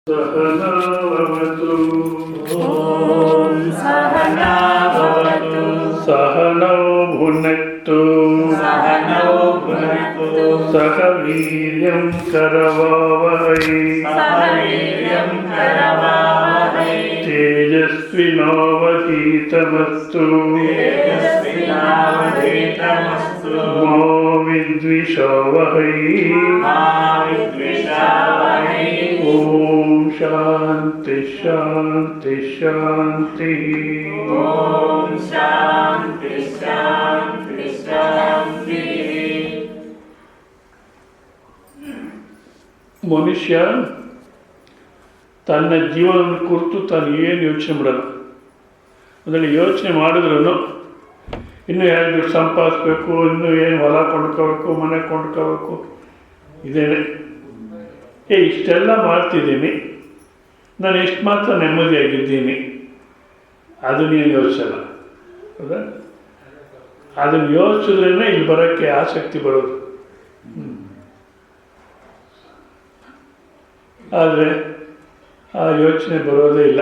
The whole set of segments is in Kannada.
सहनावतु सहनावतु सहनौ भुनक्तु सह वीर्यं करवावहै तेजस्विनावधीतमस्तु मा विद्विषावहै ओम शांति शांति शांति। ओम शांति शांति शांति। ಮನುಷ್ಯ ತನ್ನ ಜೀವನದ ಕುರಿತು ತಾನು ಏನು ಯೋಚನೆ ಮಾಡಲ್ಲ. ಅದರಲ್ಲಿ ಯೋಚನೆ ಮಾಡಿದ್ರೂ ಇನ್ನೂ ಎರಡು ದುಡ್ಡು ಸಂಪಾದಿಸ್ಬೇಕು, ಇನ್ನೂ ಏನು ಹೊಲ ಕೊಂಡ್ಕೋಬೇಕು, ಮನೆ ಕೊಂಡ್ಕೋಬೇಕು, ಇದೇನೆ. ಇಷ್ಟೆಲ್ಲ ಮಾಡ್ತಿದ್ದೀನಿ, ನಾನು ಎಷ್ಟು ಮಾತ್ರ ನೆಮ್ಮದಿಯಾಗಿದ್ದೀನಿ ಅದನ್ನೇನು ಯೋಚಿಸಲ್ಲ. ಹೌದಾ? ಅದನ್ನು ಯೋಚಿಸಿದ್ರೇ ಇಲ್ಲಿ ಬರೋಕ್ಕೆ ಆಸಕ್ತಿ ಬರೋದು. ಆದರೆ ಆ ಯೋಚನೆ ಬರೋದೇ ಇಲ್ಲ.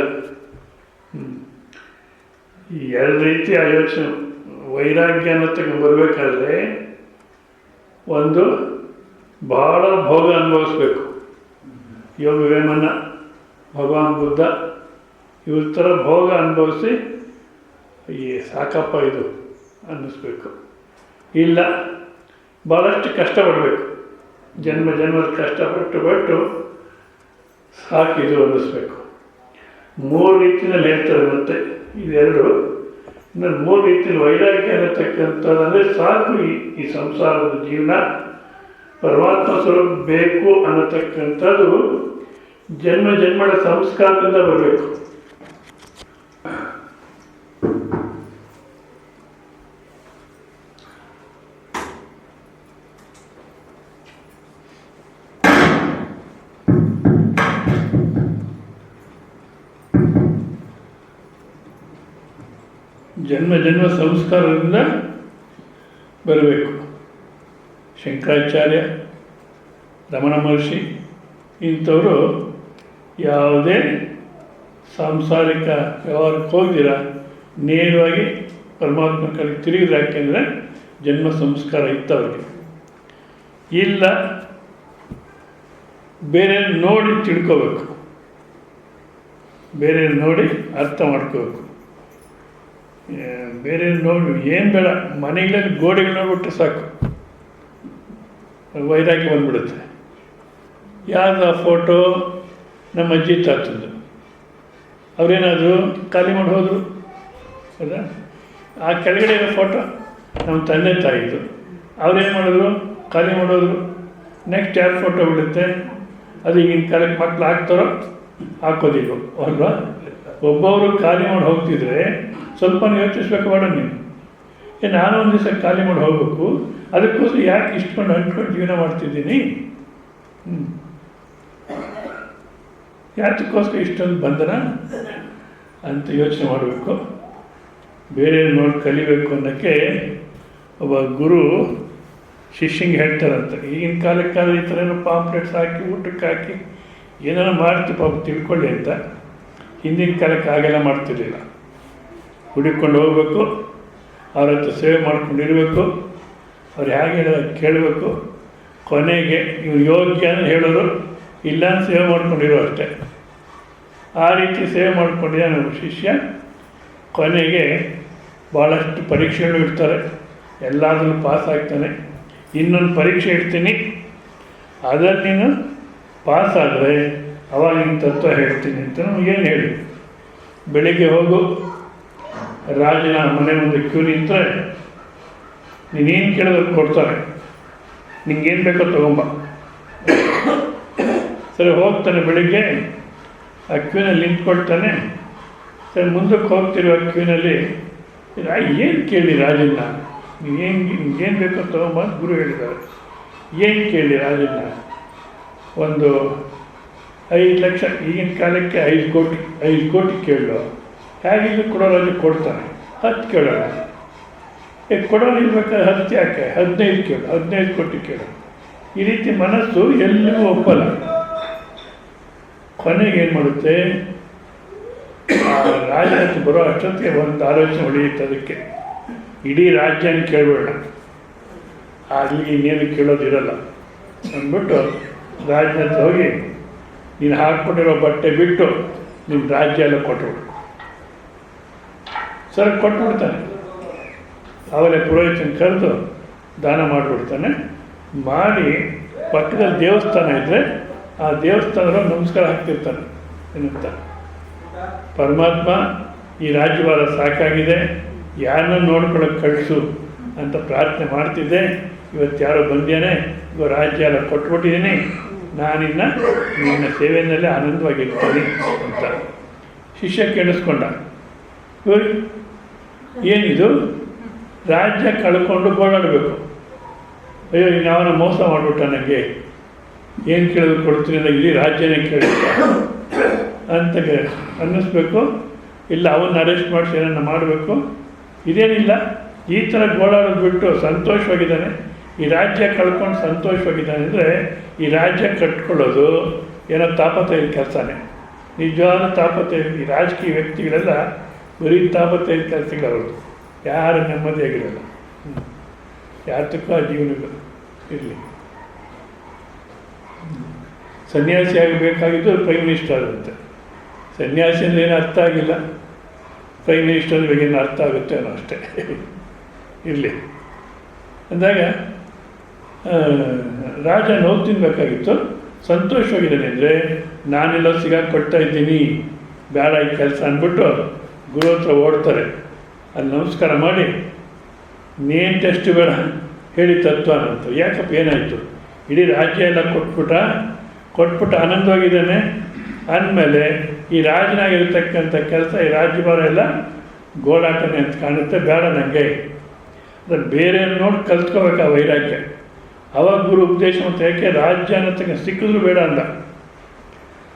ಈ ಎರಡು ರೀತಿ ಆ ಯೋಚನೆ ವೈರಾಗ್ಯ ಅನ್ನೋದಕ್ಕೆ ಬರಬೇಕಾದ್ರೆ ಒಂದು ಭಾಳ ಭೋಗ ಅನುಭವಿಸ್ಬೇಕು. ಯೋಗ ವೇಮನ, ಭಗವಾನ್ ಬುದ್ಧ ಇವ್ರ ಥರ ಭೋಗ ಅನುಭವಿಸಿ ಈ ಸಾಕಪ್ಪ ಇದು ಅನ್ನಿಸ್ಬೇಕು. ಇಲ್ಲ, ಭಾಳಷ್ಟು ಕಷ್ಟಪಡಬೇಕು, ಜನ್ಮ ಜನ್ಮದ ಕಷ್ಟಪಟ್ಟು ಸಾಕಿದು ಅನ್ನಿಸ್ಬೇಕು. ಮೂರು ರೀತಿಯಲ್ಲಿ ಹೇಳ್ತಾರೆ. ಮತ್ತು ಇದೆರಡು ಇನ್ನೊಂದು ಮೂರು ರೀತಿಯಲ್ಲಿ ವೈರಾಗ್ಯ ಅನ್ನತಕ್ಕಂಥದ್ದಂದರೆ ಸಾಕು, ಈ ಸಂಸಾರದ ಜೀವನ ಪರಮಾತ್ಮ ಸ್ವರೂಪ ಬೇಕು ಅನ್ನತಕ್ಕಂಥದ್ದು ಜನ್ಮ ಜನ್ಮದ ಸಂಸ್ಕಾರದಿಂದ ಬರಬೇಕು. ಜನ್ಮ ಜನ್ಮ ಸಂಸ್ಕಾರದಿಂದ ಬರಬೇಕು. ಶಂಕರಾಚಾರ್ಯ, ರಮಣ ಮಹರ್ಷಿ ಇಂಥವರು ಯಾವುದೇ ಸಾಂಸಾರಿಕ ವ್ಯವಹಾರಕ್ಕೆ ಹೋಗ್ದಿರ ನೇರವಾಗಿ ಪರಮಾತ್ಮ ಕಡೆಗೆ ತಿರುಗಿದ್ರೆ, ಯಾಕೆಂದರೆ ಜನ್ಮ ಸಂಸ್ಕಾರ ಇತ್ತವ್ರಿಗೆ. ಇಲ್ಲ, ಬೇರೆ ನೋಡಿ ತಿಳ್ಕೋಬೇಕು, ಬೇರೆ ನೋಡಿ ಅರ್ಥ ಮಾಡ್ಕೋಬೇಕು. ಬೇರೆ ನೋಡಿ ಏನು ಬೇಡ, ಮನೆಗಳಲ್ಲಿ ಗೋಡೆಗಳು ನೋಡ್ಬಿಟ್ರೆ ಸಾಕು, ವೈರಾಗ್ಯ ಬಂದ್ಬಿಡುತ್ತೆ. ಯಾವ್ದು ಆ ಫೋಟೋ ನಮ್ಮ ಅಜ್ಜಿ ತಾತಂದು, ಅವರೇನಾದರೂ ಖಾಲಿ ಮಾಡಿ ಹೋದರು. ಹೌದಾ? ಆ ಕೆಳಗಡೆ ಇರೋ ಫೋಟೋ ನಮ್ಮ ತಂದೆ ತಾಯಿದು, ಅವ್ರೇನು ಮಾಡಿದ್ರು, ಖಾಲಿ ಮಾಡೋದ್ರು. ನೆಕ್ಸ್ಟ್ ಯಾರು ಫೋಟೋ ಬಿಡುತ್ತೆ, ಅದು ಈಗಿನ ಕಾಲಕ್ಕೆ ಮಕ್ಕಳು ಹಾಕ್ತಾರೋ ಹಾಕೋದಿಲ್ವೋ ಅಲ್ವಾ? ಒಬ್ಬೊಬ್ಬರು ಖಾಲಿ ಮಾಡಿ ಹೋಗ್ತಿದ್ರೆ ಸ್ವಲ್ಪ ಯೋಚಿಸ್ಬೇಕು ಬೇಡ ನೀನು. ನಾನು ಒಂದು ದಿವಸ ಖಾಲಿ ಮಾಡಿ ಹೋಗ್ಬೇಕು, ಅದಕ್ಕೋಸ್ಕರ ಯಾಕೆ ಇಷ್ಟಕೊಂಡು ಅಂಟ್ಕೊಂಡು ಜೀವನ ಮಾಡ್ತಿದ್ದೀನಿ, ಯಾತಕ್ಕೋಸ್ಕರ ಇಷ್ಟೊಂದು ಬಂಧನ ಅಂತ ಯೋಚನೆ ಮಾಡಬೇಕು. ಬೇರೆ ನೋಡಿ ಕಲಿಬೇಕು ಅನ್ನೋಕ್ಕೆ ಒಬ್ಬ ಗುರು ಶಿಷ್ಯಂಗೆ ಹೇಳ್ತಾರಂತ. ಈಗಿನ ಕಾಲಕ್ಕಾದ್ರೆ ಈ ಥರ ಏನೋ ಪಾಂಪ್ಲೆಟ್ಸ್ ಹಾಕಿ ಊಟಕ್ಕೆ ಹಾಕಿ ಏನಾರು ಮಾಡ್ತೀವಿ ಪಾಪ ತಿಳ್ಕೊಳ್ಳಿ ಅಂತ. ಹಿಂದಿನ ಕಾಲಕ್ಕೆ ಹಾಗೆಲ್ಲ ಮಾಡ್ತಿರ್ಲಿಲ್ಲ. ಹುಡುಕೊಂಡು ಹೋಗ್ಬೇಕು, ಅವ್ರ ಹತ್ರ ಸೇವೆ ಮಾಡ್ಕೊಂಡಿರಬೇಕು, ಅವ್ರು ಹೇಗೆ ಹೇಳೋದು ಕೇಳಬೇಕು. ಕೊನೆಗೆ ಇವ್ರು ಯೋಗ್ಯ ಅಂತ ಹೇಳೋರು, ಇಲ್ಲ ಅಂತ ಸೇವೆ ಮಾಡ್ಕೊಂಡಿರೋ ಅಷ್ಟೇ. ಆ ರೀತಿ ಸೇವೆ ಮಾಡ್ಕೊಂಡಿದ್ದ ನಮ್ಮ ಶಿಷ್ಯ ಕೊನೆಗೆ ಭಾಳಷ್ಟು ಪರೀಕ್ಷೆಗಳು ಇಡ್ತಾರೆ, ಎಲ್ಲದನ್ನು ಪಾಸ್ ಆಗ್ತಾನೆ. ಇನ್ನೊಂದು ಪರೀಕ್ಷೆ ಇಡ್ತೀನಿ, ಅದನ್ನು ನೀನು ಪಾಸ್ ಆದರೆ ಅವಾಗ ನಿನ್ನ ತತ್ವ ಹೇಳ್ತೀನಿ ಅಂತ ನಮಗೇನು ಹೇಳಿ. ಬೆಳಿಗ್ಗೆ ಹೋಗು, ರಾಜನ ಮನೆ ಮುಂದೆ ಕ್ಯೂ ನಿಂತರೆ ನೀನೇನು ಕೇಳೋದಕ್ಕೆ ಕೊಡ್ತಾರೆ, ನಿಂಗೇನು ಬೇಕೋ ತೊಗೊಂಬ. ಸರಿ, ಹೋಗ್ತಾನೆ ಬೆಳಿಗ್ಗೆ ಆ ಕ್ಯೂನಲ್ಲಿ ನಿಂತ್ಕೊಳ್ತಾನೆ. ಸರಿ, ಮುಂದಕ್ಕೆ ಹೋಗ್ತಿರುವ ಕ್ಯೂನಲ್ಲಿ ಏನು ಕೇಳಿ ರಾಜನ್ನ, ನಿಂಗೇನು ಬೇಕೋ ತೊಗೊಂಬ ಅಂತ ಗುರು ಹೇಳಿದ್ದಾರೆ. ಏನು ಕೇಳಿ ರಾಜನ್ನ? ಒಂದು 5 ಲಕ್ಷ, ಈಗಿನ ಕಾಲಕ್ಕೆ 5 ಕೋಟಿ ಕೇಳೋ, ಹೇಗಿದ್ದು ಕೊಡೋರಾಜು ಕೊಡ್ತಾನೆ. 10 ಕೇಳೋಣ, ಕೊಡೋರು ಇರ್ಬೇಕಾದ್ರೆ 10 ಯಾಕೆ, 15 ಕೇಳು, 15 ಕೋಟಿ ಕೇಳು. ಈ ರೀತಿ ಮನಸ್ಸು ಎಲ್ಲಿಗೂ ಒಪ್ಪಲ್ಲ. ಕೊನೆಗೆ ಏನು ಮಾಡುತ್ತೆ, ಆ ರಾಜನಕ್ಕೆ ಬರೋ ಅಷ್ಟೊತ್ತಿಗೆ ಒಂದು ಆಲೋಚನೆ ಹೊಳೆಯುತ್ತೆ ಅದಕ್ಕೆ, ಇಡೀ ರಾಜ್ಯನ ಕೇಳಬೇಡ, ಅಲ್ಲಿ ಇನ್ನೇನು ಕೇಳೋದಿರಲ್ಲ ಅಂದ್ಬಿಟ್ಟು ರಾಜನ ಹತ್ರ ಹೋಗಿ ನೀನು ಹಾಕ್ಕೊಂಡಿರೋ ಬಟ್ಟೆ ಬಿಟ್ಟು ನಿಮ್ಮ ರಾಜ್ಯ ಎಲ್ಲ ಕೊಟ್ಬಿಡು. ಸರ್ ಕೊಟ್ಬಿಡ್ತಾನೆ. ಆಮೇಲೆ ಪುರೋಹಿತನ ಕರೆದು ದಾನ ಮಾಡಿಬಿಡ್ತಾನೆ. ಮಾಡಿ ಪಕ್ಕದಲ್ಲಿ ದೇವಸ್ಥಾನ ಇದ್ದರೆ ಆ ದೇವಸ್ಥಾನದಲ್ಲಿ ನಮಸ್ಕಾರ ಹಾಕ್ತಿರ್ತಾನೆ. ಏನಂತ, ಪರಮಾತ್ಮ ಈ ರಾಜ್ಯಭಾರ ಸಾಕಾಗಿದೆ, ಯಾರನ್ನ ನೋಡ್ಕೊಳ್ಳೋಕೆ ಕಳಿಸು ಅಂತ ಪ್ರಾರ್ಥನೆ ಮಾಡ್ತಿದ್ದೆ. ಇವತ್ತು ಯಾರೋ ಬಂದೇನೆ, ಇವಾಗ ರಾಜ್ಯ ಎಲ್ಲ ಕೊಟ್ಬಿಟ್ಟಿದ್ದೀನಿ, ನಾನಿನ್ನ ನಿನ್ನ ಸೇವೆಯಲ್ಲೇ ಆನಂದವಾಗಿರ್ತೀನಿ ಅಂತ. ಶಿಷ್ಯ ಕೇಳಿಸ್ಕೊಂಡ, ಏನಿದು ರಾಜ್ಯ ಕಳ್ಕೊಂಡು ಗೋಳಾಡಬೇಕು, ಅಯ್ಯೋ ಇನ್ಯಾವನ ಮೋಸ ಮಾಡಿಬಿಟ್ಟ, ನನಗೆ ಏನು ಕೇಳಿದ್ರು ಕೊಡ್ತೀನಿ ಅಂದರೆ ಇಡೀ ರಾಜ್ಯನೇ ಕೇಳಿಲ್ಲ ಅಂತ ಅನ್ನಿಸ್ಬೇಕು. ಇಲ್ಲ ಅವನ್ನ ಅರೆಸ್ಟ್ ಮಾಡಿಸಿ ಏನನ್ನ ಮಾಡಬೇಕು. ಇದೇನಿಲ್ಲ, ಈ ಥರ ಗೋಳಾಡೋದು ಬಿಟ್ಟು ಸಂತೋಷವಾಗಿದ್ದಾನೆ, ಈ ರಾಜ್ಯ ಕಳ್ಕೊಂಡು ಸಂತೋಷವಾಗಿದ್ದಾನೆ ಅಂದರೆ ಈ ರಾಜ್ಯ ಕಟ್ಕೊಳ್ಳೋದು ಏನೋ ತಾಪತ್ರಯದ ಕೆಲಸನೇ. ನಿಜವಾದ ತಾಪತ್ರಯ ಈ ರಾಜಕೀಯ ವ್ಯಕ್ತಿಗಳೆಲ್ಲ ಬರೀ ತಾಪತ್ರಯದ ಕೆಲಸಗಳವ್ರದ್ದು, ಯಾರು ನೆಮ್ಮದಿಯಾಗಿರಲ್ಲ, ಯಾತಕ್ಕೂ ಆ ಜೀವನಗಳು ಇರಲಿ. ಸನ್ಯಾಸಿ ಆಗಬೇಕಾಗಿದ್ದು ಪ್ರೈಮ್ ಮಿನಿಸ್ಟರ್ ಆಗುತ್ತೆ. ಸನ್ಯಾಸಿ ಅಂದರೆ ಏನು ಅರ್ಥ ಆಗಿಲ್ಲ, ಪ್ರೈಮ್ ಮಿನಿಸ್ಟರ್ ಬಗ್ಗೆ ಏನು ಅರ್ಥ ಆಗುತ್ತೆ ಅನ್ನೋ ಅಷ್ಟೇ ಇರಲಿ ಅಂದಾಗ ರಾಜ ನೋವು ತಿನ್ನಬೇಕಾಗಿತ್ತು. ಸಂತೋಷವಾಗಿದ್ದಾನೆ ಅಂದರೆ ನಾನೆಲ್ಲ ಸಿಗಾಕೊಡ್ತಾ ಇದ್ದೀನಿ, ಬೇಡ ಈ ಕೆಲಸ ಅಂದ್ಬಿಟ್ಟು ಗುರು ಹತ್ರ ಓಡ್ತಾರೆ. ಅಲ್ಲಿ ನಮಸ್ಕಾರ ಮಾಡಿ, ನೇನು ಟೆಸ್ಟ್ ಬೇಡ ಹೇಳಿ ತತ್ವ ಅನ್ನಂತ. ಯಾಕಪ್ಪ ಏನಾಯಿತು, ಇಡೀ ರಾಜ್ಯ ಎಲ್ಲ ಕೊಟ್ಬಿಟ್ಟು ಆನಂದವಾಗಿದ್ದಾನೆ ಅಂದಮೇಲೆ ಈ ರಾಜನಾಗಿರ್ತಕ್ಕಂಥ ಕೆಲಸ, ಈ ರಾಜ್ಯಭಾರ ಎಲ್ಲ ಗೋಳಾಟನೆ ಅಂತ ಕಾಣುತ್ತೆ, ಬೇಡ ನನಗೆ ಅಂದರೆ ಬೇರೆ ನೋಡಿ ಕಲ್ತ್ಕೋಬೇಕು ಆ ವೈರಾಗ್ಯ. ಅವಾಗ ಗುರು ಉಪದೇಶ ಮಾಡ್ತಾರೆ. ಯಾಕೆ ರಾಜ್ಯ ಅನ್ನೋದಕ್ಕೆ ಸಿಕ್ಕಿದ್ರು ಬೇಡ ಅಂದ,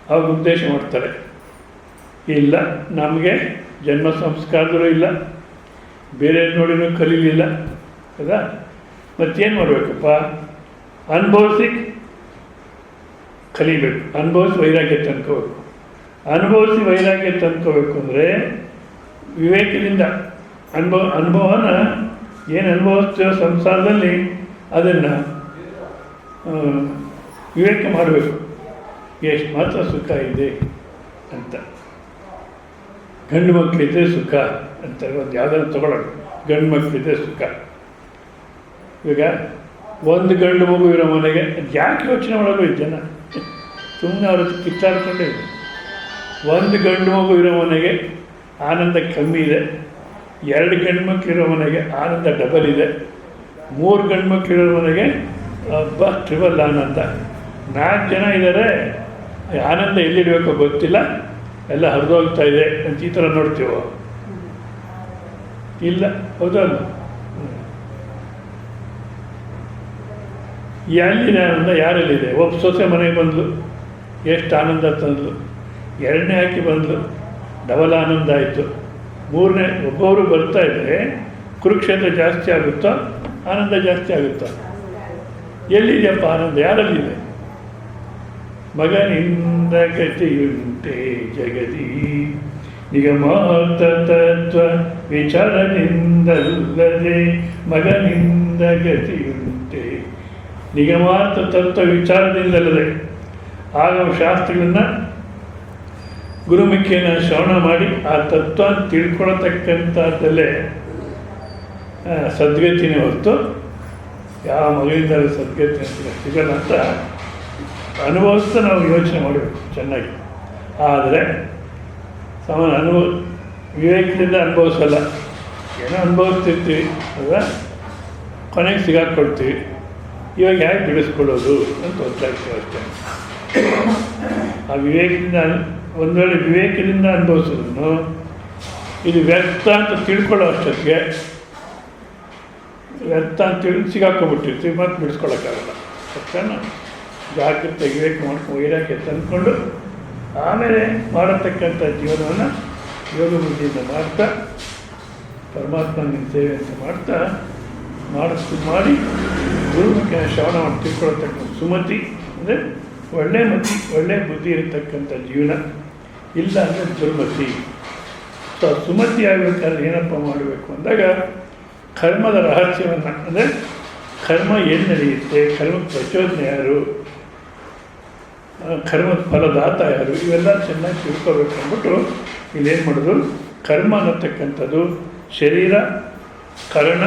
ಅವಾಗ ಉಪದೇಶ ಮಾಡ್ತಾರೆ. ಇಲ್ಲ ನಮಗೆ ಜನ್ಮ ಸಂಸ್ಕಾರದಲ್ಲೂ ಇಲ್ಲ, ಬೇರೆ ನೋಡಿನೂ ಕಲೀಲಿಲ್ಲ ಹೌದಾ, ಮತ್ತೇನು ಮಾಡಬೇಕಪ್ಪ, ಅನುಭವಿಸಿ ಕಲಿಬೇಕು, ಅನುಭವಿಸಿ ವೈರಾಗ್ಯ ತಂದ್ಕೋಬೇಕು. ಅನುಭವಿಸಿ ವೈರಾಗ್ಯ ತಂದ್ಕೋಬೇಕು ಅಂದರೆ ವಿವೇಕದಿಂದ ಅನುಭವನ ಏನು ಅನುಭವಿಸ್ತೇವೋ ಸಂಸಾರದಲ್ಲಿ ಅದನ್ನು ವಿವೇಕ ಮಾಡಬೇಕು, ಎಷ್ಟು ಮಾತ್ರ ಸುಖ ಇದೆ ಅಂತ. ಗಂಡು ಮಕ್ಕಳಿದ್ರೆ ಸುಖ ಅಂತ ಒಂದು ಯಾವುದಾದ್ರು ತಗೊಳ್ಳೋಣ, ಗಂಡು ಮಕ್ಕಳಿದ್ರೆ ಸುಖ. ಈಗ ಒಂದು ಗಂಡು ಮಗು ಇರೋ ಮನೆಗೆ ಯಾಕೆ ಯೋಚನೆ ಮಾಡೋದು ಈ ಜನ, ಸುಮ್ಮನೆ ಅವ್ರ ಹತ್ರ ಕಿತ್ತಾಡ್ಕೊಂಡೇ ಇದೆ. ಒಂದು ಗಂಡು ಮಗು ಇರೋ ಮನೆಗೆ ಆನಂದ ಕಮ್ಮಿ ಇದೆ, 2 ಗಂಡು ಮಕ್ಕಳಿರೋ ಮನೆಗೆ ಆನಂದ ಡಬಲ್ ಇದೆ, 3 ಗಂಡು ಮಕ್ಕಳಿರೋ ಮನೆಗೆ ಟ್ರಿಬಲ್ ಆನಂದ, 4 ಜನ ಇದ್ದಾರೆ, ಆನಂದ ಎಲ್ಲಿಡಬೇಕೋ ಗೊತ್ತಿಲ್ಲ, ಎಲ್ಲ ಹರಿದೋಗ್ತಾ ಇದೆ ಅಂತ ಈ ಥರ ನೋಡ್ತೀವೋ ಇಲ್ಲ, ಹೌದಲ್ಲ? ಎಲ್ಲಿದೆ ಆನಂದ, ಯಾರಲ್ಲಿದೆ? ಒಬ್ಬ ಸೊಸೆ ಮನೆಗೆ ಬಂದಳು, ಎಷ್ಟು ಆನಂದ ತಂದಳು, 2ನೇ ಹಾಕಿ ಬಂದಳು, ಡಬಲ್ ಆನಂದ ಆಯಿತು. 3ನೇ ಒಬ್ಬೊಬ್ಬರು ಬರ್ತಾ ಇದ್ದರೆ ಕುರುಕ್ಷೇತ್ರ ಜಾಸ್ತಿ ಆಗುತ್ತೋ, ಆನಂದ ಜಾಸ್ತಿ ಆಗುತ್ತೋ? ಎಲ್ಲಿದೆಯಪ್ಪ ಆನಂದ, ಯಾರಲ್ಲಿದೆ? ಮಗನಿಂದ ಗತಿಯುಂಟೆ ಜಗದಿ ನಿಗಮಾರ್ಥ ತತ್ವ ವಿಚಾರದಿಂದಲ್ಲದೆ, ಮಗನಿಂದ ಗತಿಯುಂಟೆ ನಿಗಮಾರ್ಥ ತತ್ವ ವಿಚಾರದಿಂದಲ್ಲದೆ. ಆಗಮ ಶಾಸ್ತ್ರಗಳನ್ನು ಗುರುಮುಖಿಯನ್ನು ಶ್ರವಣ ಮಾಡಿ ಆ ತತ್ವ ತಿಳ್ಕೊಳತಕ್ಕಂಥದ್ದಲ್ಲೇ ಸದ್ಗತಿನೇ ಹೊರತು ಯಾವ ಮಗಳಿಂದ ಸದ್ಗತಿ ಅಂತ ಸಿಗಲ್ಲ ಅಂತ ಅನುಭವಿಸ್ತಾ ನಾವು ಯೋಚನೆ ಮಾಡಬೇಕು ಚೆನ್ನಾಗಿ. ಆದರೆ ವಿವೇಕದಿಂದ ಅನುಭವಿಸಲ್ಲ, ಏನೋ ಅನುಭವಿಸ್ತಿರ್ತೀವಿ ಅಲ್ವಾ, ಕೊನೆಗೆ ಸಿಗಾಕ್ಕೊಳ್ತೀವಿ. ಇವಾಗ ಯಾಕೆ ಬಿಡಿಸ್ಕೊಳ್ಳೋದು ಅಂತ ಗೊತ್ತಾಗ್ತೀವಿ ಅಷ್ಟೇ. ಆ ವಿವೇಕದಿಂದ ಒಂದು ವೇಳೆ ವಿವೇಕದಿಂದ ಅನುಭವಿಸೋದನ್ನು ಇದು ವ್ಯರ್ಥ ಅಂತ ತಿಳ್ಕೊಳ್ಳೋ ಅಷ್ಟೊತ್ತಿಗೆ ವ್ಯರ್ಥ ಅಂತ ಸಿಗಾಕೊಂಡ್ಬಿಟ್ಟಿರ್ತೀವಿ, ಮತ್ತೆ ಬಿಡಿಸ್ಕೊಳ್ಳೋಕ್ಕಾಗಲ್ಲ. ಅಷ್ಟನ್ನು ಜಾಗೃತ ವಿವೇಕ ಮಾಡ್ಕೊಂಡು ವೈರಾಗ್ಯ ತಂದ್ಕೊಂಡು ಆಮೇಲೆ ಮಾಡತಕ್ಕಂಥ ಜೀವನವನ್ನು ಯೋಗ ಬುದ್ಧಿಯಿಂದ ಮಾಡ್ತಾ ಪರಮಾತ್ಮನ ಸೇವೆ ಅಂತ ಮಾಡ್ತಾ ಮಾಡಿ ಗುರುಮುಖಿನ ಶ್ರವಣ ಮಾಡಿ ತಿಳ್ಕೊಳ್ಳತಕ್ಕಂಥ ಸುಮತಿ ಅಂದರೆ ಒಳ್ಳೆ ಬುದ್ಧಿ ಇರತಕ್ಕಂಥ ಜೀವನ, ಇಲ್ಲ ಅಂದರೆ ದುರ್ಮತಿ. ಸೊ ಸುಮತಿ ಆಗಬೇಕಾದ್ರೆ ಏನಪ್ಪ ಮಾಡಬೇಕು ಅಂದಾಗ ಕರ್ಮದ ರಹಸ್ಯವನ್ನು, ಅಂದರೆ ಕರ್ಮ ಏನು ನಡೆಯುತ್ತೆ, ಕರ್ಮದ ಪ್ರಚೋದನೆ ಯಾರು, ಕರ್ಮದ ಫಲದಾತ ಯಾರು, ಇವೆಲ್ಲ ಚೆನ್ನಾಗಿ ತಿಳ್ಕೊಬೇಕು ಅಂದ್ಬಿಟ್ಟು ಇಲ್ಲೇನು ಮಾಡೋದು, ಕರ್ಮ ಅನ್ನತಕ್ಕಂಥದ್ದು ಶರೀರ, ಕರ್ಣ,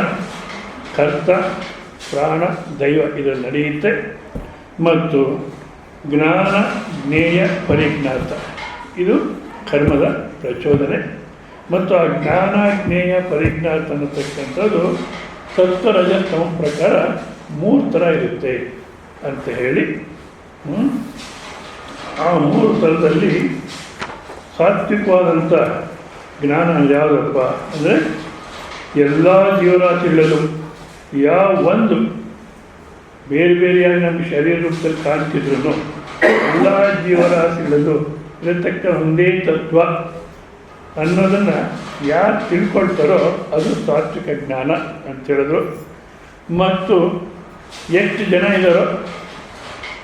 ಕರ್ತ, ಪ್ರಾಣ, ದೈವ ಇದರಲ್ಲಿ ನಡೆಯುತ್ತೆ. ಮತ್ತು ಜ್ಞಾನ, ಜ್ಞೇಯ, ಪರಿಜ್ಞಾತ ಇದು ಕರ್ಮದ ಪ್ರಚೋದನೆ. ಮತ್ತು ಆ ಜ್ಞಾನ, ಜ್ಞೇಯ, ಪರಿಜ್ಞಾತ ಅನ್ನತಕ್ಕಂಥದ್ದು ಸತ್ವರಜ ತಮ ಪ್ರಕಾರ 3 ಥರ ಇರುತ್ತೆ ಅಂತ ಹೇಳಿ, ಆ 3 ಥರದಲ್ಲಿ ಸಾತ್ವಿಕವಾದಂಥ ಜ್ಞಾನ ಯಾವುದಪ್ಪ ಅಂದರೆ ಎಲ್ಲ ಜೀವರಾಶಿಗಳಲ್ಲೂ ಯಾವ ಒಂದು ಬೇರೆ ಬೇರೆಯಾಗಿ ನಮ್ಮ ಶರೀರ ರೂಪದಲ್ಲಿ ಕಾಣ್ತಿದ್ರು ಎಲ್ಲ ಜೀವರಾಶಿಗಳಲ್ಲೂ ಇರತಕ್ಕ ಒಂದೇ ತತ್ವ ಅನ್ನೋದನ್ನು ಯಾರು ತಿಳ್ಕೊಳ್ತಾರೋ ಅದು ಸಾತ್ವಿಕ ಜ್ಞಾನ ಅಂತ ಹೇಳಿದ್ರು. ಮತ್ತು ಎಷ್ಟು ಜನ ಇದ್ದಾರೋ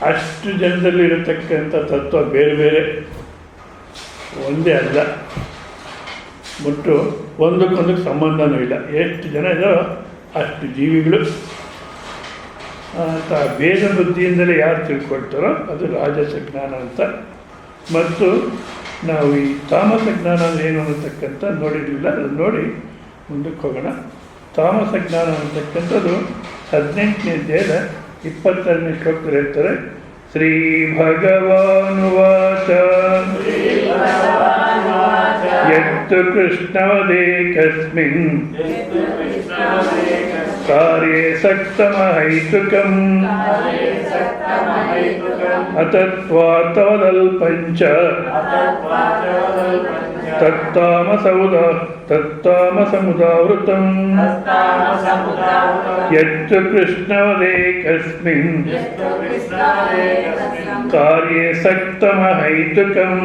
ಅಷ್ಟು ಜನದಲ್ಲಿ ಇರತಕ್ಕಂಥ ತತ್ವ ಬೇರೆ ಬೇರೆ, ಒಂದೇ ಅಲ್ಲ, ಮತ್ತು ಒಂದಕ್ಕೊಂದಕ್ಕೆ ಸಂಬಂಧನೂ ಇಲ್ಲ. ಎಷ್ಟು ಜನ ಇದ್ದಾರೋ ಅಷ್ಟು ಜೀವಿಗಳು ಅಂತ ಭೇದ ಬುದ್ಧಿಯಿಂದಲೇ ಯಾರು ತಿಳ್ಕೊಳ್ತಾರೋ ಅದು ರಾಜಸ ಜ್ಞಾನ ಅಂತ. ಮತ್ತು ನಾವು ಈ ತಾಮಸ ಜ್ಞಾನ ಏನು ಅನ್ನತಕ್ಕಂಥ ನೋಡಿರಲಿಲ್ಲ, ಅದನ್ನು ನೋಡಿ ಮುಂದಕ್ಕೆ ಹೋಗೋಣ. ತಾಮಸ ಜ್ಞಾನ ಅನ್ನತಕ್ಕಂಥದ್ದು 18ನೇ ಅಧ್ಯಾಯದ 22ನೇ ಶ್ಲೋಕದಲ್ಲಿ ಹೇಳ್ತಾರೆ, ಶ್ರೀ ಭಗವಾನುವಾಚ ಯತ್ತು ಕೃಷ್ಣವದೇಕಸ್ಮಿನ್ ಕಾರ್ಯೇ ಸಕ್ತಮಹೈತುಕಂ ಅತತ್ವಾತವದಲ್ಪಂಚ ತತ್ತಾಮಸಮುದಾವೃತಂ ಯತ್ತು ಕೃಷ್ಣವದೇಕಸ್ಮಿನ್ ಕಾರ್ಯೇ ಸಕ್ತಮಹೈತುಕಂ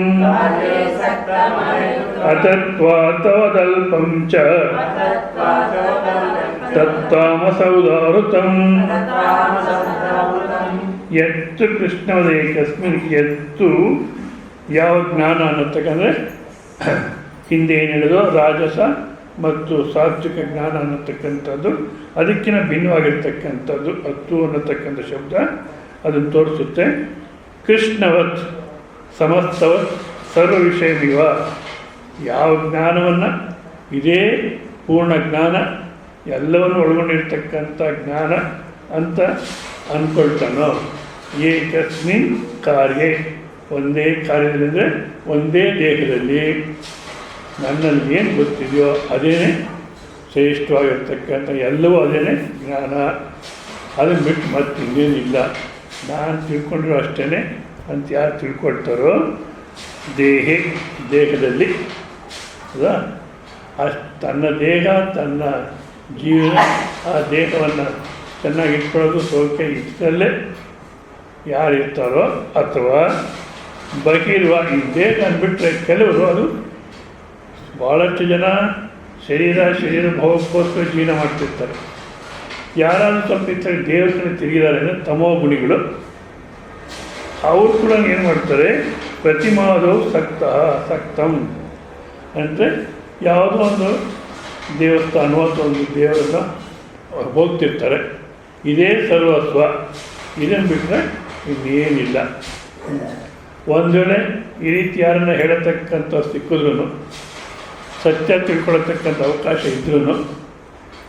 ಅತತ್ವಾತವದಲ್ಪಂ ಚ ತತ್ತಾಮಸೌದಾವೃತಂ ಯತ್ತು ಕೃಷ್ಣವದೇಕಸ್ಮಿನ್. ಯತ್ತು ಯಾವ ಜ್ಞಾನ ಅನ್ನತಕ್ಕಂದರೆ ಹಿಂದೆ ಏನು ಹೇಳಿದೋ ರಾಜಸ ಮತ್ತು ಸಾತ್ವಿಕ ಜ್ಞಾನ ಅನ್ನತಕ್ಕಂಥದ್ದು ಅದಕ್ಕಿಂತ ಭಿನ್ನವಾಗಿರ್ತಕ್ಕಂಥದ್ದು. ಹತ್ತು ಅನ್ನತಕ್ಕಂಥ ಶಬ್ದ ಅದನ್ನು ತೋರಿಸುತ್ತೆ. ಕೃಷ್ಣವತ್ ಸಮಸ್ತವತ್ ಸರ್ವ ವಿಷಯವಿವ, ಯಾವ ಜ್ಞಾನವನ್ನು ಇದೇ ಪೂರ್ಣ ಜ್ಞಾನ ಎಲ್ಲವನ್ನು ಒಳಗೊಂಡಿರ್ತಕ್ಕಂಥ ಜ್ಞಾನ ಅಂತ ಅಂದ್ಕೊಳ್ತಾನೋ, ಏಕಸ್ಮಿನ್ ಕಾರ್ಯ, ಒಂದೇ ಕಾರ್ಯದಲ್ಲಿ ಅಂದರೆ ಒಂದೇ ದೇಹದಲ್ಲಿ ನನ್ನಲ್ಲಿ ಏನು ಗೊತ್ತಿದೆಯೋ ಅದೇನೇ ಶ್ರೇಷ್ಠವಾಗಿರ್ತಕ್ಕಂಥ, ಎಲ್ಲವೂ ಅದೇನೇ ಜ್ಞಾನ. ಅದನ್ನು ಬಿಟ್ಟು ಮತ್ತೆ ಇನ್ನೇನಿಲ್ಲ, ನಾನು ತಿಳ್ಕೊಂಡ್ರೂ ಅಷ್ಟೇ ಅಂತ ಯಾರು ತಿಳ್ಕೊಳ್ತಾರೋ ದೇಹದಲ್ಲಿ ಹೌದಾ, ತನ್ನ ದೇಹ ತನ್ನ ಜೀವನ ಆ ದೇಹವನ್ನು ಚೆನ್ನಾಗಿ ಇಟ್ಕೊಳ್ಳೋದು ಸೌಖ್ಯ ಇಷ್ಟರಲ್ಲೇ ಯಾರು ಇರ್ತಾರೋ, ಅಥವಾ ಬಹಿರ್ವ ಈ ದೇಹ ಅಂದ್ಬಿಟ್ರೆ ಕೆಲವರು ಅದು ಭಾಳಷ್ಟು ಜನ ಶರೀರ ಭೋಗಕ್ಕೋಸ್ಕರ ಜೀವನ ಮಾಡ್ತಿರ್ತಾರೆ. ಯಾರಾದರೂ ಸ್ವಲ್ಪ ಇರ್ತಾರೆ ದೇವ್ರ ಕಡೆ ತಿರುಗಿದ್ದಾರೆ ಅಂದರೆ ತಮೋ ಗುಣಿಗಳು, ಅವರು ಕೂಡ ಏನು ಮಾಡ್ತಾರೆ, ಪ್ರತಿಮಾದವು ಸಕ್ತಂ ಅಂದರೆ ಯಾವುದೋ ಒಂದು ದೇವಸ್ಥಾನವೋ ಅಥವಾ ಒಂದು ದೇವರನ್ನು ಹೋಗ್ತಿರ್ತಾರೆ, ಇದೇ ಸರ್ವಸ್ವ, ಇದನ್ನು ಬಿಟ್ಟರೆ ಇನ್ನೇನಿಲ್ಲ. ಒಂದು ವೇಳೆ ಈ ರೀತಿ ಯಾರನ್ನು ಹೇಳತಕ್ಕಂಥ ಸಿಕ್ಕಿದ್ರೂ, ಸತ್ಯ ತಿಳ್ಕೊಳತಕ್ಕಂಥ ಅವಕಾಶ ಇದ್ರೂ,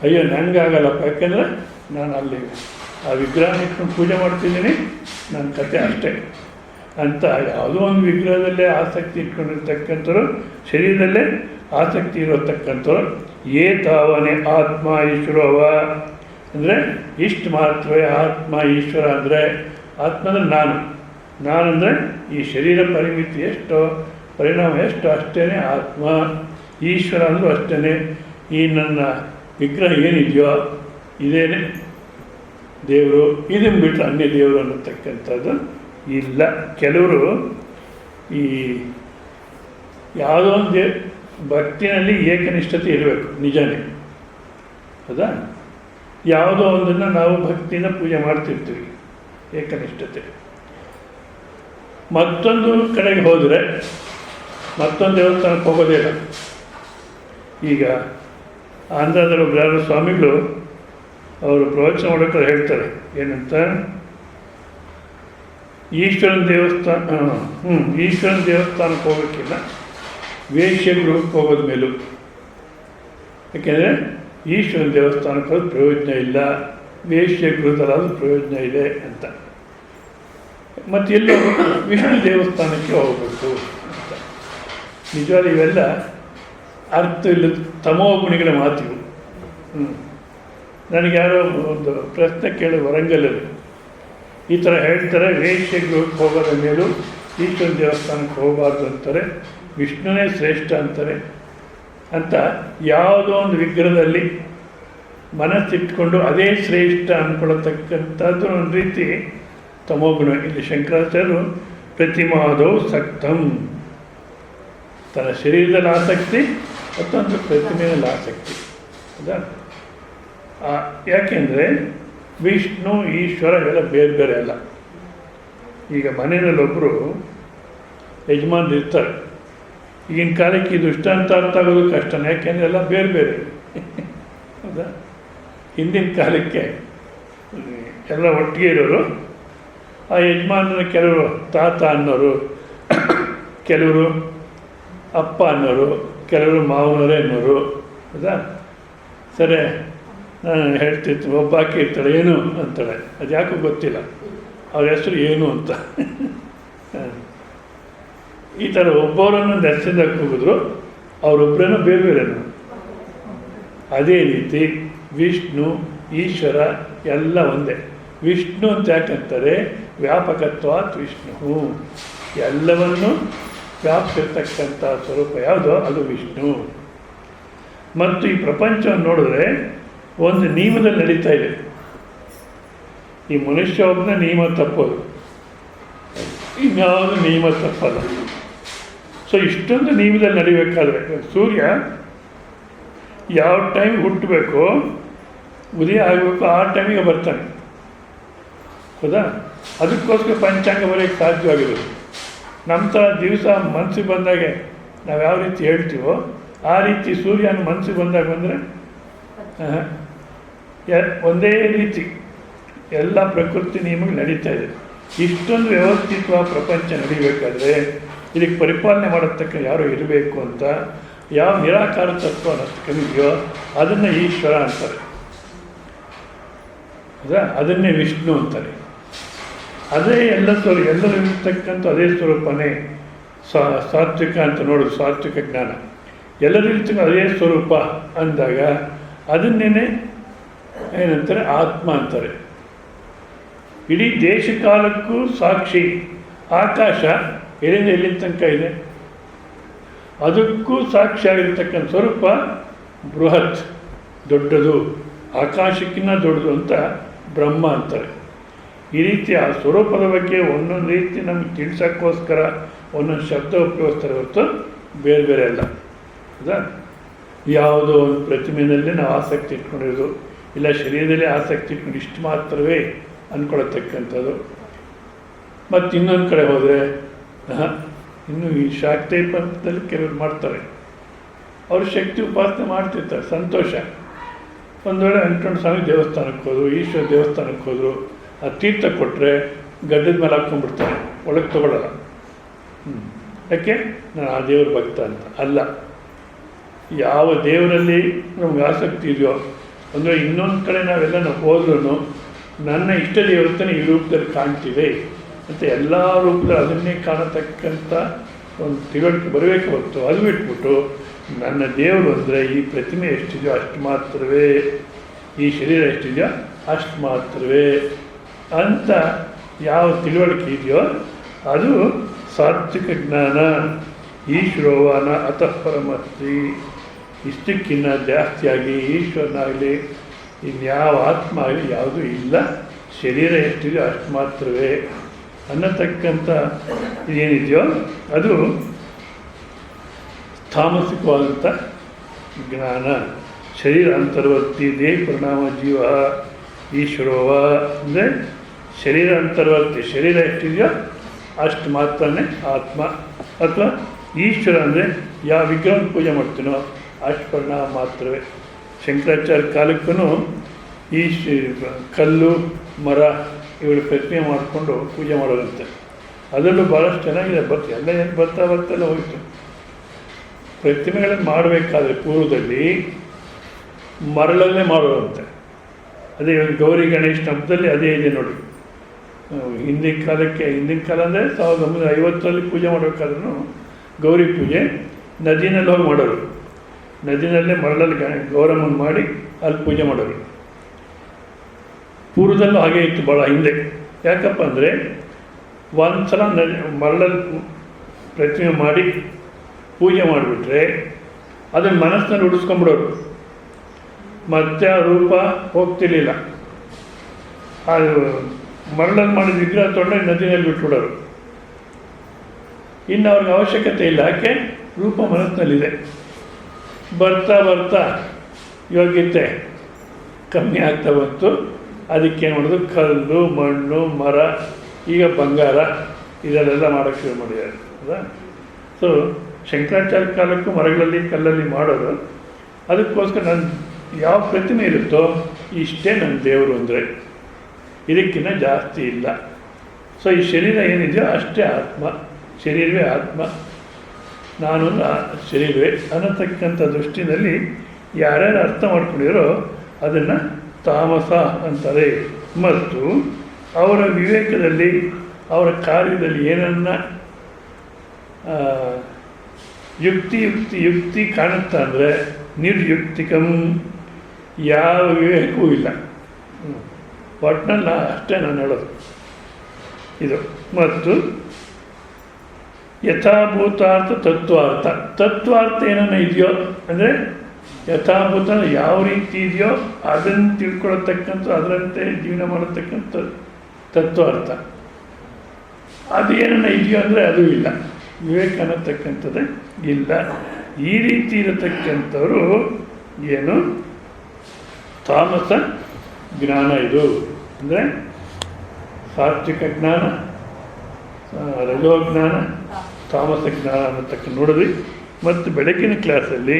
ಅಯ್ಯೋ ನನಗಾಗಲ್ಲಪ್ಪ, ಯಾಕೆಂದರೆ ನಾನು ಅಲ್ಲಿ ಆ ವಿಗ್ರಹ ಇಟ್ಕೊಂಡು ಪೂಜೆ ಮಾಡ್ತಿದ್ದೀನಿ, ನನ್ನ ಕತೆ ಅಷ್ಟೇ ಅಂತ ಯಾವುದೋ ಒಂದು ವಿಗ್ರಹದಲ್ಲೇ ಆಸಕ್ತಿ ಇಟ್ಕೊಂಡಿರ್ತಕ್ಕಂಥವ್ರು, ಶರೀರದಲ್ಲೇ ಆಸಕ್ತಿ ಇರತಕ್ಕಂಥವ್ರು, ತಾವನೇ ಆತ್ಮ ಈಶ್ವರವ ಅಂದರೆ ಇಷ್ಟು ಮಾತ್ರವೇ ಆತ್ಮ ಈಶ್ವರ. ಅಂದರೆ ಆತ್ಮ ಅಂದರೆ ನಾನಂದರೆ ಈ ಶರೀರ ಪರಿಮಿತಿ ಎಷ್ಟೋ, ಪರಿಣಾಮ ಎಷ್ಟು ಅಷ್ಟೇ ಆತ್ಮ. ಈಶ್ವರ ಅಂದರೂ ಅಷ್ಟೇ, ಈ ನನ್ನ ವಿಗ್ರಹ ಏನಿದೆಯೋ ಇದೇನೆ ದೇವರು, ಇದನ್ನು ಬಿಟ್ಟರೆ ಅನ್ಯ ದೇವರು ಅನ್ನತಕ್ಕಂಥದ್ದು ಇಲ್ಲ. ಕೆಲವರು ಈ ಯಾವುದೋ ಒಂದು ಭಕ್ತಿನಲ್ಲಿ ಏಕನಿಷ್ಠತೆ ಇರಬೇಕು, ನಿಜನೇ ಹೌದಾ. ಯಾವುದೋ ಒಂದನ್ನು ನಾವು ಭಕ್ತಿಯಿಂದ ಪೂಜೆ ಮಾಡ್ತಿರ್ತೀವಿ, ಏಕನಿಷ್ಠತೆ. ಮತ್ತೊಂದು ಕಡೆಗೆ ಹೋದರೆ ಮತ್ತೊಂದು ದೇವಸ್ಥಾನಕ್ಕೆ ಹೋಗೋದೇ ಇಲ್ಲ. ಈಗ ಆಂಧ್ರದಲ್ಲಿ ಯಾರು ಸ್ವಾಮಿಗಳು ಅವರು ಪ್ರವಚನ ಮಾಡೋಕ್ಕೆ ಹೇಳ್ತಾರೆ ಏನಂತ, ಈಶ್ವರನ ದೇವಸ್ಥಾನಕ್ಕೆ ಹೋಗೋಕ್ಕಿಲ್ಲ ವೇಶ್ಯ ಗೃಹಕ್ಕೆ ಹೋಗೋದ ಮೇಲೂ. ಯಾಕೆಂದರೆ ಈಶ್ವರನ ದೇವಸ್ಥಾನಕ್ಕೆ ಹೋದ ಪ್ರಯೋಜನ ಇಲ್ಲ, ವೇಶ್ಯ ಗೃಹದಲ್ಲಾದ್ರೂ ಪ್ರಯೋಜನ ಇದೆ ಅಂತ. ಮತ್ತು ಎಲ್ಲಿ ಹೋಗ್ಬೇಕು? ವಿಷ್ಣು ದೇವಸ್ಥಾನಕ್ಕೆ ಹೋಗ್ಬೇಕು ಅಂತ. ನಿಜವಾದ ಇವೆಲ್ಲ ಅರ್ಥ ಇಲ್ಲ ತಮೋ ಗುಣಿಗಳ ಮಾತಿವು. ನನಗೆ ಯಾರೋ ಒಂದು ಪ್ರಶ್ನೆ ಕೇಳಿ ವರಂಗಲಲ್ಲಿ ಈ ಥರ ಹೇಳ್ತಾರೆ, ವೇಶ್ಯ ಗೃಹಕ್ಕೆ ಹೋಗೋದ ಮೇಲೂ ಈಶ್ವರನ ದೇವಸ್ಥಾನಕ್ಕೆ ಹೋಗಬಾರ್ದು ಅಂತಾರೆ, ವಿಷ್ಣುನೇ ಶ್ರೇಷ್ಠ ಅಂತಾರೆ ಅಂತ ಯಾವುದೋ ಒಂದು ವಿಗ್ರಹದಲ್ಲಿ ಮನಸ್ಸಿಟ್ಕೊಂಡು ಅದೇ ಶ್ರೇಷ್ಠ ಅಂದ್ಕೊಳ್ತಕ್ಕಂಥದ್ದು ಒಂದು ರೀತಿ ತಮೋಗುಣ. ಇಲ್ಲಿ ಶಂಕರಾಚಾರ್ಯರು ಪ್ರತಿಮಾದೌ ಸಕ್ತಂ, ತನ್ನ ಶರೀರದಲ್ಲಿ ಆಸಕ್ತಿ ಮತ್ತೊಂದು ಪ್ರತಿಮೆಯಲ್ಲಿ ಆಸಕ್ತಿ. ಹೌದಾ? ಯಾಕೆಂದರೆ ವಿಷ್ಣು ಈಶ್ವರ ಇವೆಲ್ಲ ಬೇರೆ ಬೇರೆ ಅಲ್ಲ. ಈಗ ಮನೆಯಲ್ಲೊಬ್ಬರು ಯಜಮಾನ್ರು ಇರ್ತಾರೆ, ಈಗಿನ ಕಾಲಕ್ಕೆ ಇದು ಇಷ್ಟ ಅಂತ ಅರ್ಥ ಆಗೋದು ಕಷ್ಟನೇ, ಯಾಕೆಂದರೆ ಎಲ್ಲ ಬೇರೆ ಬೇರೆ. ಹೌದಾ? ಹಿಂದಿನ ಕಾಲಕ್ಕೆ ಎಲ್ಲ ಒಟ್ಟಿಗೆ ಇರೋರು, ಆ ಯಜಮಾನನ ಕೆಲವರು ತಾತ ಅನ್ನೋರು, ಕೆಲವರು ಅಪ್ಪ ಅನ್ನೋರು, ಕೆಲವರು ಮಾವನವರೇ ಅನ್ನೋರು. ಹೌದಾ? ಸರಿ, ನಾನು ಹೇಳ್ತಿರ್ತೀನಿ, ಒಬ್ಬ ಆಕೆ ಇರ್ತಾಳೆ ಏನು ಅಂತಾಳೆ, ಅದು ಯಾಕೋ ಗೊತ್ತಿಲ್ಲ, ಅವ್ರ ಹೆಸರು ಏನು ಅಂತ. ಈ ಥರ ಒಬ್ಬರನ್ನೊಂದು ಹೆಸರಿಂದ ಹೋಗಿದ್ರು, ಅವರೊಬ್ಬರೇನೋ ಬೇರೆ ಬೇರೆನೋ. ಅದೇ ರೀತಿ ವಿಷ್ಣು ಈಶ್ವರ ಎಲ್ಲ ಒಂದೇ. ವಿಷ್ಣು ಅಂತ ಯಾಕಂತಾರೆ, ವ್ಯಾಪಕತ್ವಾತ್ ವಿಷ್ಣು, ಎಲ್ಲವನ್ನು ವ್ಯಾಪಿಸಿರ್ತಕ್ಕಂಥ ಸ್ವರೂಪ ಯಾವುದೋ ಅದು ವಿಷ್ಣು. ಮತ್ತು ಈ ಪ್ರಪಂಚವನ್ನು ನೋಡಿದ್ರೆ ಒಂದು ನಿಯಮದಲ್ಲಿ ನಡೀತಾ ಇದೆ. ಈ ಮನುಷ್ಯ ಒಬ್ಬನ ನಿಯಮ ತಪ್ಪೋದು, ಇನ್ಯಾವುದು ನಿಯಮ ತಪ್ಪಲ್ಲ. ಸೊ ಇಷ್ಟೊಂದು ನಿಯಮದಲ್ಲಿ ನಡಿಬೇಕಾದ್ರೆ ಸೂರ್ಯ ಯಾವ ಟೈಮ್ ಹುಟ್ಟಬೇಕೋ, ಉದಯ ಆಗಬೇಕು, ಆ ಟೈಮಿಗೆ ಬರ್ತಾನೆ. ಹೌದಾ? ಅದಕ್ಕೋಸ್ಕರ ಪಂಚಾಂಗ ಬರೆಯೋಕ್ಕೆ ಸಾಧ್ಯವಾಗಿರೋದು. ನಮ್ಮ ಥರ ದಿವಸ ಮನಸ್ಸಿಗೆ ಬಂದಾಗೆ ನಾವು ಯಾವ ರೀತಿ ಹೇಳ್ತೀವೋ ಆ ರೀತಿ ಸೂರ್ಯನ ಮನಸ್ಸಿಗೆ ಬಂದಾಗ ಬಂದರೆ ಒಂದೇ ರೀತಿ ಎಲ್ಲ ಪ್ರಕೃತಿ ನಿಯಮಗಳು ನಡೀತಾ ಇದೆ. ಇಷ್ಟೊಂದು ವ್ಯವಸ್ಥಿತವಾಗಿ ಪ್ರಪಂಚ ನಡೀಬೇಕಾದ್ರೆ ಇದಕ್ಕೆ ಪರಿಪಾಲನೆ ಮಾಡತಕ್ಕ ಯಾರು ಇರಬೇಕು ಅಂತ, ಯಾವ ನಿರಾಕಾರ ತತ್ವ ಅನ್ನೋದಕ್ಕಿದೆಯೋ ಅದನ್ನು ಈಶ್ವರ ಅಂತಾರೆ. ಹೌದಾ? ಅದನ್ನೇ ವಿಷ್ಣು ಅಂತಾರೆ. ಅದೇ ಎಲ್ಲರೂ ಇರ್ತಕ್ಕಂಥ ಅದೇ ಸ್ವರೂಪನೇ ಸಾತ್ವಿಕ ಅಂತ ನೋಡೋದು, ಸಾತ್ವಿಕ ಜ್ಞಾನ. ಎಲ್ಲರೂ ಇರ್ತಕ್ಕ ಅದೇ ಸ್ವರೂಪ ಅಂದಾಗ ಅದನ್ನೇ ಏನಂತಾರೆ, ಆತ್ಮ ಅಂತಾರೆ. ಇಡೀ ದೇಶ ಕಾಲಕ್ಕೂ ಸಾಕ್ಷಿ ಆಕಾಶ ಎಲ್ಲಿಂದ ಎಲ್ಲಿನ ತನಕ ಇದೆ, ಅದಕ್ಕೂ ಸಾಕ್ಷಿಯಾಗಿರ್ತಕ್ಕಂಥ ಸ್ವರೂಪ ಬೃಹತ್, ದೊಡ್ಡದು, ಆಕಾಶಕ್ಕಿಂತ ದೊಡ್ಡದು ಅಂತ ಬ್ರಹ್ಮ ಅಂತಾರೆ. ಈ ರೀತಿ ಆ ಸ್ವರೂಪದ ಬಗ್ಗೆ ಒಂದೊಂದು ರೀತಿ ನಮ್ಗೆ ತಿಳಿಸೋಕ್ಕೋಸ್ಕರ ಒಂದೊಂದು ಶಬ್ದ ಉಪಯೋಗಿಸ್ತಾರೆ ಹೊರತು ಬೇರೆ ಬೇರೆ ಅಲ್ಲ. ಹೌದಾ? ಯಾವುದೋ ಒಂದು ಪ್ರತಿಮೆಯಲ್ಲಿ ನಾವು ಆಸಕ್ತಿ ಇಟ್ಕೊಂಡಿರೋದು, ಇಲ್ಲ ಶರೀರದಲ್ಲಿ ಆಸಕ್ತಿ ಇಟ್ಕೊಂಡು ಇಷ್ಟು ಮಾತ್ರವೇ ಅಂದ್ಕೊಳತಕ್ಕಂಥದ್ದು. ಮತ್ತು ಇನ್ನೊಂದು ಕಡೆ ಹೋದರೆ ಇನ್ನು ಈ ಶಾಕ್ತಿ ಪಂಥದಲ್ಲಿ ಕೆಲವರು ಮಾಡ್ತಾರೆ, ಅವರು ಶಕ್ತಿ ಉಪಾಸನೆ ಮಾಡ್ತಿರ್ತಾರೆ, ಸಂತೋಷ. ಒಂದು ವೇಳೆ ವೆಂಕಟರಮಣ ಸ್ವಾಮಿ ದೇವಸ್ಥಾನಕ್ಕೆ ಹೋದರು, ಈಶ್ವರ ದೇವಸ್ಥಾನಕ್ಕೆ ಹೋದರು, ಆ ತೀರ್ಥ ಕೊಟ್ಟರೆ ಗಡ್ಡದ ಮೇಲೆ ಹಾಕ್ಕೊಂಡ್ಬಿಡ್ತಾರೆ, ಒಳಗೆ ತೊಗೊಳ್ಳಲ್ಲ. ಯಾಕೆ? ನಾನು ಆ ದೇವ್ರ ಭಕ್ತ ಅಂತ ಅಲ್ಲ. ಯಾವ ದೇವರಲ್ಲಿ ನಮ್ಗೆ ಆಸಕ್ತಿ ಇದೆಯೋ, ಅಂದರೆ ಇನ್ನೊಂದು ಕಡೆ ನಾವೆಲ್ಲ ಹೋದ್ರೂ ನನ್ನ ಇಷ್ಟ ದೇವರತ್ತನೇ ಈ ರೂಪದಲ್ಲಿ ಕಾಣ್ತಿದೆ ಅಂತ ಎಲ್ಲ ರೂಪದಲ್ಲಿ ಅದನ್ನೇ ಕಾಣತಕ್ಕಂಥ ಒಂದು ತಿಳುವಳಿಕೆ ಬರಬೇಕು ಹೊರತು ಅದು ಬಿಟ್ಬಿಟ್ಟು ನನ್ನ ದೇವರು ಅಂದರೆ ಈ ಪ್ರತಿಮೆ ಎಷ್ಟಿದೆಯೋ ಅಷ್ಟು ಮಾತ್ರವೇ, ಈ ಶರೀರ ಎಷ್ಟಿದೆಯೋ ಅಷ್ಟು ಮಾತ್ರವೇ ಅಂತ ಯಾವ ತಿಳುವಳಿಕೆ ಇದೆಯೋ ಅದು ಸಾತ್ವಿಕ ಜ್ಞಾನ. ಈಶ್ವರವಾನ ಅತಃ ಪರಮಸ್ತಿ, ಇಷ್ಟಕ್ಕಿನ್ನ ಜಾಸ್ತಿಯಾಗಿ ಈಶ್ವರನಾಗಲಿ ಇನ್ಯಾವ ಆತ್ಮ ಆಗಲಿ ಯಾವುದೂ ಇಲ್ಲ, ಶರೀರ ಎಷ್ಟಿದೆಯೋ ಅಷ್ಟು ಮಾತ್ರವೇ ಅನ್ನತಕ್ಕಂಥ ಇದೇನಿದೆಯೋ ಅದು ತಾಮಸಿಕವಾದಂಥ ಜ್ಞಾನ. ಶರೀರ ಅಂತರ್ವರ್ತಿ ದೇಹ ಪರಿಣಾಮ ಜೀವ ಈಶ್ವರವ ಅಂದರೆ ಶರೀರ ಅಂತರ್ವರ್ತಿ, ಶರೀರ ಎಷ್ಟಿದೆಯೋ ಅಷ್ಟು ಮಾತ್ರನೇ ಆತ್ಮ. ಅಥವಾ ಈಶ್ವರ ಅಂದರೆ ಯಾವ ವಿಗ್ರಹನ ಪೂಜೆ ಮಾಡ್ತೀನೋ ಅಷ್ಟು ಪರಿಣಾಮ ಮಾತ್ರವೇ. ಶಂಕರಾಚಾರ್ಯ ಕಾಲಕ್ಕೂ ಈ ಕಲ್ಲು ಮರ ಇವುಗಳ ಪ್ರತಿಮೆ ಮಾಡಿಕೊಂಡು ಪೂಜೆ ಮಾಡೋದಂತೆ. ಅದರಲ್ಲೂ ಭಾಳಷ್ಟು ಚೆನ್ನಾಗಿದೆ. ಎಲ್ಲ ಏನು ಬರ್ತಾ ಹೋಯಿತು. ಪ್ರತಿಮೆಗಳನ್ನು ಮಾಡಬೇಕಾದ್ರೆ ಪೂರ್ವದಲ್ಲಿ ಮರಳಲ್ಲೇ ಮಾಡೋದಂತೆ. ಅದೇ ಗೌರಿ ಗಣೇಶನ ಹಬ್ಬದಲ್ಲಿ ಅದೇ ಇದೆ ನೋಡಿ. ಹಿಂದಿನ ಕಾಲ ಅಂದರೆ 1950ರಲ್ಲಿ ಪೂಜೆ ಮಾಡಬೇಕಾದ್ರೂ ಗೌರಿ ಪೂಜೆ ನದಿನಲ್ಲಿ ಹೋಗಿ ಮಾಡೋರು. ನದಿನಲ್ಲೇ ಮರಳಲ್ಲಿ ಗೌರಮ್ಮನ ಮಾಡಿ ಅಲ್ಲಿ ಪೂಜೆ ಮಾಡೋರು. ಪೂರ್ವದಲ್ಲೂ ಹಾಗೆ ಇತ್ತು ಭಾಳ ಹಿಂದೆ. ಯಾಕಪ್ಪ ಅಂದರೆ ಒಂದು ಸಲ ಮರಳಲ್ಲಿ ಪ್ರತಿಮೆ ಮಾಡಿ ಪೂಜೆ ಮಾಡಿಬಿಟ್ರೆ ಅದನ್ನು ಮನಸ್ಸಿನಲ್ಲಿ ಉಳಿಸ್ಕೊಂಬಿಡೋರು. ಮತ್ತೆ ಆ ರೂಪ ಹೋಗ್ತಿರ್ಲಿಲ್ಲ. ಅದು ಮರಳಲ್ಲಿ ಮಾಡಿದ ವಿಗ್ರಹ ತೊಗೊಂಡು ನದಿನಲ್ಲಿ ಬಿಟ್ಬಿಡೋರು. ಇನ್ನು ಅವ್ರಿಗೆ ಅವಶ್ಯಕತೆ ಇಲ್ಲ. ಯಾಕೆ? ರೂಪ ಮನಸ್ಸಿನಲ್ಲಿದೆ. ಬರ್ತಾ ಯೋಗ್ಯತೆ ಕಮ್ಮಿ ಆಗ್ತಾ ಬಂತು. ಅದಕ್ಕೇನು ಮಾಡೋದು? ಕಲ್ಲು, ಮಣ್ಣು, ಮರ, ಈಗ ಬಂಗಾರ ಇದನ್ನೆಲ್ಲ ಮಾಡೋಕ್ಕೆ ಶುರು ಮಾಡಿದ್ದಾರೆ. ಹೌದಾ? ಸೊ ಶಂಕರಾಚಾರ್ಯ ಕಾಲಕ್ಕೂ ಮರಗಳಲ್ಲಿ ಕಲ್ಲಲ್ಲಿ ಮಾಡೋದು. ಅದಕ್ಕೋಸ್ಕರ ನನ್ನ ಯಾವ ಪ್ರತಿಮೆ ಇರುತ್ತೋ ಇಷ್ಟೇ ನನ್ನ ದೇವರು ಅಂದರೆ, ಇದಕ್ಕಿಂತ ಜಾಸ್ತಿ ಇಲ್ಲ. ಸೊ ಈ ಶರೀರ ಏನಿದೆಯೋ ಅಷ್ಟೇ ಆತ್ಮ. ಶರೀರವೇ ಆತ್ಮ, ನಾನು ಶರೀರವೇ ಅನ್ನತಕ್ಕಂಥ ದೃಷ್ಟಿನಲ್ಲಿ ಯಾರ್ಯಾರು ಅರ್ಥ ಮಾಡ್ಕೊಂಡಿರೋ ಅದನ್ನು ತಾಮಸ ಅಂತಾರೆ. ಮತ್ತು ಅವರ ವಿವೇಕದಲ್ಲಿ, ಅವರ ಕಾರ್ಯದಲ್ಲಿ ಏನನ್ನ ಯುಕ್ತಿ ಕಾಣುತ್ತಾ ಅಂದರೆ ನಿರ್ಯುಕ್ತಿಕಂ, ಯಾವ ವಿವೇಕವೂ ಇಲ್ಲ. ಒಟ್ಟಿನಲ್ಲಿ ಅಷ್ಟೇ ನಾನು ಹೇಳೋದು ಇದು. ಮತ್ತು ಯಥಾಭೂತಾರ್ಥ ತತ್ವಾರ್ಥ ಏನನ್ನ ಇದೆಯೋ ಅಂದರೆ ಯಥಾಭೂತ ಯಾವ ರೀತಿ ಇದೆಯೋ ಅದನ್ನು ತಿಳ್ಕೊಳ್ಳತಕ್ಕಂಥ, ಅದರಂತೆ ಜೀವನ ಮಾಡತಕ್ಕಂಥ ತತ್ವಾರ್ಥ. ಅದು ಏನನ್ನ ಇದೆಯೋ ಅಂದರೆ ಅದು ಇಲ್ಲ. ವಿವೇಕ ಅನ್ನತಕ್ಕಂಥದ್ದೇ ಇಲ್ಲ. ಈ ರೀತಿ ಇರತಕ್ಕಂಥವರು ಏನು ತಾಮಸ ಜ್ಞಾನ. ಇದು ಅಂದರೆ ಸಾತ್ವಿಕ ಜ್ಞಾನ, ರಜೋಜ್ಞಾನ, ತಾಮಸ ಜ್ಞಾನ ಅನ್ನತಕ್ಕ ನೋಡಿದ್ವಿ. ಮತ್ತು ಬೆಳಗಿನ ಕ್ಲಾಸಲ್ಲಿ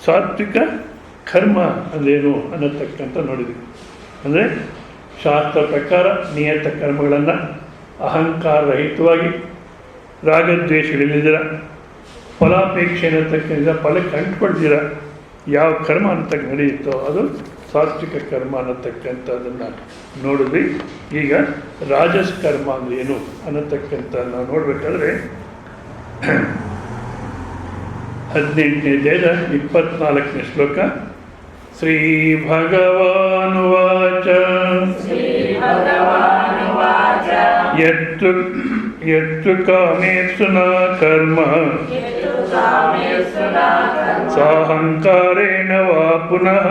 ಸಾತ್ವಿಕ ಕರ್ಮ ಅಂದೇನು ಅನ್ನತಕ್ಕಂಥ ನೋಡಿದ್ವಿ. ಅಂದರೆ ಶಾಸ್ತ್ರ ಪ್ರಕಾರ ನಿಯತ ಕರ್ಮಗಳನ್ನು ಅಹಂಕಾರ ರಹಿತವಾಗಿ ರಾಗದ್ವೇಷಗಳಿಲ್ಲದಿರ, ಫಲಾಪೇಕ್ಷೆ ಅನ್ನತಕ್ಕಂಥ ಫಲಕ್ಕೆ ಅಂಟ್ಕೊಳ್ದಿರ ಯಾವ ಕರ್ಮ ಅನ್ನತಕ್ಕ ನಡೆಯುತ್ತೋ ಅದು ಸಾತ್ವಿಕ ಕರ್ಮ ಅನ್ನತಕ್ಕಂಥದ್ದನ್ನು ನೋಡಿದ್ವಿ. ಈಗ ರಾಜಸ್ ಕರ್ಮ ಅಂದರೆ ಏನು ಅನ್ನತಕ್ಕಂಥ ನಾವು ನೋಡಬೇಕಾದ್ರೆ 18ನೇ ಅಧ್ಯಾಯದ 24ನೇ ಶ್ಲೋಕ. ಶ್ರೀ ಭಗವಾನುವಾಚ ಯತ್ತು ಕಾಮೇಷು ನ ಕರ್ಮ ಸಾಹಂಕಾರೇಣ ವಾ ಪುನಃ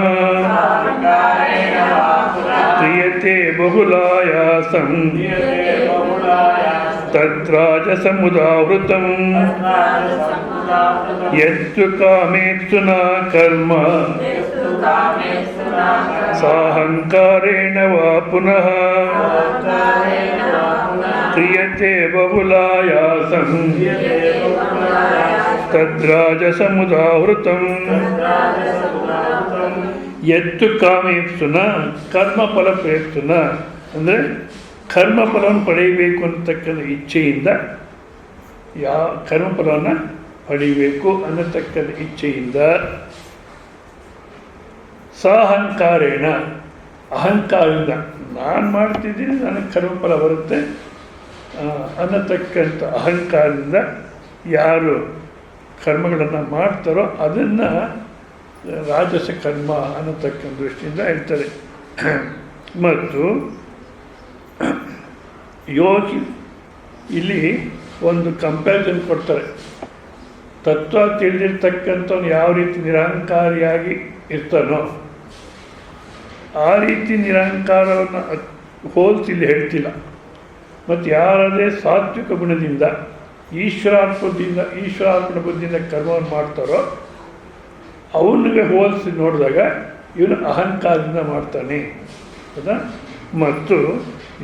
ಕ್ರಿಯತೆ ಬಹುಲಾಯಾಸಂ ತದ್ರಾಜಸಮುದಾವೃತಂ. ಯತ್ತು ಕಾಮೇಷು ನ ಕರ್ಮ ಸಾಹಂಕಾರೇಣ ವಾ ಪುನಃ ಕ್ರಿಯತೆ ಬಹುಲಾಯಾಸಂ ತದ್ರಾಜಸಮುದಾವೃತಂ. ಯತ್ತು ಕಾಮೇಪ್ಸುನ ಕರ್ಮಫಲ ಪ್ರೇಪ್ಸುನ ಅಂದರೆ ಕರ್ಮಫಲವನ್ನು ಪಡೆಯಬೇಕು ಅಂತಕ್ಕಂಥ ಇಚ್ಛೆಯಿಂದ, ಯಾವ ಕರ್ಮಫಲವನ್ನು ಪಡೆಯಬೇಕು ಅನ್ನತಕ್ಕಂಥ ಇಚ್ಛೆಯಿಂದ, ಸಾಹಂಕಾರೇಣ ಅಹಂಕಾರದಿಂದ ನಾನು ಮಾಡ್ತಿದ್ದೀನಿ ನನಗೆ ಕರ್ಮಫಲ ಬರುತ್ತೆ ಅನ್ನತಕ್ಕಂಥ ಅಹಂಕಾರದಿಂದ ಯಾರು ಕರ್ಮಗಳನ್ನು ಮಾಡ್ತಾರೋ ಅದನ್ನು ರಾಜಸ ಕರ್ಮ ಅನ್ನತಕ್ಕಂಥ ದೃಷ್ಟಿಯಿಂದ ಹೇಳ್ತಾರೆ. ಮತ್ತು ಯೋಗಿ ಇಲ್ಲಿ ಒಂದು ಕಂಪ್ಯಾರಿಸನ್ ಕೊಡ್ತಾರೆ. ತತ್ವ ತಿಳಿದಿರ್ತಕ್ಕಂಥವ್ನು ಯಾವ ರೀತಿ ನಿರಹಂಕಾರಿಯಾಗಿ ಇರ್ತಾನೋ ಆ ರೀತಿ ನಿರಹಂಕಾರವನ್ನು ಹೋಲಿಸಿ ಹೇಳ್ತಿಲ್ಲ. ಮತ್ತು ಯಾರದೇ ಸಾತ್ವಿಕ ಗುಣದಿಂದ ಈಶ್ವರಾರ್ಪಣ ಬುದ್ಧಿಯಿಂದ ಕರ್ಮವನ್ನು ಮಾಡ್ತಾರೋ ಅವನಿಗೆ ಹೋಲಿಸಿ ನೋಡಿದಾಗ ಇವನು ಅಹಂಕಾರದಿಂದ ಮಾಡ್ತಾನೆ. ಹೌದಾ? ಮತ್ತು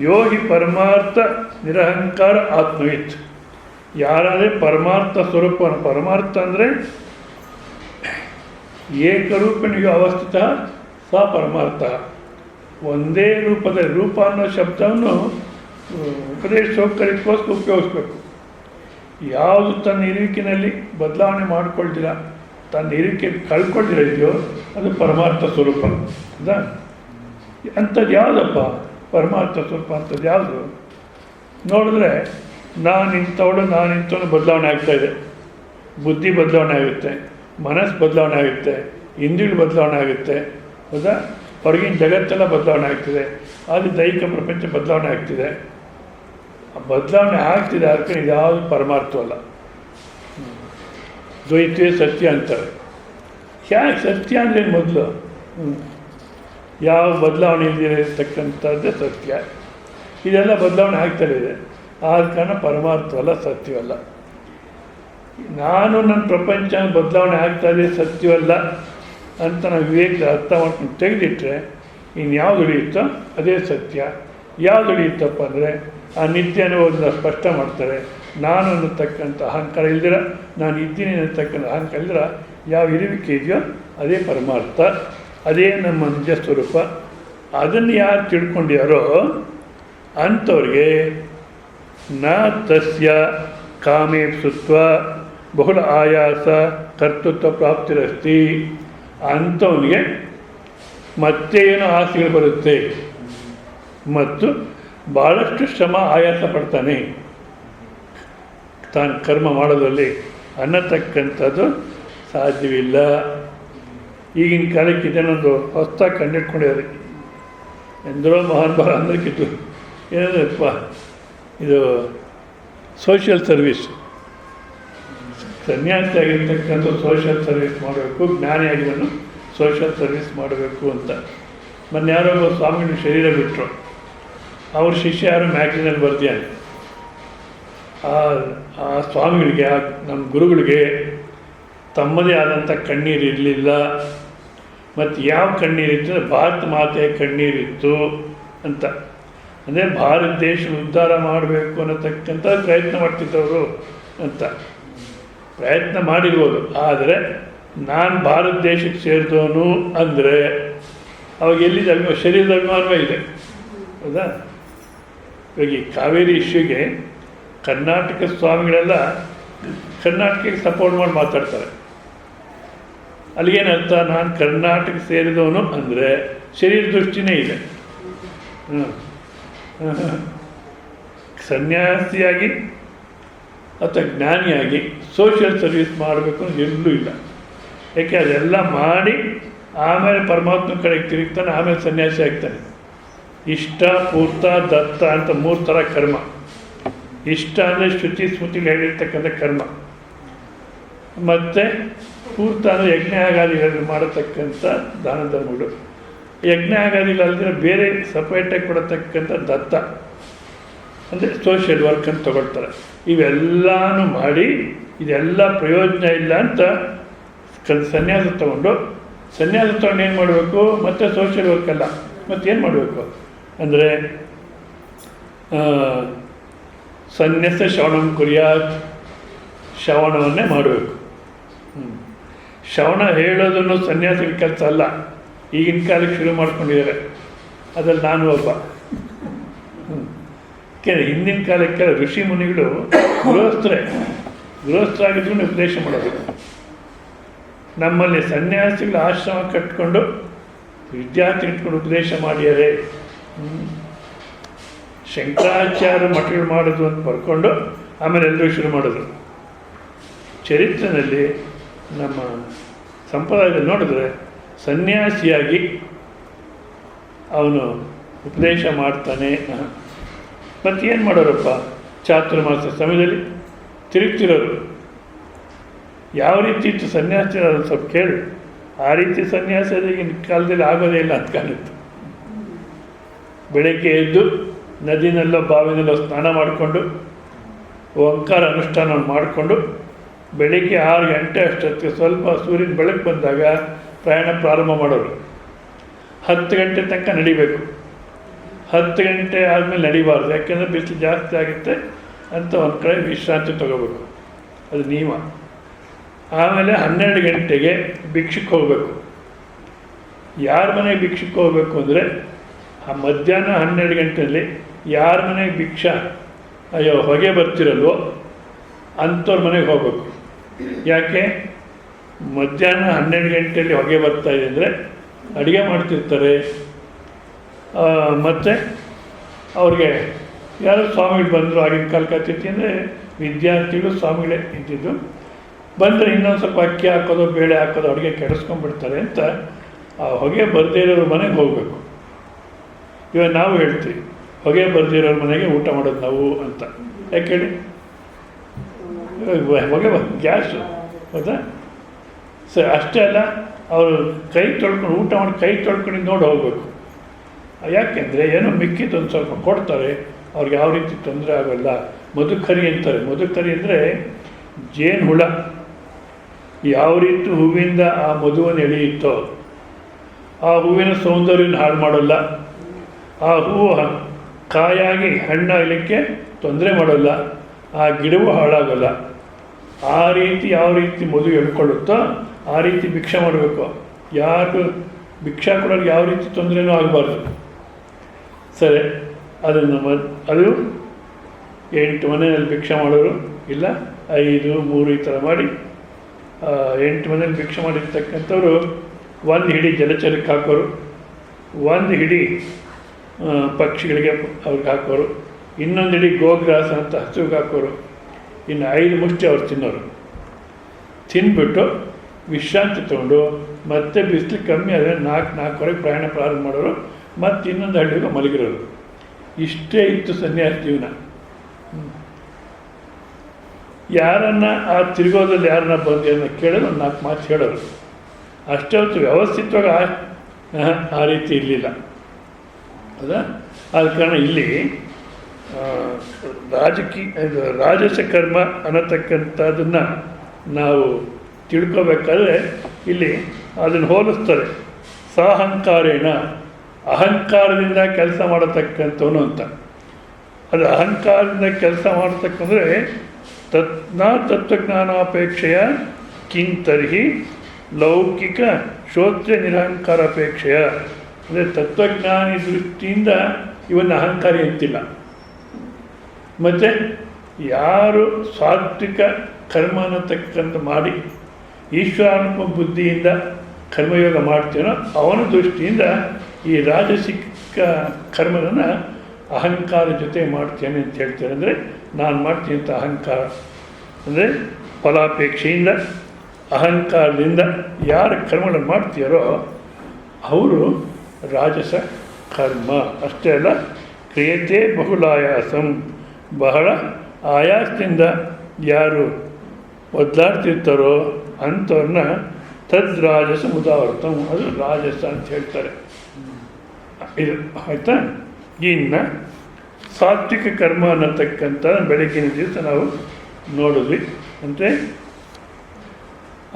ಯೋಗಿ ಪರಮಾರ್ಥ ನಿರಹಂಕಾರ ಆತ್ಮವಿತ್. ಯಾರಾದರೆ ಪರಮಾರ್ಥ ಸ್ವರೂಪವನ್ನು, ಪರಮಾರ್ಥ ಅಂದರೆ ಏಕರೂಪನಿಗೆ ಅವಸ್ಥಿತ ಸ ಪರಮಾರ್ಥ. ಒಂದೇ ರೂಪದಲ್ಲಿ, ರೂಪ ಅನ್ನೋ ಶಬ್ದವನ್ನು ಉಪದೇಶ ಸೌಕರ್ಯಕ್ಕೋಸ್ಕರ ಉಪಯೋಗಿಸ್ಬೇಕು. ಯಾವುದು ತನ್ನ ಇರುವಿಕೆಯಲ್ಲಿ ಬದಲಾವಣೆ ಮಾಡಿಕೊಳ್ತೀರ, ತನ್ನ ಇರುವಿಕೆ ಕಳ್ಕೊಳ್ದಿರ ಇದೆಯೋ ಅದು ಪರಮಾರ್ಥ ಸ್ವರೂಪ. ಹೌದಾ? ಅಂಥದ್ದು ಯಾವುದಪ್ಪ ಪರಮಾರ್ಥ ಸ್ವರೂಪ? ಅಂಥದ್ದು ಯಾವುದು ನೋಡಿದ್ರೆ, ನಾನು ಇಂಥವನು ಬದಲಾವಣೆ ಆಗ್ತಾಯಿದೆ. ಬುದ್ಧಿ ಬದಲಾವಣೆ ಆಗುತ್ತೆ, ಮನಸ್ಸು ಬದಲಾವಣೆ ಆಗುತ್ತೆ, ಇಂದ್ರಿಯಗಳು ಬದಲಾವಣೆ ಆಗುತ್ತೆ. ಹೌದಾ? ಹೊರಗಿನ ಜಗತ್ತೆಲ್ಲ ಬದಲಾವಣೆ ಆಗ್ತಿದೆ, ಅದು ದೈಹಿಕ ಪ್ರಪಂಚ ಬದಲಾವಣೆ ಆಗ್ತಿದೆ. ಆ ಬದಲಾವಣೆ ಆಗ್ತಿದೆ, ಅದಕ್ಕೆ ಇದ್ಯಾವುದು ಪರಮಾರ್ಥವಲ್ಲ. ದ್ವೈತವೇ ಸತ್ಯ ಅಂತಾರೆ. ಯಾಕೆ ಸತ್ಯ ಅಂದರೆ ಮೊದಲು ಯಾವ ಬದಲಾವಣೆ ಇರತಕ್ಕಂಥದ್ದೇ ಸತ್ಯ. ಇದೆಲ್ಲ ಬದಲಾವಣೆ ಆಗ್ತಾನೆ ಇದೆ, ಆದ ಕಾರಣ ಪರಮಾರ್ಥವಲ್ಲ, ಸತ್ಯವಲ್ಲ. ನಾನು ನನ್ನ ಪ್ರಪಂಚ ಬದಲಾವಣೆ ಆಗ್ತಾಯಿದೆ, ಸತ್ಯವಲ್ಲ ಅಂತ ನಾವು ವಿವೇಕದ ಅರ್ಥ ಮಾಡ್ಕೊಂಡು ತೆಗೆದಿಟ್ಟರೆ ಇನ್ಯಾವುದು ಉಳಿಯುತ್ತೋ ಅದೇ ಸತ್ಯ. ಯಾವುದು ಉಳಿಯುತ್ತಪ್ಪ ಅಂದರೆ ಆ ನಿತ್ಯ ಅನುಭವದಿಂದ ಸ್ಪಷ್ಟ ಮಾಡ್ತಾರೆ. ನಾನು ಅನ್ನತಕ್ಕಂಥ ಅಹಂಕಾರ ಇಲ್ದಿರ, ನಾನು ಇದ್ದೀನಿ ಅನ್ನತಕ್ಕಂಥ ಅಹಂಕಾರ ಇಲ್ದಿರ ಯಾವ ಇರುವಿಕೆ ಇದೆಯೋ ಅದೇ ಪರಮಾರ್ಥ, ಅದೇ ನಮ್ಮ ನಿಜ ಸ್ವರೂಪ. ಅದನ್ನು ಯಾರು ತಿಳ್ಕೊಂಡಿಯಾರೋ ಅಂಥವ್ರಿಗೆ ನ ತಸ್ಯ ಕಾಮೇಪ್ಸುತ್ವ ಬಹುಳ ಆಯಾಸ ಕರ್ತೃತ್ವ ಪ್ರಾಪ್ತಿರಸ್ತಿ. ಅಂಥವನಿಗೆ ಮತ್ತೇನು ಆಸೆಗಳು ಬರುತ್ತೆ ಮತ್ತು ಭಾಳಷ್ಟು ಶ್ರಮ ಆಯಾಸ ಪಡ್ತಾನೆ ತಾನು ಕರ್ಮ ಮಾಡೋದ್ರಲ್ಲಿ ಅನ್ನತಕ್ಕಂಥದ್ದು ಸಾಧ್ಯವಿಲ್ಲ. ಈಗಿನ ಕಾಲಕ್ಕೆ ಇದನ್ನೊಂದು ಹೊಸದಾಗಿ ಕಂಡಿಟ್ಕೊಂಡಿದ್ದಾರೆ. ಎಂದರೋ ಮಹಾನುಭಾವ ಅಂದಕ್ಕಿತ್ತು ಏನಂದ್ರಪ್ಪ, ಇದು ಸೋಷಿಯಲ್ ಸರ್ವಿಸ್. ಸನ್ಯಾಸಿ ಆಗಿರ್ತಕ್ಕಂಥ ಸೋಷಿಯಲ್ ಸರ್ವಿಸ್ ಮಾಡಬೇಕು, ಜ್ಞಾನಿಯಾಗಿವನು ಸೋಷಿಯಲ್ ಸರ್ವಿಸ್ ಮಾಡಬೇಕು ಅಂತ. ಮೊನ್ನೆ ಯಾರೋ ಒಬ್ಬ ಸ್ವಾಮಿಗಳು ಶರೀರ ಬಿಟ್ಟರು. ಅವ್ರ ಶಿಷ್ಯ ಯಾರು ಮ್ಯಾಗ್ಝಿನಲ್ಲಿ ಬರ್ದಿಯಾನೆ. ಆ ಸ್ವಾಮಿಗಳಿಗೆ, ನಮ್ಮ ಗುರುಗಳಿಗೆ ತಮ್ಮದೇ ಆದಂಥ ಕಣ್ಣೀರು ಇರಲಿಲ್ಲ. ಮತ್ತು ಯಾವ ಕಣ್ಣೀರಿತ್ತು ಅಂದರೆ ಭಾರತ ಮಾತೆಯ ಕಣ್ಣೀರಿತ್ತು ಅಂತ. ಅಂದರೆ ಭಾರತ ದೇಶ ಉದ್ಧಾರ ಮಾಡಬೇಕು ಅನ್ನತಕ್ಕಂಥ ಪ್ರಯತ್ನ ಮಾಡ್ತಿದ್ದವರು ಅಂತ. ಪ್ರಯತ್ನ ಮಾಡಿರ್ಬೋದು, ಆದರೆ ನಾನು ಭಾರತ ದೇಶಕ್ಕೆ ಸೇರಿದವನು ಅಂದರೆ ಅವಾಗ ಎಲ್ಲಿದೆ ಅಭಿಮಾನ, ಶರೀರದ ಅಭಿಮಾನವೇ ಇದೆ. ಹೌದಾ? ಇವಾಗ ಈ ಕಾವೇರಿ ಇಶ್ಯೂಗೆ ಕರ್ನಾಟಕ ಸ್ವಾಮಿಗಳೆಲ್ಲ ಕರ್ನಾಟಕಕ್ಕೆ ಸಪೋರ್ಟ್ ಮಾಡಿ ಮಾತಾಡ್ತಾರೆ. ಅಲ್ಲಿಗೇನರ್ಥ, ನಾನು ಕರ್ನಾಟಕ ಸೇರಿದವನು ಅಂದರೆ ಶರೀರ ದೃಷ್ಟಿನೇ ಇದೆ. ಸನ್ಯಾಸಿಯಾಗಿ ಅಥವಾ ಜ್ಞಾನಿಯಾಗಿ ಸೋಷಿಯಲ್ ಸರ್ವಿಸ್ ಮಾಡಬೇಕು ಅಂತ ಎಲ್ಲೂ ಇಲ್ಲ. ಯಾಕೆ ಅದೆಲ್ಲ ಮಾಡಿ ಆಮೇಲೆ ಪರಮಾತ್ಮ ಕಡೆಗೆ ತಿರುಗ್ತಾನೆ, ಆಮೇಲೆ ಸನ್ಯಾಸಿ ಆಗ್ತಾನೆ. ಇಷ್ಟ, ಪೂರ್ತ, ದತ್ತ ಅಂತ 3 ಥರ ಕರ್ಮ. ಇಷ್ಟ ಅಂದರೆ ಶ್ರುತಿ ಸ್ಮೃತಿಗಳು ಹೇಳಿರ್ತಕ್ಕಂಥ ಕರ್ಮ, ಮತ್ತು ಪೂರ್ತ ಅಂದರೆ ಯಜ್ಞಾಗಾದಿಗಳಲ್ಲಿ ಮಾಡತಕ್ಕಂಥ ದಾನ ಧರ್ಮಗಳು. ಯಜ್ಞಾಗಾದಿಗಳಲ್ಲದೆ ಬೇರೆ ಸಪ್ರೇಟಾಗಿ ಕೊಡತಕ್ಕಂಥ ದತ್ತ ಅಂದರೆ ಸೋಷಿಯಲ್ ವರ್ಕ್ ಅಂತ ತಗೊಳ್ತಾರೆ. ಇವೆಲ್ಲನೂ ಮಾಡಿ ಇದೆಲ್ಲ ಪ್ರಯೋಜನ ಇಲ್ಲ ಅಂತ ಸನ್ಯಾಸ ತೊಗೊಂಡು ಏನು ಮಾಡಬೇಕು, ಮತ್ತು ಸೋಷಿಯಲ್ ವರ್ಕ್ ಅಲ್ಲ, ಮತ್ತೇನು ಮಾಡಬೇಕು ಅಂದರೆ ಸನ್ಯಾಸ ಶ್ರವಣಂ ಕುರ್ಯಾತ್, ಶ್ರವಣವನ್ನೇ ಮಾಡಬೇಕು. ಶ್ರವಣ ಹೇಳೋದನ್ನು ಸನ್ಯಾಸಿಗಳ ಕೆಲಸ ಅಲ್ಲ. ಈಗಿನ ಕಾಲಕ್ಕೆ ಶುರು ಮಾಡ್ಕೊಂಡಿದ್ದಾರೆ, ಅದ್ರಲ್ಲಿ ನಾನು ಒಬ್ಬ. ಹಿಂದಿನ ಕಾಲಕ್ಕೆ ಋಷಿ ಮುನಿಗಳು ಗೃಹಸ್ಥರಾಗಿದ್ರು ಉಪದೇಶ ಮಾಡೋದು. ನಮ್ಮಲ್ಲಿ ಸನ್ಯಾಸಿಗಳು ಆಶ್ರಮ ಕಟ್ಕೊಂಡು ವಿದ್ಯಾರ್ಥಿ ಇಟ್ಕೊಂಡು ಉಪದೇಶ ಮಾಡ್ಯಾರೆ. ಶಂಕರಾಚಾರ್ಯ ಮಠಗಳು ಮಾಡೋದು ಅಂತ ಬರ್ಕೊಂಡು ಆಮೇಲೆ ಎಲ್ಲರೂ ಶುರು ಮಾಡೋದು. ಚರಿತ್ರೆಯಲ್ಲಿ ನಮ್ಮ ಸಂಪ್ರದಾಯದಲ್ಲಿ ನೋಡಿದ್ರೆ ಸನ್ಯಾಸಿಯಾಗಿ ಅವನು ಉಪದೇಶ ಮಾಡ್ತಾನೆ. ಮತ್ತೇನು ಮಾಡೋರಪ್ಪ, ಚಾತುರ್ಮಾಸ ಸಮಯದಲ್ಲಿ ತಿರುಗ್ತಿರೋರು. ಯಾವ ರೀತಿ ಇತ್ತು ಸನ್ಯಾಸಿ ಅದನ್ನು ಸ್ವಲ್ಪ ಕೇಳಿ. ಆ ರೀತಿ ಸನ್ಯಾಸ ಈಗಿನ ಕಾಲದಲ್ಲಿ ಆಗೋದೇ ಇಲ್ಲ ಅಂತ ಕಾಣುತ್ತೆ. ಬೆಳಗ್ಗೆ ಎದ್ದು ನದಿನಲ್ಲೋ ಬಾವಿನಲ್ಲೋ ಸ್ನಾನ ಮಾಡಿಕೊಂಡು ಓಂಕಾರ ಅನುಷ್ಠಾನವನ್ನು ಮಾಡಿಕೊಂಡು ಬೆಳಗ್ಗೆ 6 ಗಂಟೆ ಅಷ್ಟೊತ್ತಿಗೆ ಸ್ವಲ್ಪ ಸೂರ್ಯನ ಬೆಳಕು ಬಂದಾಗ ಪ್ರಯಾಣ ಪ್ರಾರಂಭ ಮಾಡೋರು. 10 ಗಂಟೆ ತನಕ ನಡಿಬೇಕು. 10 ಗಂಟೆ ಆದಮೇಲೆ ನಡಿಬಾರ್ದು, ಯಾಕೆಂದರೆ ಬಿಸಿಲು ಜಾಸ್ತಿ ಆಗುತ್ತೆ ಅಂತ ಒಂದು ಕಡೆ ವಿಶ್ರಾಂತಿ ತಗೋಬೇಕು, ಅದು ನಿಯಮ. ಆಮೇಲೆ 12 ಗಂಟೆಗೆ ಭಿಕ್ಷಕ್ಕೆ ಹೋಗಬೇಕು. ಯಾರ ಮನೆಗೆ ಭಿಕ್ಷಕ್ಕೆ ಹೋಗಬೇಕು ಅಂದರೆ ಆ ಮಧ್ಯಾಹ್ನ 12 ಗಂಟೆಯಲ್ಲಿ ಯಾರ ಮನೆಗೆ ಭಿಕ್ಷಾ ಹೊಗೆ ಬರ್ತಿರಲ್ವೋ ಅಂಥವ್ರ ಮನೆಗೆ ಹೋಗಬೇಕು. ಯಾಕೆ? ಮಧ್ಯಾಹ್ನ 12 ಗಂಟೆಯಲ್ಲಿ ಹೊಗೆ ಬರ್ತಾಯಿದೆ ಅಂದರೆ ಅಡುಗೆ ಮಾಡ್ತಿರ್ತಾರೆ, ಮತ್ತು ಅವ್ರಿಗೆ ಯಾರು ಸ್ವಾಮಿಗಳು ಬಂದರು, ಆಗಿನ ಕಾಲಕ್ಕೆ ತಿಥಿ ಅಂದರೆ ವಿದ್ಯಾರ್ಥಿಗಳು ಸ್ವಾಮಿಗಳೇ ಇದ್ದಿದ್ದು, ಬಂದರೆ ಇನ್ನೊಂದು ಸ್ವಲ್ಪ ಅಕ್ಕಿ ಹಾಕೋದು ಬೇಳೆ ಹಾಕೋದು ಅಡುಗೆ ಕೆಡಿಸ್ಕೊಂಡ್ಬಿಡ್ತಾರೆ ಅಂತ ಆ ಹೊಗೆ ಬರದೇ ಇರೋರ ಮನೆಗೆ ಹೋಗಬೇಕು. ಇವಾಗ ನಾವು ಹೇಳ್ತೀವಿ ಹೊಗೆ ಬರದಿರೋರ ಮನೆಗೆ ಊಟ ಮಾಡೋದು ನಾವು ಅಂತ. ಯಾಕೆ ಹೇಳಿ? ಹೊಗೆ ಗ್ಯಾಸು, ಹೌದಾ? ಸರಿ, ಅಷ್ಟೇ ಅಲ್ಲ, ಅವರು ಕೈ ತೊಳ್ಕೊಂಡು ಊಟ ಮಾಡಿ ಕೈ ತೊಳ್ಕೊಂಡು ನೋಡಿ ಹೋಗ್ಬೇಕು. ಯಾಕೆಂದರೆ ಏನೋ ಮಿಕ್ಕಿದ್ದು ಒಂದು ಸ್ವಲ್ಪ ಕೊಡ್ತಾರೆ, ಅವ್ರಿಗೆ ಯಾವ ರೀತಿ ತೊಂದರೆ ಆಗೋಲ್ಲ. ಮಧುಕರಿ ಅಂತಾರೆ. ಮಧುಕರಿ ಅಂದರೆ ಜೇನು ಹುಳ ಯಾವ ರೀತಿ ಹೂವಿಂದ ಆ ಮಧುವನ್ನು ಎಳೆಯುತ್ತೋ ಆ ಹೂವಿನ ಸೌಂದರ್ಯನ ಹಾಳು ಮಾಡೋಲ್ಲ, ಆ ಹೂವು ಕಾಯಾಗಿ ಹಣ್ಣಾಗಲಿಕ್ಕೆ ತೊಂದರೆ ಮಾಡೋಲ್ಲ, ಆ ಗಿಡವೂ ಹಾಳಾಗೋಲ್ಲ. ಆ ರೀತಿ ಯಾವ ರೀತಿ ಮಧು ಎಳ್ಕೊಳ್ಳುತ್ತೋ ಆ ರೀತಿ ಭಿಕ್ಷೆ ಮಾಡಬೇಕು. ಯಾರು ಭಿಕ್ಷಾ ಕೊಡೋರಿಗೆ ಯಾವ ರೀತಿ ತೊಂದರೆನೂ ಆಗಬಾರ್ದು. ಸರಿ, ಅದನ್ನು ಅದು 8 ಮನೆಯಲ್ಲಿ ಭಿಕ್ಷೆ ಮಾಡೋರು, ಇಲ್ಲ 5, 3 ಈ ಥರ ಮಾಡಿ 8 ಮನೇಲಿ ಭಿಕ್ಷೆ ಮಾಡಿರ್ತಕ್ಕಂಥವ್ರು ಒಂದು ಹಿಡಿ ಜಲಚರಕ್ಕೆ ಹಾಕೋರು, ಒಂದು ಹಿಡಿ ಪಕ್ಷಿಗಳಿಗೆ ಅವ್ರಿಗೆ ಹಾಕೋರು, ಇನ್ನೊಂದು ಹಿಡಿ ಗೋಗ್ರಾಸ ಅಂತ ಹಸುವಿಗೆ ಹಾಕೋರು, ಇನ್ನು 5 ಮುಷ್ಟಿ ಅವ್ರು ತಿನ್ನೋರು. ತಿಂದ್ಬಿಟ್ಟು ವಿಶ್ರಾಂತಿ ತೊಗೊಂಡು ಮತ್ತೆ ಬಿಸಿಲು ಕಮ್ಮಿ ಆದರೆ 4-4ವರೆಗೆ ಪ್ರಯಾಣ ಪ್ರಾರಂಭ ಮಾಡೋರು, ಮತ್ತು ಇನ್ನೊಂದು ಹಳ್ಳಿಗೆ ಮಲಗಿರೋರು. ಇಷ್ಟೇ ಇತ್ತು ಸನ್ಯಾಸ ಜೀವನ. ಯಾರನ್ನ ಆ ತಿರುಗೋದಲ್ಲಿ ಯಾರನ್ನ ಬಂದು ಅನ್ನೋ ಕೇಳೋದು, ಒಂದು 4 ಮಾತು ಹೇಳೋರು. ಅಷ್ಟೇ ಹೊತ್ತು ವ್ಯವಸ್ಥಿತವಾಗಿ ಆ ರೀತಿ ಇರಲಿಲ್ಲ, ಹೌದಾ? ಆದ ಕಾರಣ ಇಲ್ಲಿ ರಾಜಸ ಕರ್ಮ ಅನ್ನತಕ್ಕಂಥದ್ದನ್ನು ನಾವು ತಿಳ್ಕೋಬೇಕಾದ್ರೆ ಇಲ್ಲಿ ಅದನ್ನು ಹೋಲಿಸ್ತಾರೆ. ಸಾಹಂಕಾರೇಣ, ಅಹಂಕಾರದಿಂದ ಕೆಲಸ ಮಾಡತಕ್ಕಂಥವನು ಅಂತ. ಅದು ಅಹಂಕಾರದಿಂದ ಕೆಲಸ ಮಾಡತಕ್ಕಂದರೆ ತತ್ವಜ್ಞಾನಾಪೇಕ್ಷೆಯ ಕಿಂತರ್ಹಿ ಲೌಕಿಕ ಶ್ರೋತ್ಯ ನಿರಹಂಕಾರಾಪೇಕ್ಷೆಯ. ಅಂದರೆ ತತ್ವಜ್ಞಾನಿ ದೃಷ್ಟಿಯಿಂದ ಇವನ್ನ ಅಹಂಕಾರಿ ಅಂತಿಲ್ಲ. ಮತ್ತು ಯಾರು ಸಾತ್ವಿಕ ಕರ್ಮ ಅನ್ನತಕ್ಕಂಥ ಮಾಡಿ ಈಶ್ವರಾತ್ಮ ಬುದ್ಧಿಯಿಂದ ಕರ್ಮಯೋಗ ಮಾಡ್ತೀನೋ ಅವನ ದೃಷ್ಟಿಯಿಂದ ಈ ರಾಜಸಿಕ ಕರ್ಮವನ್ನು ಅಹಂಕಾರ ಜೊತೆ ಮಾಡ್ತೇನೆ ಅಂತ ಹೇಳ್ತಾರೆ. ಅಂದರೆ ನಾನು ಮಾಡ್ತೀನಿ ಅಂತ ಅಹಂಕಾರ, ಅಂದರೆ ಫಲಾಪೇಕ್ಷೆಯಿಂದ ಅಹಂಕಾರದಿಂದ ಯಾರು ಕರ್ಮಗಳನ್ನು ಮಾಡ್ತೀಯಾರೋ ಅವರು ರಾಜಸ ಕರ್ಮ. ಅಷ್ಟೇ ಅಲ್ಲ, ಕ್ರಿಯತೆ ಬಹುಲಾಯಾಸಂ, ಬಹಳ ಆಯಾಸದಿಂದ ಯಾರು ಒದ್ದಾಡ್ತಿರ್ತಾರೋ ಅಂಥವ್ರನ್ನ ತದ್ರಾಜಸ ಮುದಾವರ್ತಂ, ಅದು ರಾಜಸ ಅಂತ ಹೇಳ್ತಾರೆ. ಇದು ಆಯಿತಾ? ಇನ್ನು ಸಾತ್ವಿಕ ಕರ್ಮ ಅನ್ನತಕ್ಕಂಥ ಬೆಳಗಿನ ದಿವಸ ನಾವು ನೋಡಿದ್ವಿ. ಅಂದರೆ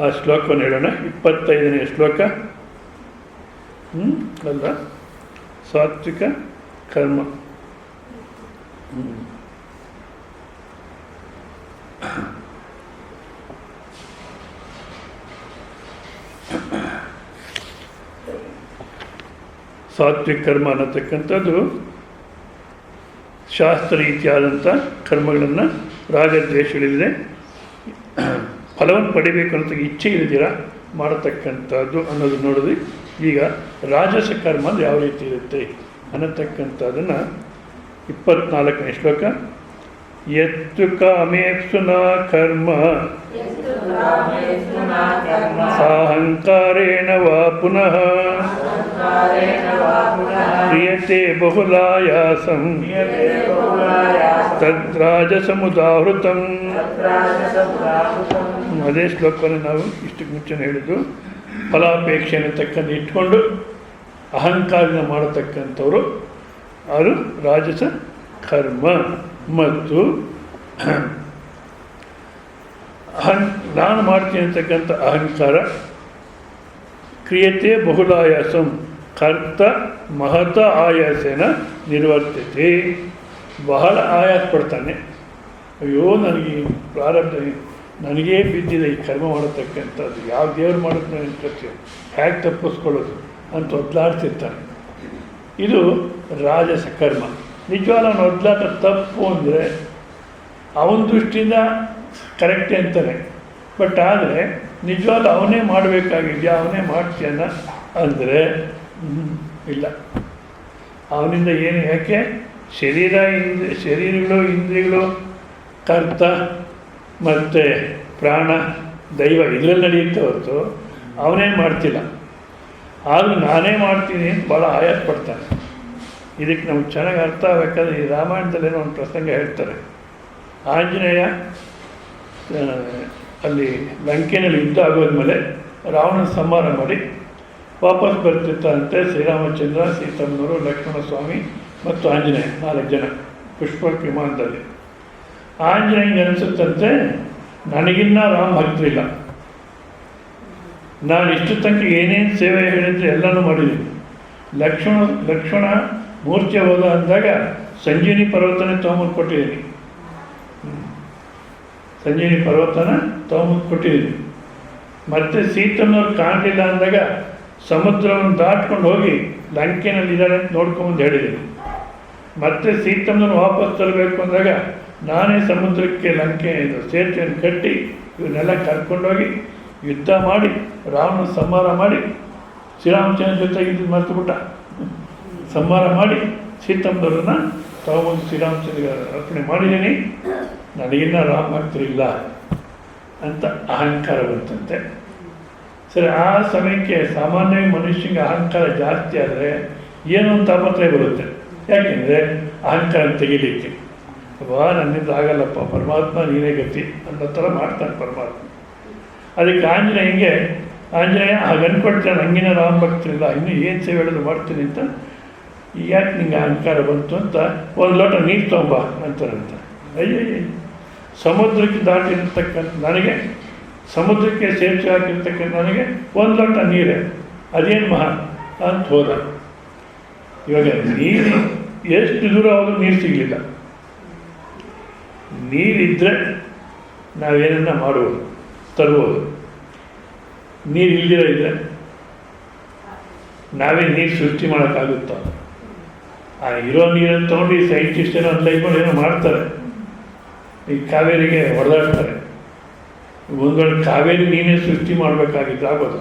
ಆ ಶ್ಲೋಕವನ್ನು ಹೇಳೋಣ. 25ನೇ ಶ್ಲೋಕ. ಅಲ್ಲ, ಸಾತ್ವಿಕ ಕರ್ಮ. ಸಾತ್ವಿಕ ಕರ್ಮ ಅನ್ನತಕ್ಕಂಥದ್ದು ಶಾಸ್ತ್ರ ರೀತಿಯಾದಂಥ ಕರ್ಮಗಳನ್ನು ರಾಗದ್ವೇಷಗಳಿಲ್ಲದೆ ಫಲವನ್ನು ಪಡಿಬೇಕು ಅನ್ನೋ ಇಚ್ಛೆ ಇಲ್ದಿರ ಮಾಡತಕ್ಕಂಥದ್ದು ಅನ್ನೋದು ನೋಡಿದ್ವಿ. ಈಗ ರಾಜಸ ಕರ್ಮ ಅಂದರೆ ಯಾವ ರೀತಿ ಇರುತ್ತೆ ಅನ್ನತಕ್ಕಂಥದ್ದನ್ನು 24ನೇ ಶ್ಲೋಕ. ಯತ್ತು ಕಾಮೇಪ್ಸುನಾ ಕರ್ಮ ಸಾಹಂಕಾರೇಣ ವಾ ಪುನಃ ಕ್ರಿಯತೆ ಬಹುಲಾಯಾಸಂ ತದ್ರಾಜಸಮುದಾಹೃತಂ. ಅದೇ ಶ್ಲೋಕವನ್ನು ನಾವು ಇಷ್ಟಕ್ಕೆ ಮುಂಚೆ ಹೇಳಿದ್ದು. ಫಲಾಪೇಕ್ಷೆಯನ್ನು ತಕ್ಕಂತೆ ಇಟ್ಕೊಂಡು ಅಹಂಕಾರನ ಮಾಡತಕ್ಕಂಥವರು ಅದು ರಾಜಸ ಕರ್ಮ. ಮತ್ತು ನಾನು ಮಾಡ್ತೀನಿ ಅಂತಕ್ಕಂಥ ಅಹಂಕಾರ ಕ್ರಿಯತೆ ಬಹುಲಾಯಾಸಂ, ಕರ್ತ ಮಹತ ಆಯಾಸೇನ ನಿರ್ವರ್ತಿತೆ. ಬಹಳ ಆಯಾಸ ಪಡ್ತಾನೆ. ಅಯ್ಯೋ ನನಗೆ ಪ್ರಾರಬ್ಧ ನನಗೇ ಬಿದ್ದಿದೆ ಈ ಕರ್ಮ ಮಾಡತಕ್ಕಂಥದ್ದು, ಯಾವ ದೇವ್ರು ಮಾಡೋದು ನನಗೆ ಕಷ್ಟ, ಹೇಗೆ ತಪ್ಪಿಸ್ಕೊಳ್ಳೋದು ಅಂತ ಒದ್ಲಾಡ್ತಿರ್ತಾನೆ. ಇದು ರಾಜಸ ಕರ್ಮ. ನಿಜವಾದ ಅವನು ಒದ್ಲಾಟ ತಪ್ಪು ಅಂದರೆ ಅವನ ದೃಷ್ಟಿಯಿಂದ ಕರೆಕ್ಟೇ ಅಂತಾನೆ. ಬಟ್ ಆದರೆ ನಿಜವಾದ ಅವನೇ ಮಾಡಬೇಕಾಗಿದೆಯಾ, ಅವನೇ ಮಾಡ್ತೀಯನ್ನ ಅಂದರೆ ಇಲ್ಲ. ಅವನಿಂದ ಏನು, ಯಾಕೆ ಶರೀರಗಳು ಇಂದ್ರಿಯಗಳು ಕರ್ತ ಮತ್ತು ಪ್ರಾಣ ದೈವ ಇದರಲ್ಲಿ ನಡೆಯುತ್ತೆ ಹೊರತು ಅವನೇನು ಮಾಡ್ತಿಲ್ಲ. ಆದರೂ ನಾನೇ ಮಾಡ್ತೀನಿ ಅಂತ ಭಾಳ ಆಯಾಸ ಪಡ್ತಾನೆ. ಇದಕ್ಕೆ ನಮ್ಗೆ ಚೆನ್ನಾಗಿ ಅರ್ಥ ಆಗಬೇಕಾದ್ರೆ ಈ ರಾಮಾಯಣದಲ್ಲೇನೋ ಒಂದು ಪ್ರಸಂಗ ಹೇಳ್ತಾರೆ. ಆಂಜನೇಯ ಅಲ್ಲಿ ಲಂಕೆಯಲ್ಲಿ ಯುದ್ಧ ಆಗೋದ್ಮೇಲೆ ರಾವಣನ ಸಂಹಾರ ಮಾಡಿ ವಾಪಸ್ ಬರ್ತಿರ್ತಾರಂತೆ ಶ್ರೀರಾಮಚಂದ್ರ, ಸೀತಮ್ಮನವರು, ಲಕ್ಷ್ಮಣ ಸ್ವಾಮಿ ಮತ್ತು ಆಂಜನೇಯ 4 ಜನ ಪುಷ್ಪಕ ವಿಮಾನದಲ್ಲಿ. ಆಂಜನೇಯಂಗೆ ಅನಿಸುತ್ತಂತೆ ನನಗಿನ್ನ ರಾಮ ಭಕ್ತರಿಲ್ಲ, ನಾನು ಇಷ್ಟು ತನಕ ಏನೇನು ಸೇವೆ ಹೇಳಿದರೆ ಎಲ್ಲನೂ ಮಾಡಿದ್ದೀನಿ. ಲಕ್ಷ್ಮಣ ಮೂರ್ಛೆ ಹೋದ ಅಂದಾಗ ಸಂಜೀವಿನಿ ಪರ್ವತನೇ ತೊಗೊಂಬಂದು ಕೊಟ್ಟಿದ್ದೀನಿ, ಸಂಜೀವಿನಿ ಪರ್ವತನ ತೊಗೊಂಬಂದು ಕೊಟ್ಟಿದ್ದೀನಿ. ಮತ್ತು ಸೀತಮ್ಮನವ್ರು ಕಾಣಲಿಲ್ಲ ಅಂದಾಗ ಸಮುದ್ರವನ್ನು ದಾಟ್ಕೊಂಡು ಹೋಗಿ ಲಂಕೆನಲ್ಲಿ ಇದ್ದಾರೆ ಅಂತ ನೋಡ್ಕೊಂಬಂದು ಹೇಳಿದ್ದೀನಿ. ಮತ್ತು ಸೀತಮ್ಮನವ್ರು ವಾಪಸ್ ತರಬೇಕು ಅಂದಾಗ ನಾನೇ ಸಮುದ್ರಕ್ಕೆ ಲಂಕೆ ಸೇತುವೆಯನ್ನು ಕಟ್ಟಿ ಇವನ್ನೆಲ್ಲ ಕರ್ಕೊಂಡೋಗಿ ಯುದ್ಧ ಮಾಡಿ ರಾವಣ ಸಂಹಾರ ಮಾಡಿ ಶ್ರೀರಾಮಚಂದ್ರ ಜೊತೆಗಿದ್ದು ಮರ್ತುಬಿಟ್ಟ, ಸಂಹಾರ ಮಾಡಿ ಸೀತಮ್ಮನವ್ರನ್ನ ತಗೊಂಬಂದು ಶ್ರೀರಾಮಚಂದ್ರ ಅರ್ಪಣೆ ಮಾಡಿದ್ದೀನಿ. ನನಗಿನ್ನ ರಾಮ ಭಕ್ತರಿಲ್ಲ ಅಂತ ಅಹಂಕಾರ ಬಂತಂತೆ. ಸರಿ, ಆ ಸಮಯಕ್ಕೆ ಸಾಮಾನ್ಯವಾಗಿ ಮನುಷ್ಯನಿಗೆ ಅಹಂಕಾರ ಜಾಸ್ತಿ ಆದರೆ ಏನೋ ಒಂದು ತಾಪತ್ರಯ ಬರುತ್ತೆ. ಯಾಕೆಂದರೆ ಅಹಂಕಾರ ತೆಗಿಲಿಕ್ಕೆ, ಅಬ್ಬಾ ನನ್ನಿಂದ ಆಗಲ್ಲಪ್ಪ, ಪರಮಾತ್ಮ ನೀನೇ ಗತಿ ಅನ್ನೋ ಥರ ಮಾಡ್ತಾನೆ ಪರಮಾತ್ಮ. ಅದಕ್ಕೆ ಆಂಜನೇಯ ಹಾಗೆ ಅಂದ್ಕೊಳ್ತಾನೆ, ಹಂಗಿನ ರಾಮ ಭಕ್ತರಿಲ್ಲ, ಇನ್ನೂ ಏನು ಸೇವೆ ಹೇಳೋದು ಮಾಡ್ತೀನಿ ಅಂತ. ಯಾಕೆ ನಿಂಗೆ ಅಹಂಕಾರ ಬಂತು ಅಂತ ಒಂದು ಲೋಟ ನೀರು ತೊಗೊಂಬ ಅಂತಾರಂತ. ಅಯ್ಯಯ್ಯ, ಸಮುದ್ರಕ್ಕೆ ದಾಟಿರ್ತಕ್ಕಂಥ ನನಗೆ, ಸಮುದ್ರಕ್ಕೆ ಸೇರ್ಸಿ ಹಾಕಿರ್ತಕ್ಕಂಥ ನನಗೆ ಒಂದು ಲೋಟ ನೀರೇ ಅದೇನು ಮಹಾ ಅಂತ ಹೋದ. ಇವಾಗ ನೀರು ಎಷ್ಟು ದೂರ ಹೋದ್ರೂ ನೀರು ಸಿಗಲಿಲ್ಲ. ನೀರಿದ್ದರೆ ನಾವೇನನ್ನ ಮಾಡ್ಬೋದು, ತರ್ಬೋದು. ನೀರು ಇಲ್ದಿರ ಇದ್ದರೆ ನಾವೇ ನೀರು ಸೃಷ್ಟಿ ಮಾಡೋಕ್ಕಾಗುತ್ತೋ? ಆ ಇರೋ ನೀರನ್ನು ತೊಗೊಂಡು ಈ ಸೈಂಟಿಸ್ಟ್ ಏನೋ ಒಂದು ಲೈಫ್ ಏನೋ ಮಾಡ್ತಾರೆ, ಈ ಕಾವೇರಿಗೆ ಹೊಡೆದಾಡ್ತಾರೆ. ಒಂದೊಂದು ಕಾವೇರಿ ನೀನೇ ಸೃಷ್ಟಿ ಮಾಡಬೇಕಾಗಿದ್ದು ಆಗೋದು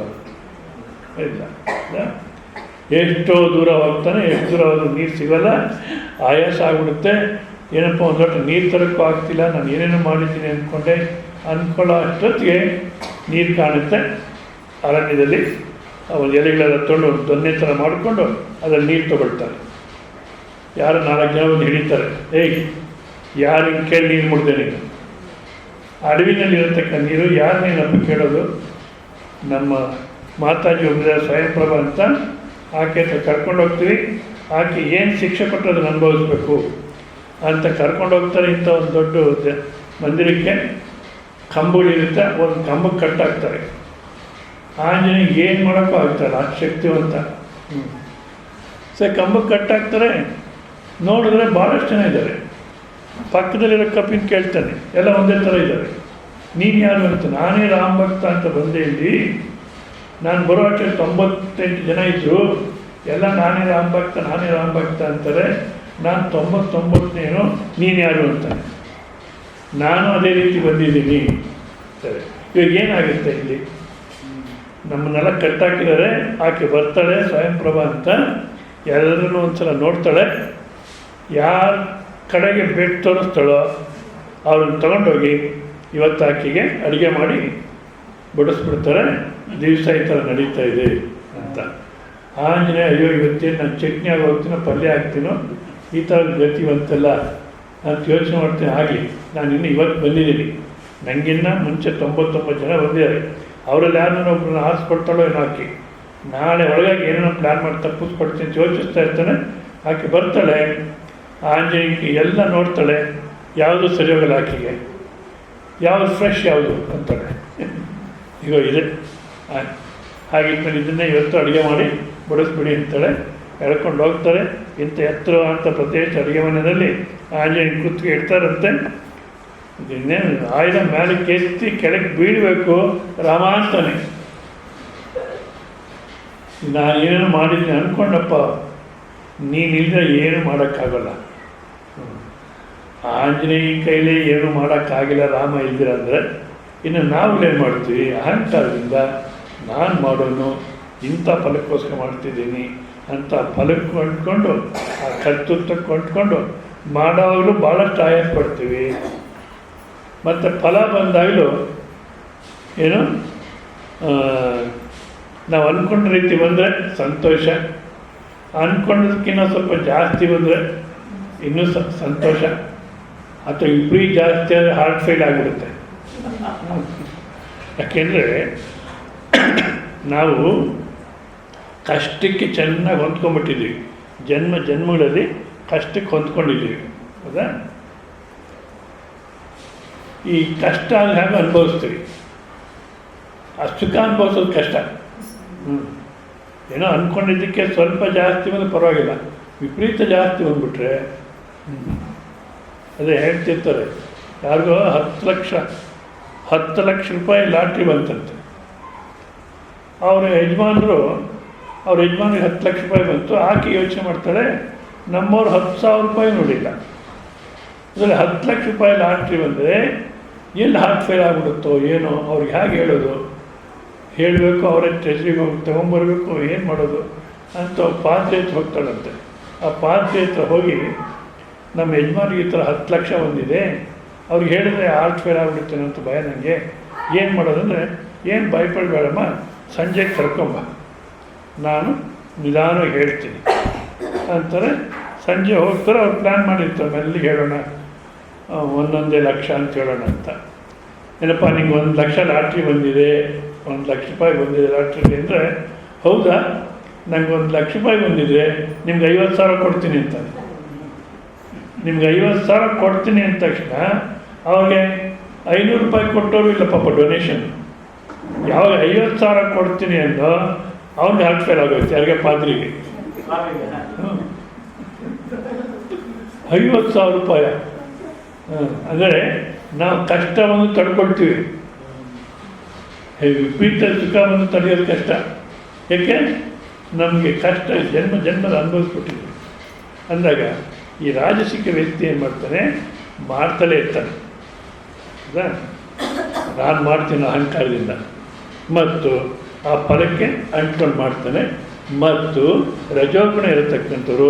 ಇಲ್ಲ. ಎಷ್ಟೋ ದೂರ ಹೋಗ್ತಾನೆ, ಎಷ್ಟು ದೂರ ಹೋದ್ರೂ ನೀರು ಸಿಗೋಲ್ಲ, ಆಯಾಸ ಆಗ್ಬಿಡುತ್ತೆ. ಏನಪ್ಪ ಒಂದು ಲೋಟ ನೀರು ತರೋಕ್ಕೂ ಆಗ್ತಿಲ್ಲ, ನಾನು ಏನೇನೋ ಮಾಡಿದ್ದೀನಿ ಅಂದ್ಕೊಳ್ಳೋ ಅಷ್ಟೊತ್ತಿಗೆ ನೀರು ಕಾಣುತ್ತೆ. ಅರಣ್ಯದಲ್ಲಿ ಒಂದು ಎಲೆಗಳೆಲ್ಲ ತೊಗೊಂಡು ಒಂದು ದೊನ್ನೆ ಥರ ಮಾಡಿಕೊಂಡು ಅದರಲ್ಲಿ ನೀರು ತೊಗೊಳ್ತಾರೆ. ಯಾರು 4 ಜನ ಬಂದು ಹಿಡಿತಾರೆ, ಏಯ್ ಯಾರು ಹಿಂಗೆ ಕೇಳಿ ನೀರು ಮುಡ್ದೆ ನೀನು? ಅಡವಿನಲ್ಲಿ ಇರತಕ್ಕ ನೀರು ಯಾರನ್ನೇನಪ್ಪ ಕೇಳೋದು? ನಮ್ಮ ಮಾತಾಜಿ ಒಬ್ಬರ ಸ್ವಯಂಪ್ರಭಾ ಅಂತ ಆಕೆ ಹತ್ರ ಕರ್ಕೊಂಡು ಹೋಗ್ತೀವಿ, ಆಕೆ ಏನು ಶಿಕ್ಷೆ ಕೊಟ್ಟರೆ ಅದನ್ನು ಅನುಭವಿಸ್ಬೇಕು ಅಂತ ಕರ್ಕೊಂಡು ಹೋಗ್ತಾರೆ. ಇಂಥ ಒಂದು ದೊಡ್ಡ ಮಂದಿರಕ್ಕೆ ಕಂಬಗಳಿರುತ್ತೆ, ಒಂದು ಕಂಬಕ್ಕೆ ಕಟ್ಟಾಕ್ತಾರೆ. ಆಂಜನೇಯ ಏನು ಮಾಡೋಕ್ಕೂ ಆಗ್ತಾಯಿಲ್ಲ, ಆ ಶಕ್ತಿವಂತ. ಸರಿ, ಕಂಬಕ್ಕೆ ಕಟ್ಟಾಕ್ತಾರೆ. ನೋಡಿದ್ರೆ ಭಾಳಷ್ಟು ಜನ ಇದ್ದಾರೆ. ಪಕ್ಕದಲ್ಲಿರೋ ಕಪಿನ ಕೇಳ್ತಾನೆ, ಎಲ್ಲ ಒಂದೇ ಥರ ಇದ್ದಾರೆ. ನೀನು ಯಾರು ಅಂತ? ನಾನೇ ರಾಮ ಭಕ್ತ ಅಂತ ಬಂದೆ ಇಲ್ಲಿ. ನಾನು ಬರೋ ಅಷ್ಟೇ 98 ಜನ ಇದ್ದರು, ಎಲ್ಲ ನಾನೇ ರಾಮ ಭಕ್ತ ಅಂತಾರೆ. ನಾನು 99ನೇನು, ನೀನು ಯಾರು ಅಂತಾನೆ. ನಾನು ಅದೇ ರೀತಿ ಬಂದಿದ್ದೀನಿ. ಸರಿ, ಇವಾಗ ಏನಾಗುತ್ತೆ ಇಲ್ಲಿ? ನಮ್ಮನ್ನೆಲ್ಲ ಕಟ್ಟಾಕಿದ್ದಾರೆ. ಆಕೆ ಬರ್ತಾಳೆ ಸ್ವಯಂಪ್ರಭಾ ಅಂತ, ಎಲ್ಲರನ್ನೂ ಒಂದ್ಸಲ ನೋಡ್ತಾಳೆ. ಯಾರ ಕಡೆಗೆ ಬೆಟ್ಟು ತೋರಿಸ್ತಾಳೋ ಅವ್ರನ್ನ ತಗೊಂಡೋಗಿ ಇವತ್ತು ಆಕೆಗೆ ಅಡುಗೆ ಮಾಡಿ ಬಡಿಸ್ಬಿಡ್ತಾರೆ. ದಿವಸ ಈ ಥರ ನಡೀತಾ ಇದೆ ಅಂತ. ಆಂಜನೇಯ, ಅಯ್ಯೋ ಇವತ್ತೇನು ನಾನು ಚಟ್ನಿ ಆಗಿ ಹೋಗ್ತೀನೋ, ಪಲ್ಯ ಹಾಕ್ತೀನೋ, ಈ ಥರ ಗತಿವಂತಲ್ಲ ಅಂತ ಯೋಚನೆ ಮಾಡ್ತೀನಿ. ಆಗಲಿ, ನಾನು ಇನ್ನೂ ಇವತ್ತು ಬಂದಿದ್ದೀನಿ, ನನಗಿನ್ನ ಮುಂಚೆ 99 ಜನ ಬಂದಿದ್ದಾರೆ. ಅವರಲ್ಲಿ ಯಾರನ್ನ ಒಬ್ಬರನ್ನ ಆರಿಸ್ಕೊಡ್ತಾಳೋ ಏನೋ ಆಕೆ. ನಾಳೆ ಒಳಗಾಗಿ ಏನೇನೋ ಪ್ಲ್ಯಾನ್ ಮಾಡಿ ತಪ್ಪಿಸ್ಕೊಡ್ತೀನಿ ಅಂತ ಯೋಚಿಸ್ತಾ ಇರ್ತಾನೆ. ಆಕೆ ಬರ್ತಾಳೆ, ಆಂಜನೇಯಕ್ಕೆ ಎಲ್ಲ ನೋಡ್ತಾಳೆ, ಯಾವುದು ಸರಿ ಹೋಗಲ್ಲ ಆಕೆಗೆ, ಯಾವುದು ಫ್ರೆಶ್ ಯಾವುದು ಅಂತಾಳೆ. ಈಗ ಇದೆ ಹಾಗಿದ್ಮೇಲೆ ಇದನ್ನೇ ಇವತ್ತು ಅಡುಗೆ ಮಾಡಿ ಬಡಿಸ್ಬಿಡಿ ಅಂತಾಳೆ. ಎಳ್ಕೊಂಡು ಹೋಗ್ತಾರೆ. ಇಂಥ ಎತ್ತರವಾದಂಥ ಪ್ರದೇಶ ಅಡುಗೆ ಮನೆಯಲ್ಲಿ ಆಂಜನೇಯನ ಕುತ್ತಿಗೆ ಇಡ್ತಾರಂತೆ. ಇನ್ನೇನು ಆಯುಧ ಮೇಲೆ ಕೆತ್ತಿ ಕೆಳಗೆ ಬೀಳಬೇಕು ರಾಮ ಅಂತಾನೆ. ನಾನೇನು ಮಾಡಿದ್ದೀನಿ ಅಂದ್ಕೊಂಡಪ್ಪ, ನೀನಿಲ್ಲದೆ ಏನು ಮಾಡೋಕ್ಕಾಗಲ್ಲ. ಆಂಜನೇಯ ಕೈಲೇ ಏನು ಮಾಡೋಕ್ಕಾಗಿಲ್ಲ ರಾಮ ಇಲ್ದಿರ ಅಂದರೆ ಇನ್ನು ನಾವುಗಳೇನು ಮಾಡ್ತೀವಿ? ಅಹಂಕಾರದಿಂದ ನಾನು ಮಾಡೋನು, ಇಂಥ ಫಲಕ್ಕೋಸ್ಕರ ಮಾಡ್ತಿದ್ದೀನಿ ಅಂತ ಫಲಕ್ಕೆ ಕೊಂಡ್ಕೊಂಡು ಆ ಕರ್ತೃತ್ವಕ್ಕೆ ಕೊಂಡ್ಕೊಂಡು ಮಾಡೋವಾಗಲೂ ಭಾಳಷ್ಟು ಆಯಾಸ ಪಡ್ತೀವಿ. ಮತ್ತು ಫಲ ಬಂದಾಗಲೂ ಏನು ನಾವು ಅಂದ್ಕೊಂಡ ರೀತಿ ಬಂದರೆ ಸಂತೋಷ, ಅಂದ್ಕೊಂಡದಕ್ಕಿಂತ ಸ್ವಲ್ಪ ಜಾಸ್ತಿ ಬಂದರೆ ಇನ್ನೂ ಸಂತೋಷ, ಅಥವಾ ಇಬ್ಬರಿಗೆ ಜಾಸ್ತಿ ಆದರೆ ಹಾರ್ಟ್ ಫೇಲ್ ಆಗಿಬಿಡುತ್ತೆ. ಯಾಕೆಂದರೆ ನಾವು ಕಷ್ಟಕ್ಕೆ ಚೆನ್ನಾಗಿ ಹೊಂದ್ಕೊಂಡ್ಬಿಟ್ಟಿದ್ದೀವಿ. ಜನ್ಮಗಳಲ್ಲಿ ಕಷ್ಟಕ್ಕೆ ಹೊಂದ್ಕೊಂಡಿದ್ದೀವಿ. ಹೌದಾ? ಈ ಕಷ್ಟ ಆಗಿ ಹಾಗೆ ಅನುಭವಿಸ್ತೀವಿ. ಆ ಸುಖ ಅನುಭವಿಸೋದು ಕಷ್ಟ. ಏನೋ ಅಂದ್ಕೊಂಡಿದ್ದಕ್ಕೆ ಸ್ವಲ್ಪ ಜಾಸ್ತಿ ಬಂದರೆ ಪರವಾಗಿಲ್ಲ, ವಿಪರೀತ ಜಾಸ್ತಿ ಬಂದ್ಬಿಟ್ರೆ ಅದೇ ಹೇಳ್ತಿರ್ತಾರೆ, ಯಾರಿಗೋ 10 ಲಕ್ಷ ರೂಪಾಯಿ ಲಾಟ್ರಿ ಬಂತಂತೆ. ಅವ್ರ ಯಜಮಾನಿಗೆ 10 ಲಕ್ಷ ರೂಪಾಯಿ ಬಂತು. ಆಕೆ ಯೋಚನೆ ಮಾಡ್ತಾಳೆ, ನಮ್ಮವ್ರು 10,000 ರೂಪಾಯಿ ನೋಡಿಲ್ಲ. ಅದರಲ್ಲಿ 10 ಲಕ್ಷ ರೂಪಾಯಿ ಲಾಟ್ರಿ ಬಂದರೆ ಎಲ್ಲಿ ಹಾರ್ಟ್ ಫೇಲ್ ಆಗಿಬಿಡುತ್ತೋ ಏನೋ, ಅವ್ರಿಗೆ ಹೇಗೆ ಹೇಳೋದು? ಹೇಳಬೇಕು, ಅವರೇ ಟ್ರೆಜರಿಗೆ ಹೋಗಿ ತೊಗೊಂಬರ್ಬೇಕು, ಏನು ಮಾಡೋದು ಅಂತ ಪಾತ್ರೆ ಹತ್ರ ಹೋಗ್ತಾಳಂತೆ. ಆ ಪಾತ್ರೆ ಹತ್ರ ಹೋಗಿ, ನಮ್ಮ ಯಜಮಾನಿಗೆ ಈ ಥರ 10 ಲಕ್ಷ ಬಂದಿದೆ, ಅವ್ರಿಗೆ ಹೇಳಿದ್ರೆ ಹಾರ್ಟ್ ಫೇಲ್ ಆಗಿಬಿಡುತ್ತೇನೋ ಅಂತ ಭಯ ನನಗೆ, ಏನು ಮಾಡೋದಂದರೆ, ಏನು ಭಯಪಡಬೇಡಮ್ಮ, ಸಂಜೆಗೆ ಕರ್ಕೊಂಬ, ನಾನು ನಿಧಾನವಾಗಿ ಹೇಳ್ತೀನಿ ಅಂತಾರೆ. ಸಂಜೆ ಹೋಗ್ತಾರೆ. ಅವ್ರು ಪ್ಲ್ಯಾನ್ ಮಾಡಿರ್ತಾರೆ, ಮೆಲ್ಲಿಗೆ ಹೇಳೋಣ, 1 ಲಕ್ಷ ಅಂತ ಹೇಳೋಣ ಅಂತ. ಏನಪ್ಪ ನಿಂಗೆ 1 ಲಕ್ಷ ಲಾಟ್ರಿ ಬಂದಿದೆ, 1 ಲಕ್ಷ ರೂಪಾಯಿ ಬಂದಿದೆ ಲಾಟ್ರಿ ಅಂದರೆ, ಹೌದಾ, ನಂಗೆ 1 ಲಕ್ಷ ರೂಪಾಯಿ ಬಂದಿದೆ, ನಿಮ್ಗೆ 50,000 ಕೊಡ್ತೀನಿ ಅಂತ. ನಿಮ್ಗೆ 50,000 ಕೊಡ್ತೀನಿ ಅಂದ ತಕ್ಷಣ ಅವ್ರಿಗೆ 500 ರೂಪಾಯಿ ಕೊಟ್ಟವರು ಇಲ್ಲ ಪಾಪ ಡೊನೇಷನ್. ಯಾವಾಗ 50,000 ಕೊಡ್ತೀನಿ ಅಂದೋ ಅವ್ನಿಗೆ ಹಾರ್ಟ್ ಫೇಲ್ ಆಗೋಯ್ತು. ಯಾರಿಗೆ? ಪಾದ್ರಿಗೆ. 50,000 ರೂಪಾಯಿ. ಅಂದರೆ ನಾವು ಕಷ್ಟವನ್ನು ತಡ್ಕೊಳ್ತೀವಿ, ವಿಪರೀತ ಸುಖ ಬಂದು ತಡೆಯೋದು ಕಷ್ಟ. ಯಾಕೆ? ನಮಗೆ ಕಷ್ಟ ಜನ್ಮದ ಅನುಭವಿಸ್ಬಿಟ್ಟಿದ್ವಿ. ಅಂದಾಗ ಈ ರಾಜಸಿಕ ವ್ಯಕ್ತಿ ಏನು ಮಾಡ್ತಾನೆ? ಮಾಡ್ತಲೇ ಇರ್ತಾನೆ. ಹೌದಾ? ನಾನು ಮಾಡ್ತೀನಿ ಅಹಂಕಾರದಿಂದ, ಮತ್ತು ಆ ಫಲಕ್ಕೆ ಅಂಟ್ಕೊಂಡು ಮಾಡ್ತಾನೆ. ಮತ್ತು ರಜೋಗುಣ ಇರತಕ್ಕಂಥವ್ರು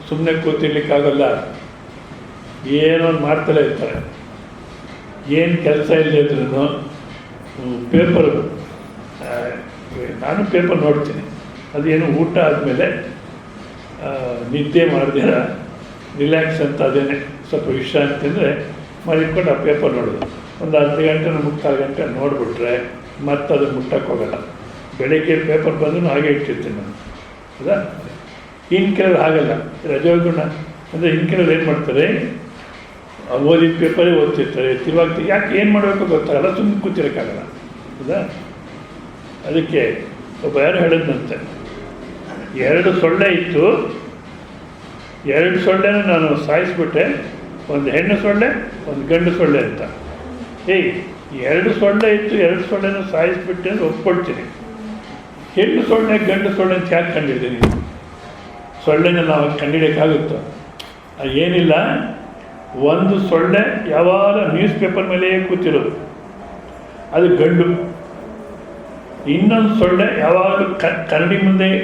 ಸುಮ್ಮನೆ ಕೂತಿರ್ಲಿಕ್ಕಾಗಲ್ಲ, ಏನೋ ಮಾಡ್ತಲೇ ಇರ್ತಾರೆ. ಏನು ಕೆಲಸ ಇಲ್ಲದೆ ಇದ್ರೂ ಪೇಪರು, ನಾನು ಪೇಪರ್ ನೋಡ್ತೀನಿ. ಅದೇನು ಊಟ ಆದಮೇಲೆ ನಿದ್ದೆ ಮಾಡ್ದಿರ ರಿಲ್ಯಾಕ್ಸ್ ಅಂತ ಅದೇನೆ ಸ್ವಲ್ಪ ವಿಶ್ರಾಂತಿ ಅಂದರೆ ಮಾಡಿಟ್ಕೊಂಡು ಆ ಪೇಪರ್ ನೋಡೋದು. ಒಂದು 10 ಗಂಟೆ 3/4 ಗಂಟೆ ನೋಡಿಬಿಟ್ರೆ ಮತ್ತೆ ಅದು ಮುಟ್ಟಕ್ಕೆ ಹೋಗಲ್ಲ. ಬೆಳಗ್ಗೆ ಪೇಪರ್ ಬಂದರೂ ಹಾಗೆ ಇಟ್ಟಿರ್ತೀನಿ ನಾನು. ಹೌದಾ? ಇನ್ನು ಕೆಲವರು ಹಾಗಲ್ಲ, ರಜೋಗುಣ ಅಂದರೆ ಇನ್ನು ಕೆಲವರು ಏನು ಮಾಡ್ತಾರೆ, ಓದಿದ ಪೇಪರೇ ಓದ್ತಿರ್ತಾರೆ, ತಿರುವಾಗ್ತಿ. ಯಾಕೆ ಏನು ಮಾಡಬೇಕು ಗೊತ್ತಾಗಲ್ಲ, ಸುಮ್ಮನೆ ಕೂತಿರೋಕ್ಕಾಗಲ್ಲ. ಹೌದಾ? ಅದಕ್ಕೆ ಒಬ್ಬ ಯಾರು ಹೇಳಿದ್ನಂತೆ, 2 ಸೊಳ್ಳೆ ಇತ್ತು, 2 ಸೊಳ್ಳೆನ ನಾನು ಸಾಯಿಸ್ಬಿಟ್ಟೆ, ಒಂದು ಹೆಣ್ಣು ಸೊಳ್ಳೆ, ಒಂದು ಗಂಡು ಸೊಳ್ಳೆ ಅಂತ. 2 ಸೊಳ್ಳೆ ಇತ್ತು, 2 ಸೊಳ್ಳೆನ ಸಾಯಿಸ್ಬಿಟ್ಟೆ ಅಂತ ಒಪ್ಕೊಳ್ತೀನಿ. ಹೆಣ್ಣು ಸೊಳ್ಳೆ ಗಂಡು ಸೊಳ್ಳೆ ಅಂತ ಯಾಕೆ ಕಂಡಿದ್ದೀನಿ? ಸೊಳ್ಳೆನೆಲ್ಲ ನಾವು ಕಂಡಿಡಿಯೋಕ್ಕಾಗುತ್ತೋ? ಏನಿಲ್ಲ, ಒಂದು ಸೊಳ್ಳೆ ಯಾವಾಗ ನ್ಯೂಸ್ ಪೇಪರ್ ಮೇಲೆ ಕೂತಿರೋದು, ಅದು ಗಂಡು. ಇನ್ನೊಂದು ಸೊಳ್ಳೆ ಯಾವಾಗಲೂ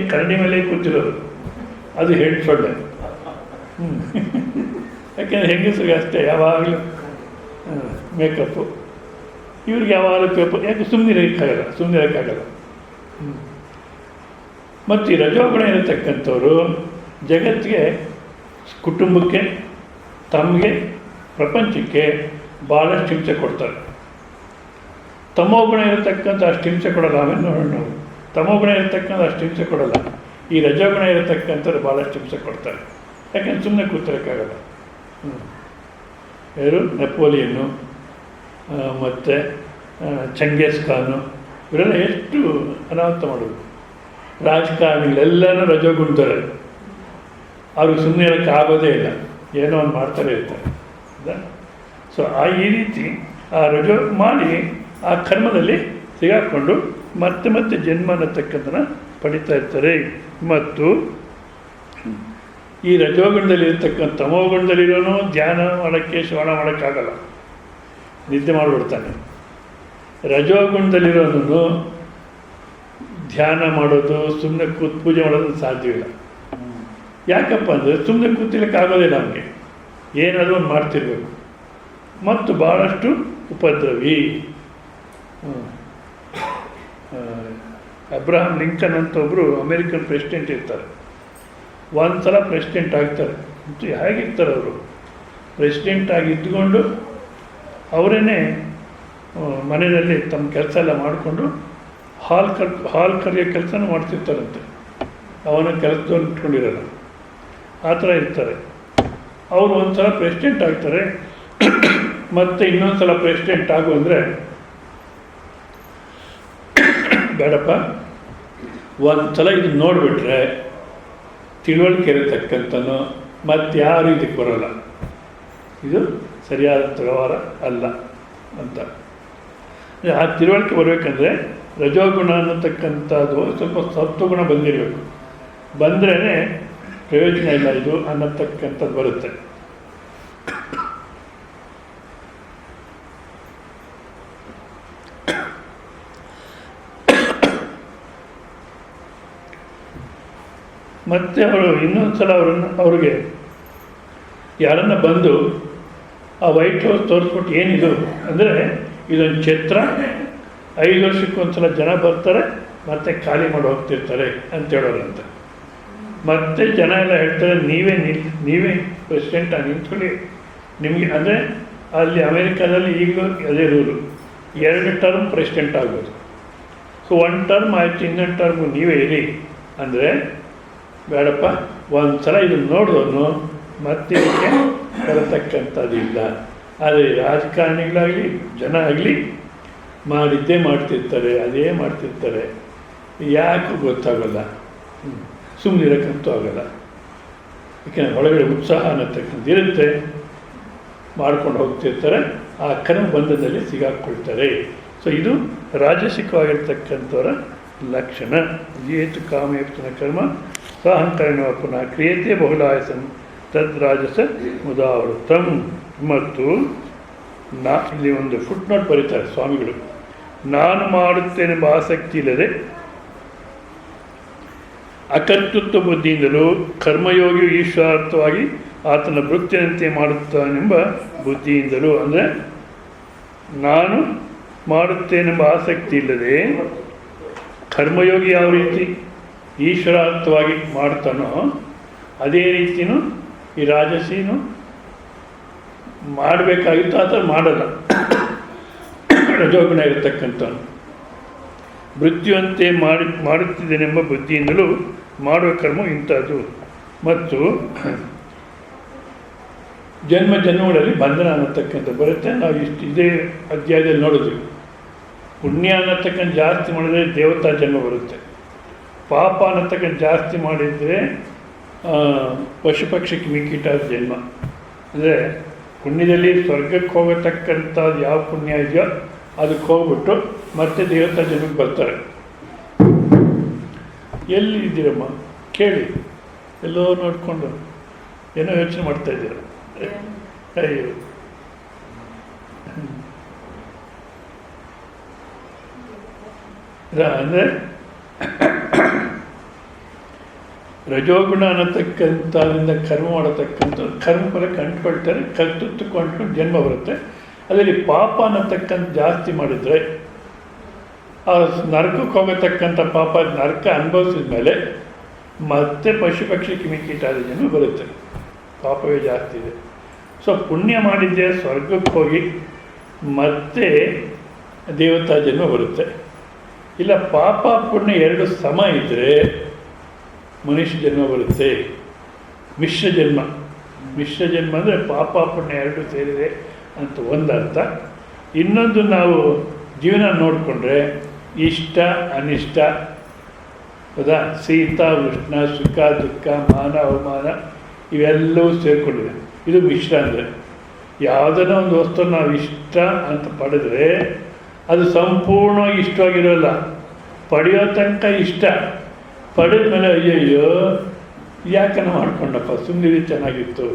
ಕರಡಿ ಮೇಲೆ ಕೂತಿರೋದು, ಅದು ಹೆಣ್ಣು ಸೊಳ್ಳೆ. ಯಾಕೆಂದರೆ ಹೆಂಗಸರಿಗೆ ಅಷ್ಟೇ ಯಾವಾಗಲೂ ಮೇಕಪ್ಪು, ಇವ್ರಿಗೆ ಯಾವಾಗಲೂ ಪೇಪರ್. ಯಾಕೆ ಸುಮ್ಮನೆ ಇರೋಕ್ಕಾಗಲ್ಲ. ಮತ್ತು ಈ ರಜೋಗುಣ ಇರತಕ್ಕಂಥವ್ರು ಜಗತ್ತಿಗೆ, ಕುಟುಂಬಕ್ಕೆ, ತಮಗೆ, ಪ್ರಪಂಚಕ್ಕೆ ಭಾಳಷ್ಟು ಹಿಂಸೆ ಕೊಡ್ತಾರೆ. ತಮೋಗುಣ ಇರತಕ್ಕಂಥ ಅಷ್ಟು ಹಿಂಸೆ ಕೊಡಲ್ಲ. ಆಮೇಲೆ ನೋಡೋಣ ನಾವು. ತಮೋಗುಣ ಇರತಕ್ಕಂಥ ಅಷ್ಟು ಹಿಂಸೆ ಕೊಡಲ್ಲ. ಈ ರಜೋಗುಣ ಇರತಕ್ಕಂಥವ್ರು ಭಾಳಷ್ಟು ಹಿಂಸೆ ಕೊಡ್ತಾರೆ. ಯಾಕೆಂದ್ರೆ ಸುಮ್ಮನೆ ಕೂತಿರೋಕ್ಕಾಗಲ್ಲ. ಯಾರು? ನೆಪೋಲಿಯನ್ನು ಮತ್ತು ಚಂಗೇಜ್ ಖಾನು, ಇವರೆಲ್ಲ ಎಷ್ಟು ಅನಾಹುತ ಮಾಡೋದು. ರಾಜಕಾರಣಿಗಳೆಲ್ಲನೂ ರಜೋಗುಂತಾರೆ. ಅವ್ರಿಗೆ ಸುಮ್ಮನೆ ಇರೋಕ್ಕೆ ಆಗೋದೇ ಇಲ್ಲ, ಏನೋ ಒಂದು ಮಾಡ್ತಾರೆ ಇರ್ತಾರೆ. ಸೊ ಈ ರೀತಿ ಆ ರಜೋ ಮಾಡಿ ಆ ಕರ್ಮದಲ್ಲಿ ಸಿಗಾಕೊಂಡು ಮತ್ತೆ ಮತ್ತೆ ಜನ್ಮ ಅನ್ನತಕ್ಕಂಥನ ಪಡಿತಾ ಇರ್ತಾರೆ. ಮತ್ತು ಈ ರಜೋಗುಣದಲ್ಲಿ ಇರ್ತಕ್ಕಂಥ ತಮೋಗುಣದಲ್ಲಿರೋನು ಧ್ಯಾನ ಮಾಡೋಕ್ಕೆ ಶ್ರವಣ ಮಾಡೋಕ್ಕಾಗಲ್ಲ, ನಿದ್ದೆ ಮಾಡಿಬಿಡ್ತಾನೆ. ರಜೋಗುಣದಲ್ಲಿರೋನು ಧ್ಯಾನ ಮಾಡೋದು, ಸುಮ್ಮನೆ ಪೂಜೆ ಮಾಡೋದು ಸಾಧ್ಯವಿಲ್ಲ. ಯಾಕಪ್ಪ ಅಂದರೆ ಸುಮ್ಮನೆ ಕೂತಿಲಿಕ್ಕಾಗೋದಿಲ್ಲ ನಮಗೆ, ಏನಾದರೂ ಒಂದು ಮಾಡ್ತಿರ್ಬೇಕು. ಮತ್ತು ಭಾಳಷ್ಟು ಉಪದ್ರವಿ. ಅಬ್ರಹಾಂ ಲಿಂಕನ್ ಅಂತ ಒಬ್ಬರು ಅಮೇರಿಕನ್ ಪ್ರೆಸಿಡೆಂಟ್ ಇರ್ತಾರೆ. ಒಂದು ಸಲ ಪ್ರೆಸಿಡೆಂಟ್ ಆಗ್ತಾರೆ. ಹೇಗಿರ್ತಾರೆ ಅವರು? ಪ್ರೆಸಿಡೆಂಟ್ ಆಗಿ ಇದ್ದುಕೊಂಡು ಅವರೇ ಮನೆಯಲ್ಲಿ ತಮ್ಮ ಕೆಲಸ ಎಲ್ಲ ಮಾಡಿಕೊಂಡು ಹಾಲ್ ಕರಿಯೋ ಕೆಲಸನೂ ಮಾಡ್ತಿರ್ತಾರಂತೆ. ಅವನ ಕೆಲಸದವ್ರು ಇಟ್ಕೊಂಡಿರಲ್ಲ, ಆ ಥರ ಇರ್ತಾರೆ. ಅವರು ಒಂದು ಸಲ ಪ್ರೆಸಿಡೆಂಟ್ ಆಗ್ತಾರೆ. ಮತ್ತು ಇನ್ನೊಂದು ಸಲ ಪ್ರೆಸಿಡೆಂಟ್ ಆಗು ಅಂದರೆ ಬೇಡಪ್ಪ, ಒಂದು ಸಲ ಇದನ್ನು ನೋಡಿಬಿಟ್ರೆ ತಿಳುವಳಿಕೆ ಇರತಕ್ಕಂಥನೋ ಮತ್ತು ಯಾರು ಇದಕ್ಕೆ ಬರೋಲ್ಲ, ಇದು ಸರಿಯಾದ ವ್ಯವಹಾರ ಅಲ್ಲ ಅಂತ. ಆ ತಿಳುವಳಿಕೆ ಬರಬೇಕಂದ್ರೆ ರಜೋಗುಣ ಅನ್ನತಕ್ಕಂಥದ್ದು ಸ್ವಲ್ಪ ಸತ್ವಗುಣ ಬಂದಿರಬೇಕು. ಬಂದ್ರೇ ಪ್ರಯೋಜನ ಇಲ್ಲ ಇದು ಅನ್ನತಕ್ಕಂಥದ್ದು ಬರುತ್ತೆ. ಮತ್ತು ಅವರು ಇನ್ನೊಂದು ಸಲ ಅವ್ರಿಗೆ ಯಾರನ್ನ ಬಂದು ಆ ವೈಟ್ ಹೌಸ್ ತೋರಿಸ್ಬಿಟ್ಟು ಏನಿದು ಅಂದರೆ ಇದೊಂದು ಛತ್ರ, 5 ವರ್ಷಕ್ಕೊಂದು ಸಲ ಜನ ಬರ್ತಾರೆ ಮತ್ತೆ ಖಾಲಿ ಮಾಡಿ ಹೋಗ್ತಿರ್ತಾರೆ ಅಂತ ಹೇಳೋರಂತೆ. ಮತ್ತೆ ಜನ ಎಲ್ಲ ಹೇಳ್ತಾರೆ, ನೀವೇ ಪ್ರೆಸಿಡೆಂಟ್ ನಿಂತ್ಕೊಳ್ಳಿ, ನಿಮಗೆ ಅಂದರೆ ಅಲ್ಲಿ ಅಮೇರಿಕಾದಲ್ಲಿ ಈಗಲೂ ಅದೇ ರೂಲು, 2 ಟರ್ಮ್ ಪ್ರೆಸಿಡೆಂಟ್ ಆಗ್ಬೋದು. ಸೊ 1 ಟರ್ಮ್ ಆಯಿತು, ಇನ್ನೊಂದು ಟರ್ಮು ನೀವೇ ಇರಿ ಅಂದರೆ ಬೇಡಪ್ಪ, ಒಂದು ಸಲ ಇದನ್ನು ನೋಡಿದವನು ಮತ್ತೆ ಇದಕ್ಕೆ ಬರತಕ್ಕಂಥದ್ದಿಲ್ಲ. ಆದರೆ ರಾಜಕಾರಣಿಗಳಾಗಲಿ ಜನ ಆಗಲಿ ಮಾಡಿದ್ದೇ ಮಾಡ್ತಿರ್ತಾರೆ, ಅದೇ ಮಾಡ್ತಿರ್ತಾರೆ. ಯಾಕೆ ಗೊತ್ತಾಗಲ್ಲ, ಸುಮ್ಮನಿರೋಕ್ಕಂತೂ ಆಗಲ್ಲ. ಯಾಕೆಂದರೆ ಒಳಗಡೆ ಉತ್ಸಾಹ ಅನ್ನತಕ್ಕಂಥ ಇರುತ್ತೆ, ಮಾಡ್ಕೊಂಡು ಹೋಗ್ತಿರ್ತಾರೆ, ಆ ಕರ್ಮ ಬಂಧದಲ್ಲಿ ಸಿಗಾಕ್ಕೊಳ್ತಾರೆ. ಸೊ ಇದು ರಾಜಸಿಕವಾಗಿರ್ತಕ್ಕಂಥವರ ಲಕ್ಷಣ. ಜೇತು ಕಾಮೇಪ್ತನ ಕರ್ಮ ಸಾಹಂಕರಣ ಪುನಃ ಕ್ರಿಯತೆ ಬಹುಲಾಯಸನ್ ತದ್ ರಾಜಸ ಮುದಾವೃತಂ. ಮತ್ತು ಇಲ್ಲಿ ಒಂದು ಫುಟ್ ನೋಟ್ ಬರೀತಾರೆ ಸ್ವಾಮಿಗಳು, ನಾನು ಮಾಡುತ್ತೇನೆಂಬ ಆಸಕ್ತಿ ಇಲ್ಲದೆ ಅಕರ್ತೃತ್ವ ಬುದ್ಧಿಯಿಂದಲೂ ಕರ್ಮಯೋಗಿಯು ಈಶ್ವರಾರ್ಥವಾಗಿ ಆತನ ವೃತ್ತಿಯಂತೆ ಮಾಡುತ್ತಾನೆಂಬ ಬುದ್ಧಿಯಿಂದಲೂ. ಅಂದರೆ ನಾನು ಮಾಡುತ್ತೇನೆಂಬ ಆಸಕ್ತಿ ಇಲ್ಲದೆ ಕರ್ಮಯೋಗಿ ಯಾವ ರೀತಿ ಈಶ್ವರಾರ್ಥವಾಗಿ ಮಾಡ್ತಾನೋ ಅದೇ ರೀತಿಯೂ ಈ ರಾಜಸೀನು ಮಾಡಬೇಕಾಗಿತ್ತು, ಆ ಥರ ಮಾಡಲ್ಲ. ರಜೋಗುಣ ಇರತಕ್ಕಂಥವನು ಮೃತ್ಯುವಂತೆ ಮಾಡುತ್ತಿದ್ದೇನೆಂಬ ಬುದ್ಧಿಯಿಂದಲೂ ಮಾಡುವ ಕರ್ಮ ಇಂಥದ್ದು. ಮತ್ತು ಜನ್ಮಗಳಲ್ಲಿ ಬಂಧನ ಅನ್ನತಕ್ಕಂಥ ಬರುತ್ತೆ. ನಾವು ಇದೇ ಅಧ್ಯಾಯದಲ್ಲಿ ನೋಡಿದ್ವಿ. ಪುಣ್ಯ ಅನ್ನತಕ್ಕಂಥ ಜಾಸ್ತಿ ಮಾಡಿದರೆ ದೇವತಾ ಜನ್ಮ ಬರುತ್ತೆ, ಪಾಪ ಅನ್ನತಕ್ಕಂಥ ಜಾಸ್ತಿ ಮಾಡಿದರೆ ಪಶು ಪಕ್ಷಿ ಕ್ರಿಮಿಕೀಟ ಜನ್ಮ. ಅಂದರೆ ಪುಣ್ಯದಲ್ಲಿ ಸ್ವರ್ಗಕ್ಕೆ ಹೋಗತಕ್ಕಂಥದ್ದು ಯಾವ ಪುಣ್ಯ ಇದೆಯೋ ಅದಕ್ಕೆ ಹೋಗ್ಬಿಟ್ಟು ಮತ್ತೆ ದೇವತಾ ಜನ್ಮಕ್ಕೆ ಬರ್ತಾರೆ. ಎಲ್ಲಿ ಇದ್ದೀರಮ್ಮ ಕೇಳಿ, ಎಲ್ಲೋ ನೋಡಿಕೊಂಡು ಏನೋ ಯೋಚನೆ ಮಾಡ್ತಾ ಇದ್ದೀರ. ಅಯ್ಯೋ, ಅಂದರೆ ರಜೋಗುಣ ಅನ್ನತಕ್ಕಂಥದ್ರಿಂದ ಕರ್ಮ ಮಾಡತಕ್ಕಂಥ ಕರ್ಮಫಲಕ್ಕೆ ಅಂಟ್ಕೊಳ್ತಾರೆ, ಕರ್ತೃತ್ವಕ್ಕೆ ಅಂಟ್ಕೊಂಡು ಜನ್ಮ ಬರುತ್ತೆ. ಅದರಲ್ಲಿ ಪಾಪ ಅನ್ನತಕ್ಕಂಥ ಜಾಸ್ತಿ ಮಾಡಿದರೆ ಆ ನರಕಕ್ಕೆ ಹೋಗತಕ್ಕಂಥ ಪಾಪ ನರಕ ಅನುಭವಿಸಿದ ಮೇಲೆ ಮತ್ತೆ ಪಶು ಪಕ್ಷಿ ಕ್ರಿಮಿಕೀಟಾದ ಜನ್ಮ ಬರುತ್ತೆ, ಪಾಪವೇ ಜಾಸ್ತಿ ಇದೆ. ಸೊ ಪುಣ್ಯ ಮಾಡಿದ್ದೆ ಸ್ವರ್ಗಕ್ಕೆ ಹೋಗಿ ಮತ್ತೆ ದೇವತಾ ಜನ್ಮ ಬರುತ್ತೆ. ಇಲ್ಲ ಪಾಪ ಪುಣ್ಯ ಎರಡು ಸಮ ಇದ್ದರೆ ಮನುಷ್ಯ ಜನ್ಮ ಬರುತ್ತೆ, ಮಿಶ್ರ ಜನ್ಮ. ಮಿಶ್ರ ಜನ್ಮ ಅಂದರೆ ಪಾಪ ಪುಣ್ಯ ಎರಡು ಸೇರಿದೆ ಅಂತ ಒಂದು ಅರ್ಥ. ಇನ್ನೊಂದು ನಾವು ಜೀವನ ನೋಡಿಕೊಂಡ್ರೆ ಇಷ್ಟ ಅನಿಷ್ಟ ಹೌದಾ? ಶೀತ ಉಷ್ಣ, ಸುಖ ದುಃಖ, ಮಾನ ಅವಮಾನ ಇವೆಲ್ಲವೂ ಸೇರಿಕೊಂಡಿದೆ. ಇದು ಮಿಶ್ರ. ಅಂದರೆ ಯಾವುದನ್ನ ಒಂದು ವಸ್ತು ನಾವು ಇಷ್ಟ ಅಂತ ಪಡೆದ್ರೆ ಅದು ಸಂಪೂರ್ಣವಾಗಿ ಇಷ್ಟವಾಗಿರೋಲ್ಲ. ಪಡೆಯೋ ತನಕ ಇಷ್ಟ, ಪಡೆದ ಮೇಲೆ ಅಯ್ಯಯ್ಯೋ ಯಾಕನ ಮಾಡ್ಕೊಂಡಪ್ಪ, ಸುಮ್ಮನೆ ಚೆನ್ನಾಗಿತ್ತು.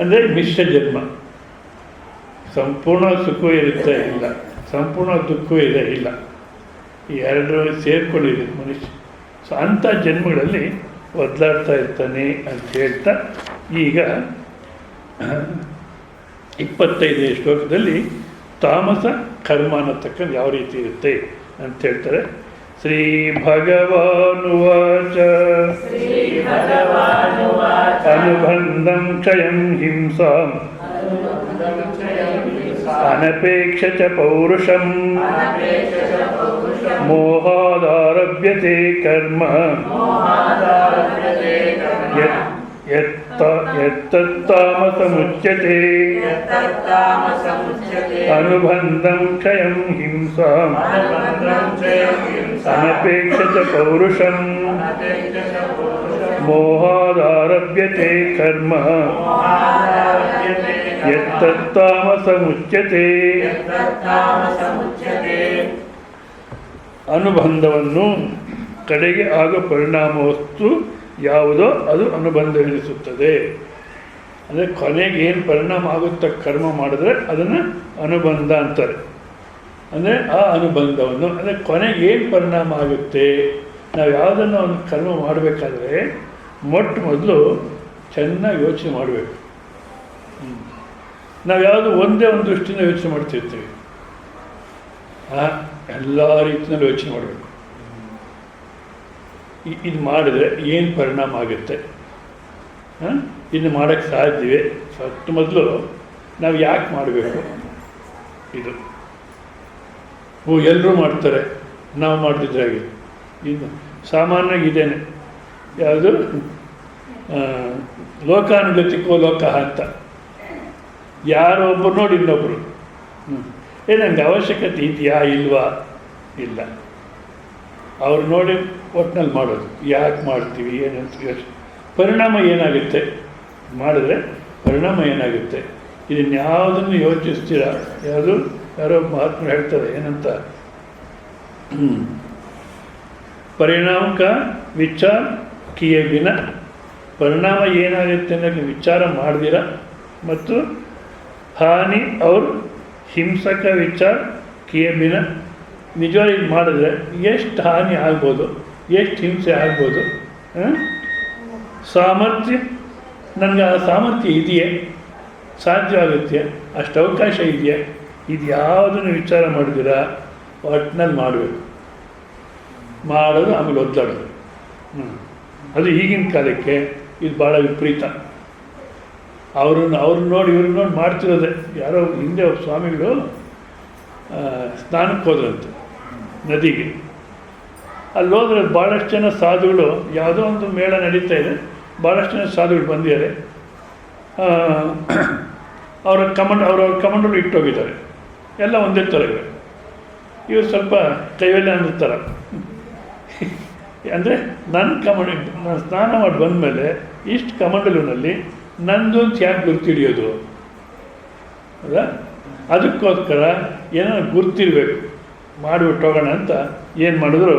ಅಂದರೆ ಮಿಶ್ರ ಜನ್ಮ. ಸಂಪೂರ್ಣ ಸುಖವೂ ಇರುತ್ತೆ ಇಲ್ಲ, ಸಂಪೂರ್ಣ ದುಃಖವೂ ಇದೆ ಇಲ್ಲ, ಈ ಎರಡರೂ ಸೇರಿಕೊಂಡಿದೆ ಮನುಷ್ಯ. ಸೊ ಅಂಥ ಜನ್ಮಗಳಲ್ಲಿ ಒದ್ದಾಡ್ತಾ ಇರ್ತಾನೆ ಅಂತ ಹೇಳ್ತಾ ಈಗ 25ನೇ ಶ್ಲೋಕದಲ್ಲಿ ತಾಮಸ ಕರ್ಮ ಅನ್ನತಕ್ಕಂಥ ಯಾವ ರೀತಿ ಇರುತ್ತೆ ಅಂತ ಹೇಳ್ತಾರೆ. ಶ್ರೀ ಭಗವಾನುವಾಚ ಅನುಬಂಧಂ ಕ್ಷಯಂ ಹಿಂಸಾಂ ಅನಪೇಕ್ಷ ಚ ಪೌರುಷಂ ಮೋಹಾದಾರಭ್ಯತೆ ಕರ್ಮ ಯತ್ತತ್ತಾಮಸಮುಚ್ಯತೆ ಅನುಬಂಧಂ ಕ್ಷಯಂ ಹಿಂಸಾಂ ಅನಪೇಕ್ಷ ಚ ಪೌರುಷಂ ಮೋಹಾದಾರಭ್ಯತೆ ಕರ್ಮ ಯತ್ತತ್ತಾಮಸಮುಚ್ಯತೆ. ಅನುಬಂಧವನ್ನು ಕಡೆಗೆ ಆಗೋ ಪರಿಣಾಮ ವಸ್ತು ಯಾವುದೋ ಅದು ಅನುಬಂಧವೆನಿಸುತ್ತದೆ. ಅಂದರೆ ಕೊನೆಗೆ ಏನು ಪರಿಣಾಮ ಆಗುತ್ತಾ ಕರ್ಮ ಮಾಡಿದ್ರೆ ಅದನ್ನು ಅನುಬಂಧ ಅಂತಾರೆ. ಅಂದರೆ ಆ ಅನುಬಂಧವನ್ನು, ಅಂದರೆ ಕೊನೆಗೆ ಏನು ಪರಿಣಾಮ ಆಗುತ್ತೆ, ನಾವು ಯಾವುದನ್ನು ಒಂದು ಕರ್ಮ ಮಾಡಬೇಕಾದ್ರೆ ಮೊಟ್ಟ ಮೊದಲು ಚೆನ್ನಾಗಿ ಯೋಚನೆ ಮಾಡಬೇಕು. ನಾವು ಯಾವುದು ಒಂದೇ ಒಂದು ದೃಷ್ಟಿಯಿಂದ ಯೋಚನೆ ಮಾಡ್ತಿರ್ತೀವಿ, ಎಲ್ಲ ರೀತಿಯಲ್ಲಿ ಯೋಚನೆ ಮಾಡಬೇಕು. ಇದು ಮಾಡಿದ್ರೆ ಏನು ಪರಿಣಾಮ ಆಗುತ್ತೆ, ಇದನ್ನು ಮಾಡೋಕ್ಕೆ ಸಾಧ್ಯವೇ, ಫಸ್ಟ್ ಮೊದಲು ನಾವು ಯಾಕೆ ಮಾಡಬೇಕು. ಇದು ಎಲ್ಲರೂ ಮಾಡ್ತಾರೆ, ನಾವು ಮಾಡ್ತಿದ್ರಾಗೆ ಇನ್ನು ಸಾಮಾನ್ಯವಾಗಿ ಇದೇನೆ, ಯಾವುದು ಲೋಕಾನುಗತಿಕೋ ಲೋಕ ಅಂತ. ಯಾರೋ ಒಬ್ಬರು ನೋಡಿ ಇನ್ನೊಬ್ಬರು ನಂಗೆ ಅವಶ್ಯಕತೆ ಇದೆಯಾ ಇಲ್ವಾ, ಇಲ್ಲ, ಅವ್ರು ನೋಡಿ ಒಟ್ಟಿನಲ್ಲಿ ಮಾಡೋದು. ಯಾಕೆ ಮಾಡ್ತೀವಿ ಏನಂತ ಯೋಚನೆ, ಪರಿಣಾಮ ಏನಾಗುತ್ತೆ, ಮಾಡಿದ್ರೆ ಪರಿಣಾಮ ಏನಾಗುತ್ತೆ, ಇದನ್ಯಾವುದನ್ನು ಯೋಚಿಸ್ತೀರ. ಯಾರೋ ಮಹಾತ್ಮರು ಹೇಳ್ತಾರೆ ಏನಂತ, ಪರಿಣಾಮ ಕ ವಿಚಾರ ಕಿಯೇ ಬಿನ, ಪರಿಣಾಮ ಏನಾಗುತ್ತೆ ಅನ್ನೋಕ್ಕೆ ವಿಚಾರ ಮಾಡ್ದಿರ, ಮತ್ತು ಹಾನಿ ಅವ್ರ ಹಿಂಸಕ ವಿಚಾರ ಕಿಯೇ ಬಿನ, ನಿಜವಾಗಿ ಇದು ಮಾಡಿದ್ರೆ ಎಷ್ಟು ಹಾನಿ ಆಗ್ಬೋದು, ಎಷ್ಟು ಹಿಂಸೆ ಆಗ್ಬೋದು. ಸಾಮರ್ಥ್ಯ, ನನಗೆ ಆ ಸಾಮರ್ಥ್ಯ ಇದೆಯೇ, ಸಾಧ್ಯವಾಗುತ್ತೆ, ಅಷ್ಟು ಅವಕಾಶ ಇದೆಯಾ, ಇದು ಯಾವುದನ್ನು ವಿಚಾರ ಮಾಡಿದಿರ ಒಟ್ಟಿನಲ್ಲಿ ಮಾಡಬೇಕು. ಮಾಡೋದು ಆಮೇಲೆ ಒದ್ದಾಡೋದು. ಅದು ಈಗಿನ ಕಾಲಕ್ಕೆ ಇದು ಭಾಳ ವಿಪರೀತ. ಅವ್ರನ್ನ ನೋಡಿ ಇವ್ರನ್ನ ನೋಡಿ ಮಾಡ್ತಿರೋದೆ. ಯಾರೋ ಹಿಂದೆ ಒಬ್ಬ ಸ್ವಾಮಿಗಳು ಸ್ನಾನಕ್ಕೆ ಹೋದ್ರಂತೆ ನದಿಗೆ. ಅಲ್ಲಿ ಹೋದ್ರೆ ಭಾಳಷ್ಟು ಜನ ಸಾಧುಗಳು, ಯಾವುದೋ ಒಂದು ಮೇಳ ನಡೀತಾ ಇದೆ, ಭಾಳಷ್ಟು ಜನ ಸಾಧುಗಳು ಬಂದಿದ್ದಾರೆ. ಅವರ ಕಮಂಡಲು ಇಟ್ಟೋಗಿದ್ದಾರೆ, ಎಲ್ಲ ಒಂದೇ ಥರ ಇವೆ. ಇವರು ಸ್ವಲ್ಪ ಕೈಯಲ್ಲೇ ಅನ್ನುತ್ತಾರೆ. ಅಂದರೆ ನಾನು ಸ್ನಾನ ಮಾಡಿ ಬಂದಮೇಲೆ ಇಷ್ಟು ಕಮಂಡಲಿನಲ್ಲಿ ನಂದು ಅಂತ ಯಾಕೆ ಗುರ್ತಿಡಿಯೋದು, ಹೌದಾ? ಅದಕ್ಕೋಸ್ಕರ ಏನೋ ಗುರ್ತಿರ್ಬೇಕು, ಮಾಡಿಬಿಟ್ಟು ಹೋಗೋಣ ಅಂತ ಏನು ಮಾಡಿದ್ರು,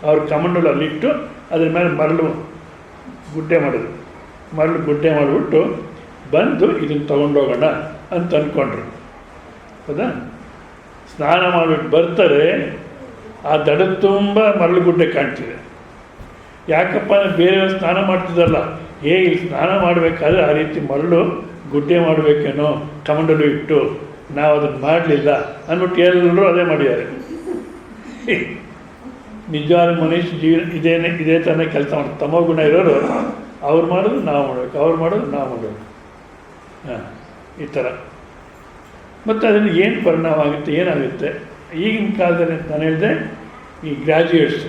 ಅವ್ರ ಕಮಂಡಲು ಅಲ್ಲಿಟ್ಟು ಅದ್ರ ಮೇಲೆ ಮರಳು ಗುಡ್ಡೆ ಮಾಡಿಬಿಟ್ಟು ಬಂದು ಇದನ್ನು ತೊಗೊಂಡೋಗೋಣ ಅಂತ ಅಂದ್ಕೊಂಡ್ರು, ಹೌದಾ? ಸ್ನಾನ ಮಾಡಿಬಿಟ್ಟು ಬರ್ತಾರೆ, ಆ ದಡ ತುಂಬ ಮರಳು ಗುಡ್ಡೆ ಕಾಣ್ತಿದೆ. ಯಾಕಪ್ಪ ಅಂದರೆ ಬೇರೆಯವ್ರು ಸ್ನಾನ ಮಾಡ್ತಿದ್ದಲ್ಲ, ಇಲ್ಲಿ ಸ್ನಾನ ಮಾಡಬೇಕಾದ್ರೆ ಆ ರೀತಿ ಮರಳು ಗುಡ್ಡೆ ಮಾಡಬೇಕೇನೋ ಕಮಂಡಲು ಇಟ್ಟು, ನಾವು ಅದನ್ನು ಮಾಡಲಿಲ್ಲ ಅಂದ್ಬಿಟ್ಟು ಎಲ್ಲರೂ ಅದೇ ಮಾಡಿದ್ದಾರೆ. ನಿಜವಾದ ಮನುಷ್ಯ ಜೀವನ ಇದೇ ತಾನೇ ಕೆಲಸ ಮಾಡ್ತಾರೆ. ತಮೋ ಗುಣ ಇರೋರು ಅವ್ರು ಮಾಡೋದು ನಾವು ಮಾಡಬೇಕು, ಅವ್ರು ಮಾಡೋದು ನಾವು ಮಾಡಬೇಕು, ಈ ಥರ. ಮತ್ತು ಅದನ್ನು ಏನು ಪರಿಣಾಮ ಆಗುತ್ತೆ, ಏನಾಗುತ್ತೆ. ಈಗಿನ ಕಾಲದಲ್ಲಿ ನಾನು ಹೇಳಿದೆ, ಈ ಗ್ರ್ಯಾಜುಯೇಟ್ಸ್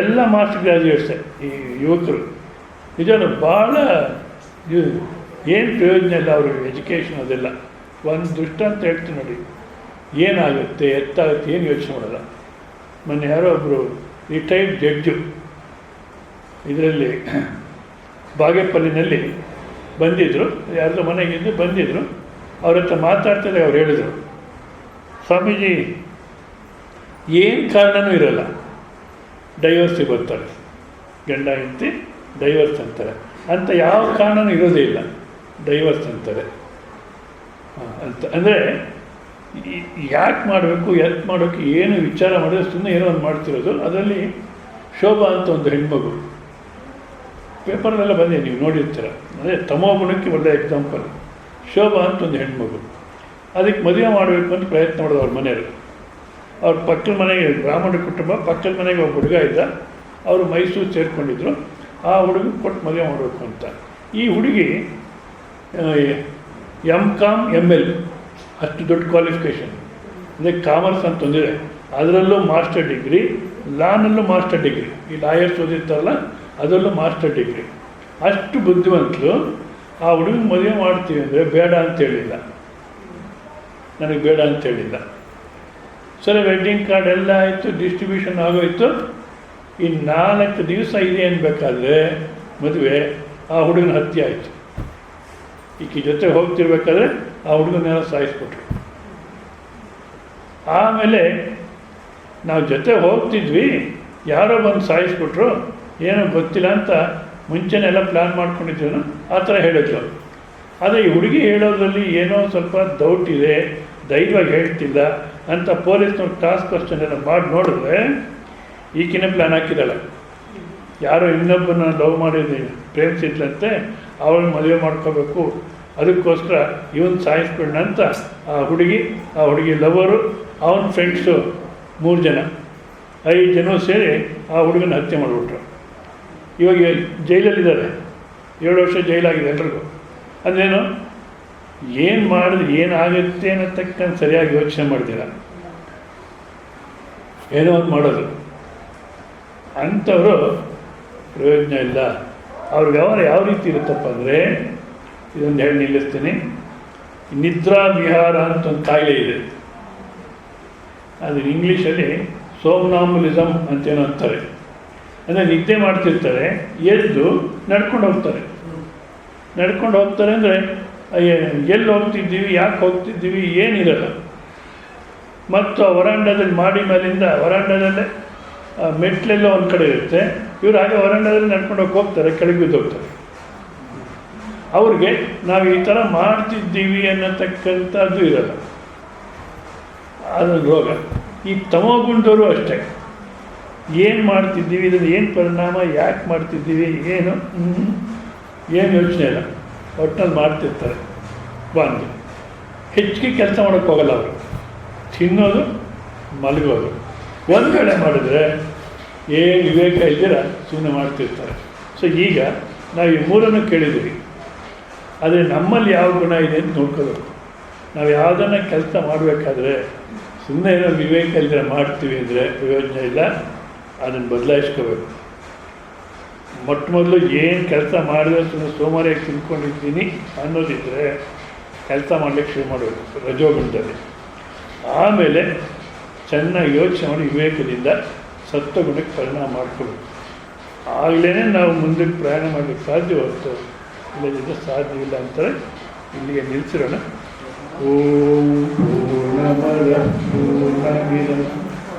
ಎಲ್ಲ ಮಾಸ್ಟರ್ ಗ್ರ್ಯಾಜುಯೇಟ್ಸೇ ಈ ಯುವಕರು. ನಿಜವೂ ಭಾಳ ಏನು ಪ್ರಯೋಜನ ಇಲ್ಲ ಅವ್ರಿಗೆ ಎಜುಕೇಷನ್. ಅದೆಲ್ಲ ಒಂದು ದೃಷ್ಟಾಂತ ಹೇಳ್ತೀನಿ ನೋಡಿ, ಏನಾಗುತ್ತೆ ಎತ್ತಾಗುತ್ತೆ ಏನು ಯೋಚನೆ ಮಾಡಲ್ಲ. ಮೊನ್ನೆ ಯಾರೋ ಒಬ್ಬರು ರಿಟೈರ್ಡ್ ಜಡ್ಜು ಇದರಲ್ಲಿ ಬಾಗೇಪಲ್ಲಿನಲ್ಲಿ ಬಂದಿದ್ದರು, ಯಾರ್ದೋ ಮನೆಗಿದ್ದು ಬಂದಿದ್ದರು. ಅವ್ರ ಹತ್ರ ಮಾತಾಡ್ತಿದ್ದೆ ಅವ್ರು ಹೇಳಿದರು, ಸ್ವಾಮೀಜಿ ಏನು ಕಾರಣವೂ ಇರೋಲ್ಲ, ಡೈವರ್ಸಿಗೆ ಬರ್ತಾರೆ, ಗಂಡ ಹೆಂಡತಿ ಡೈವರ್ಸ್ ಅಂತಾರೆ ಅಂತ ಯಾವ ಕಾರಣವೂ ಇರೋದೇ ಇಲ್ಲ, ಡೈವರ್ಸ್ ಅಂತಾರೆ ಅಂತ. ಅಂದರೆ ಯಾಕೆ ಮಾಡಬೇಕು, ಯಾಕೆ ಮಾಡೋಕ್ಕೆ ಏನು ವಿಚಾರ ಮಾಡಿದ್ರೆ ಸುಮ್ಮನೆ ಏನೋ ಒಂದು ಮಾಡ್ತಿರೋದು. ಅದರಲ್ಲಿ ಶೋಭಾ ಅಂತ ಒಂದು ಹೆಣ್ಮಗು ಪೇಪರ್ನೆಲ್ಲ ಬಂದಿದೆ, ನೀವು ನೋಡಿರ್ತೀರ. ಅದೇ ತಮೋಗುಣಕ್ಕೆ ಒಳ್ಳೆ ಎಕ್ಸಾಂಪಲ್. ಶೋಭಾ ಅಂತ ಒಂದು ಹೆಣ್ಮಗು, ಅದಕ್ಕೆ ಮದುವೆ ಮಾಡಬೇಕು ಅಂತ ಪ್ರಯತ್ನ ಮಾಡೋದು ಅವ್ರ ಮನೆಯವರು. ಅವ್ರ ಪಕ್ಕದ ಮನೆಗೆ ಬ್ರಾಹ್ಮಣ ಕುಟುಂಬ, ಪಕ್ಕದ ಮನೆಗೆ ಒಬ್ಬ ಹುಡುಗ ಇದ್ದ, ಅವರು ಮೈಸೂರು ಸೇರಿಕೊಂಡಿದ್ರು. ಆ ಹುಡುಗ ಕೊಟ್ಟು ಮದುವೆ ಮಾಡಬೇಕು ಅಂತ. ಈ ಹುಡುಗಿ MCom ML ಅಷ್ಟು ದೊಡ್ಡ ಕ್ವಾಲಿಫಿಕೇಷನ್, ಅಂದರೆ ಕಾಮರ್ಸ್ ಅಂತ ಒಂದಿದೆ, ಅದರಲ್ಲೂ ಮಾಸ್ಟರ್ ಡಿಗ್ರಿ, ಲಾನಲ್ಲೂ ಮಾಸ್ಟರ್ ಡಿಗ್ರಿ, ಈ ಲಾಯರ್ಸ್ ಓದಿರ್ತಾರಲ್ಲ ಅದರಲ್ಲೂ ಮಾಸ್ಟರ್ ಡಿಗ್ರಿ. ಅಷ್ಟು ಬುದ್ಧಿವಂತರು. ಆ ಹುಡುಗನ ಮದುವೆ ಮಾಡ್ತೀವಿ ಅಂದರೆ ಬೇಡ ಅಂತ ಹೇಳಿಲ್ಲ, ನನಗೆ ಬೇಡ ಅಂತ ಹೇಳಿಲ್ಲ. ಸರಿ, ವೆಡ್ಡಿಂಗ್ ಕಾರ್ಡ್ ಎಲ್ಲ ಆಯಿತು, ಡಿಸ್ಟ್ರಿಬ್ಯೂಷನ್ ಆಗೋಯ್ತು. ಇನ್ನು 4 ದಿವಸ ಇದೆ ಅನ್ಬೇಕಾದ್ರೆ ಮದುವೆ, ಆ ಹುಡುಗನ ಹತ್ಯೆ ಆಯಿತು. ಈಕೆ ಜೊತೆ ಹೋಗ್ತಿರ್ಬೇಕಾದ್ರೆ ಆ ಹುಡುಗನೆಲ್ಲ ಸಾಯಿಸ್ಬಿಟ್ರು. ಆಮೇಲೆ ನಾವು ಜೊತೆ ಹೋಗ್ತಿದ್ವಿ, ಯಾರೋ ಬಂದು ಸಾಯಿಸ್ಬಿಟ್ರು, ಏನೋ ಗೊತ್ತಿಲ್ಲ ಅಂತ ಮುಂಚೆನೆಲ್ಲ ಪ್ಲ್ಯಾನ್ ಮಾಡ್ಕೊಂಡಿದ್ದೇನು ಆ ಥರ ಹೇಳಿದ್ರು. ಆದರೆ ಈ ಹುಡುಗಿ ಹೇಳೋದ್ರಲ್ಲಿ ಏನೋ ಸ್ವಲ್ಪ ಡೌಟ್ ಇದೆ, ಧೈರ್ಯವಾಗಿ ಹೇಳ್ತಿಲ್ಲ ಅಂತ ಪೊಲೀಸ್ನವ್ರು ಟಾಸ್ಕ್ ಕ್ವಶನ್ ಎಲ್ಲ ಮಾಡಿ ನೋಡಿದ್ರೆ ಈಗಿನ ಪ್ಲ್ಯಾನ್ ಹಾಕಿದ್ದಾಳೆ. ಯಾರೋ ಇನ್ನೊಬ್ಬನ ಲವ್ ಮಾಡಿದ್ದೀನಿ, ಪ್ರೇಮಿಸಿದ್ಲಂತೆ, ಅವಳನ್ನ ಮದುವೆ ಮಾಡ್ಕೋಬೇಕು, ಅದಕ್ಕೋಸ್ಕರ ಇವನು ಸಾಯಿಸ್ಬಿಡೋಣ ಅಂತ ಆ ಹುಡುಗಿ ಲವರು, ಅವನ ಫ್ರೆಂಡ್ಸು 3 ಜನ 5 ಜನ ಸೇರಿ ಆ ಹುಡುಗನ ಹತ್ಯೆ ಮಾಡಿಬಿಟ್ರು. ಇವಾಗ ಜೈಲಲ್ಲಿದ್ದಾರೆ, 7 ವರ್ಷ ಜೈಲಾಗಿದೆ ಎಲ್ರಿಗೂ. ಅಂದ್ರೇನು, ಏನು ಮಾಡಿದ್ರೆ ಏನಾಗುತ್ತೆ ಅನ್ನತಕ್ಕಂಥ ಸರಿಯಾಗಿ ಯೋಚನೆ ಮಾಡ್ತೀರ, ಏನೋ ಒಂದು ಮಾಡೋದು. ಅಂಥವರು ಪ್ರಯೋಜನ ಇಲ್ಲ. ಅವ್ರ ವ್ಯವಹಾರ ಯಾವ ರೀತಿ ಇರುತ್ತಪ್ಪ ಅಂದರೆ, ಇದೊಂದು ಹೇಳಿ ನಿಲ್ಲಿಸ್ತೀನಿ. ನಿದ್ರಾ ವಿಹಾರ ಅಂತ ಒಂದು ಕಾಯಿಲೆ ಇದೆ, ಅದು ಇಂಗ್ಲೀಷಲ್ಲಿ ಸೋಮ್ನಾಂಬುಲಿಸಮ್ ಅಂತೇನೋ ಅಂತಾರೆ. ಅಂದರೆ ನಿದ್ದೆ ಮಾಡ್ತಿರ್ತಾರೆ, ಎದ್ದು ನಡ್ಕೊಂಡು ಹೋಗ್ತಾರೆ ಅಂದರೆ ಎಲ್ಲಿ ಹೋಗ್ತಿದ್ದೀವಿ, ಯಾಕೆ ಹೋಗ್ತಿದ್ದೀವಿ ಏನಿರಲ್ಲ. ಮತ್ತು ಆ ವರಾಂಡದಲ್ಲಿ ಮಾಡಿ ಮೇಲಿಂದ ವರಾಂಡದಲ್ಲೇ ಮೆಟ್ಲೆಲ್ಲ ಒಂದು ಕಡೆ ಇರುತ್ತೆ, ಇವರು ಹಾಗೆ ವರಾಂಡದಲ್ಲಿ ನಡ್ಕೊಂಡು ಹೋಗ್ತಾರೆ, ಕೆಳಗೆ ಬಿದ್ದೋಗ್ತಾರೆ. ಅವ್ರಿಗೆ ನಾವು ಈ ಥರ ಮಾಡ್ತಿದ್ದೀವಿ ಅನ್ನತಕ್ಕಂಥದ್ದು ಇರಲ್ಲ, ಅದೊಂದು ರೋಗ. ಈ ತಮೋಗುಣದವರು ಅಷ್ಟೇ, ಏನು ಮಾಡ್ತಿದ್ದೀವಿ, ಇದನ್ನು ಏನು ಪರಿಣಾಮ, ಯಾಕೆ ಮಾಡ್ತಿದ್ದೀವಿ, ಏನು ಯೋಚನೆ ಇಲ್ಲ, ಒಟ್ಟಿನಲ್ಲಿ ಮಾಡ್ತಿರ್ತಾರೆ. ಬಂದು ಹೆಚ್ಚಿಗೆ ಕೆಲಸ ಮಾಡೋಕ್ಕೆ ಹೋಗಲ್ಲ ಅವರು, ತಿನ್ನೋದು ಮಲಗೋದು. ಒಂದು ವೇಳೆ ಮಾಡಿದ್ರೆ ಏನು ವಿವೇಕ ಇದ್ದೀರ ಸುಮ್ಮನೆ ಮಾಡ್ತಿರ್ತಾರೆ. ಸೊ ಈಗ ನಾವು ಈ 3 ಕೇಳಿದ್ದೀವಿ, ಆದರೆ ನಮ್ಮಲ್ಲಿ ಯಾವ ಗುಣ ಇದೆ ಅಂತ ನೋಡ್ಕೋಬೇಕು. ನಾವು ಯಾವುದನ್ನು ಕೆಲಸ ಮಾಡಬೇಕಾದ್ರೆ ಸುಮ್ಮನೆ ಏನೋ ವಿವೇಕ ಇಲ್ಲದೆ ಮಾಡ್ತೀವಿ ಅಂದರೆ ಪ್ರಯೋಜನ ಇಲ್ಲ, ಅದನ್ನು ಬದಲಾಯಿಸ್ಕೋಬೇಕು. ಮೊದಲು ಏನು ಕೆಲಸ ಮಾಡಿದ್ರೆ ಸುಮ್ಮನೆ ಸೋಮಾರಿಯಾಗಿ ತಿಳ್ಕೊಂಡಿದ್ದೀನಿ ಅನ್ನೋದಿದ್ದರೆ ಕೆಲಸ ಮಾಡಲಿಕ್ಕೆ ಶುರು ಮಾಡಬೇಕು ರಜೋಗುಣದಲ್ಲಿ. ಆಮೇಲೆ ಚೆನ್ನಾಗಿ ಯೋಚನೆ ಮಾಡಿ ವಿವೇಕದಿಂದ ಸತ್ವಗುಣಕ್ಕೆ ಪರಿಣಾಮ ಮಾಡ್ಕೊಬೇಕು. ಆಗಲೇ ನಾವು ಮುಂದಕ್ಕೆ ಪ್ರಯಾಣ ಮಾಡಲಿಕ್ಕೆ ಸಾಧ್ಯ, ಹೊರತು ಇಲ್ಲದಿದ್ದರೆ ಸಾಧ್ಯವಿಲ್ಲ ಅಂತಾರೆ. ಇಲ್ಲಿಗೆ ನಿಲ್ಲಿಸಿರೋಣ. ಓಂ ಪೂರ್ಣಮದ ಪೂರ್ಣಮಿದಂ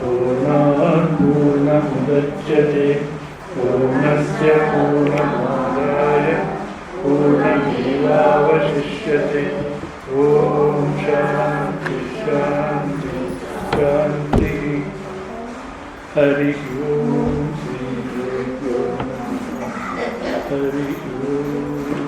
ಪೂರ್ಣಾತ್ ಪೂರ್ಣಮುದಚ್ಯತೆ ಪೂರ್ಣಸ್ಯ ಪೂರ್ಣಮಾದಾಯ ಪೂರ್ಣಮೇವಾವಶಿಷ್ಯತೆ. ಓಂ ಶಾಂತಿ ಶಾಂತಿ ಶಾಂತಿ. ಹರಿ ಓಂ ಶ್ರೀ ಗುರುಭ್ಯೋ ನಮಃ. ಹರಿ ಓಂ.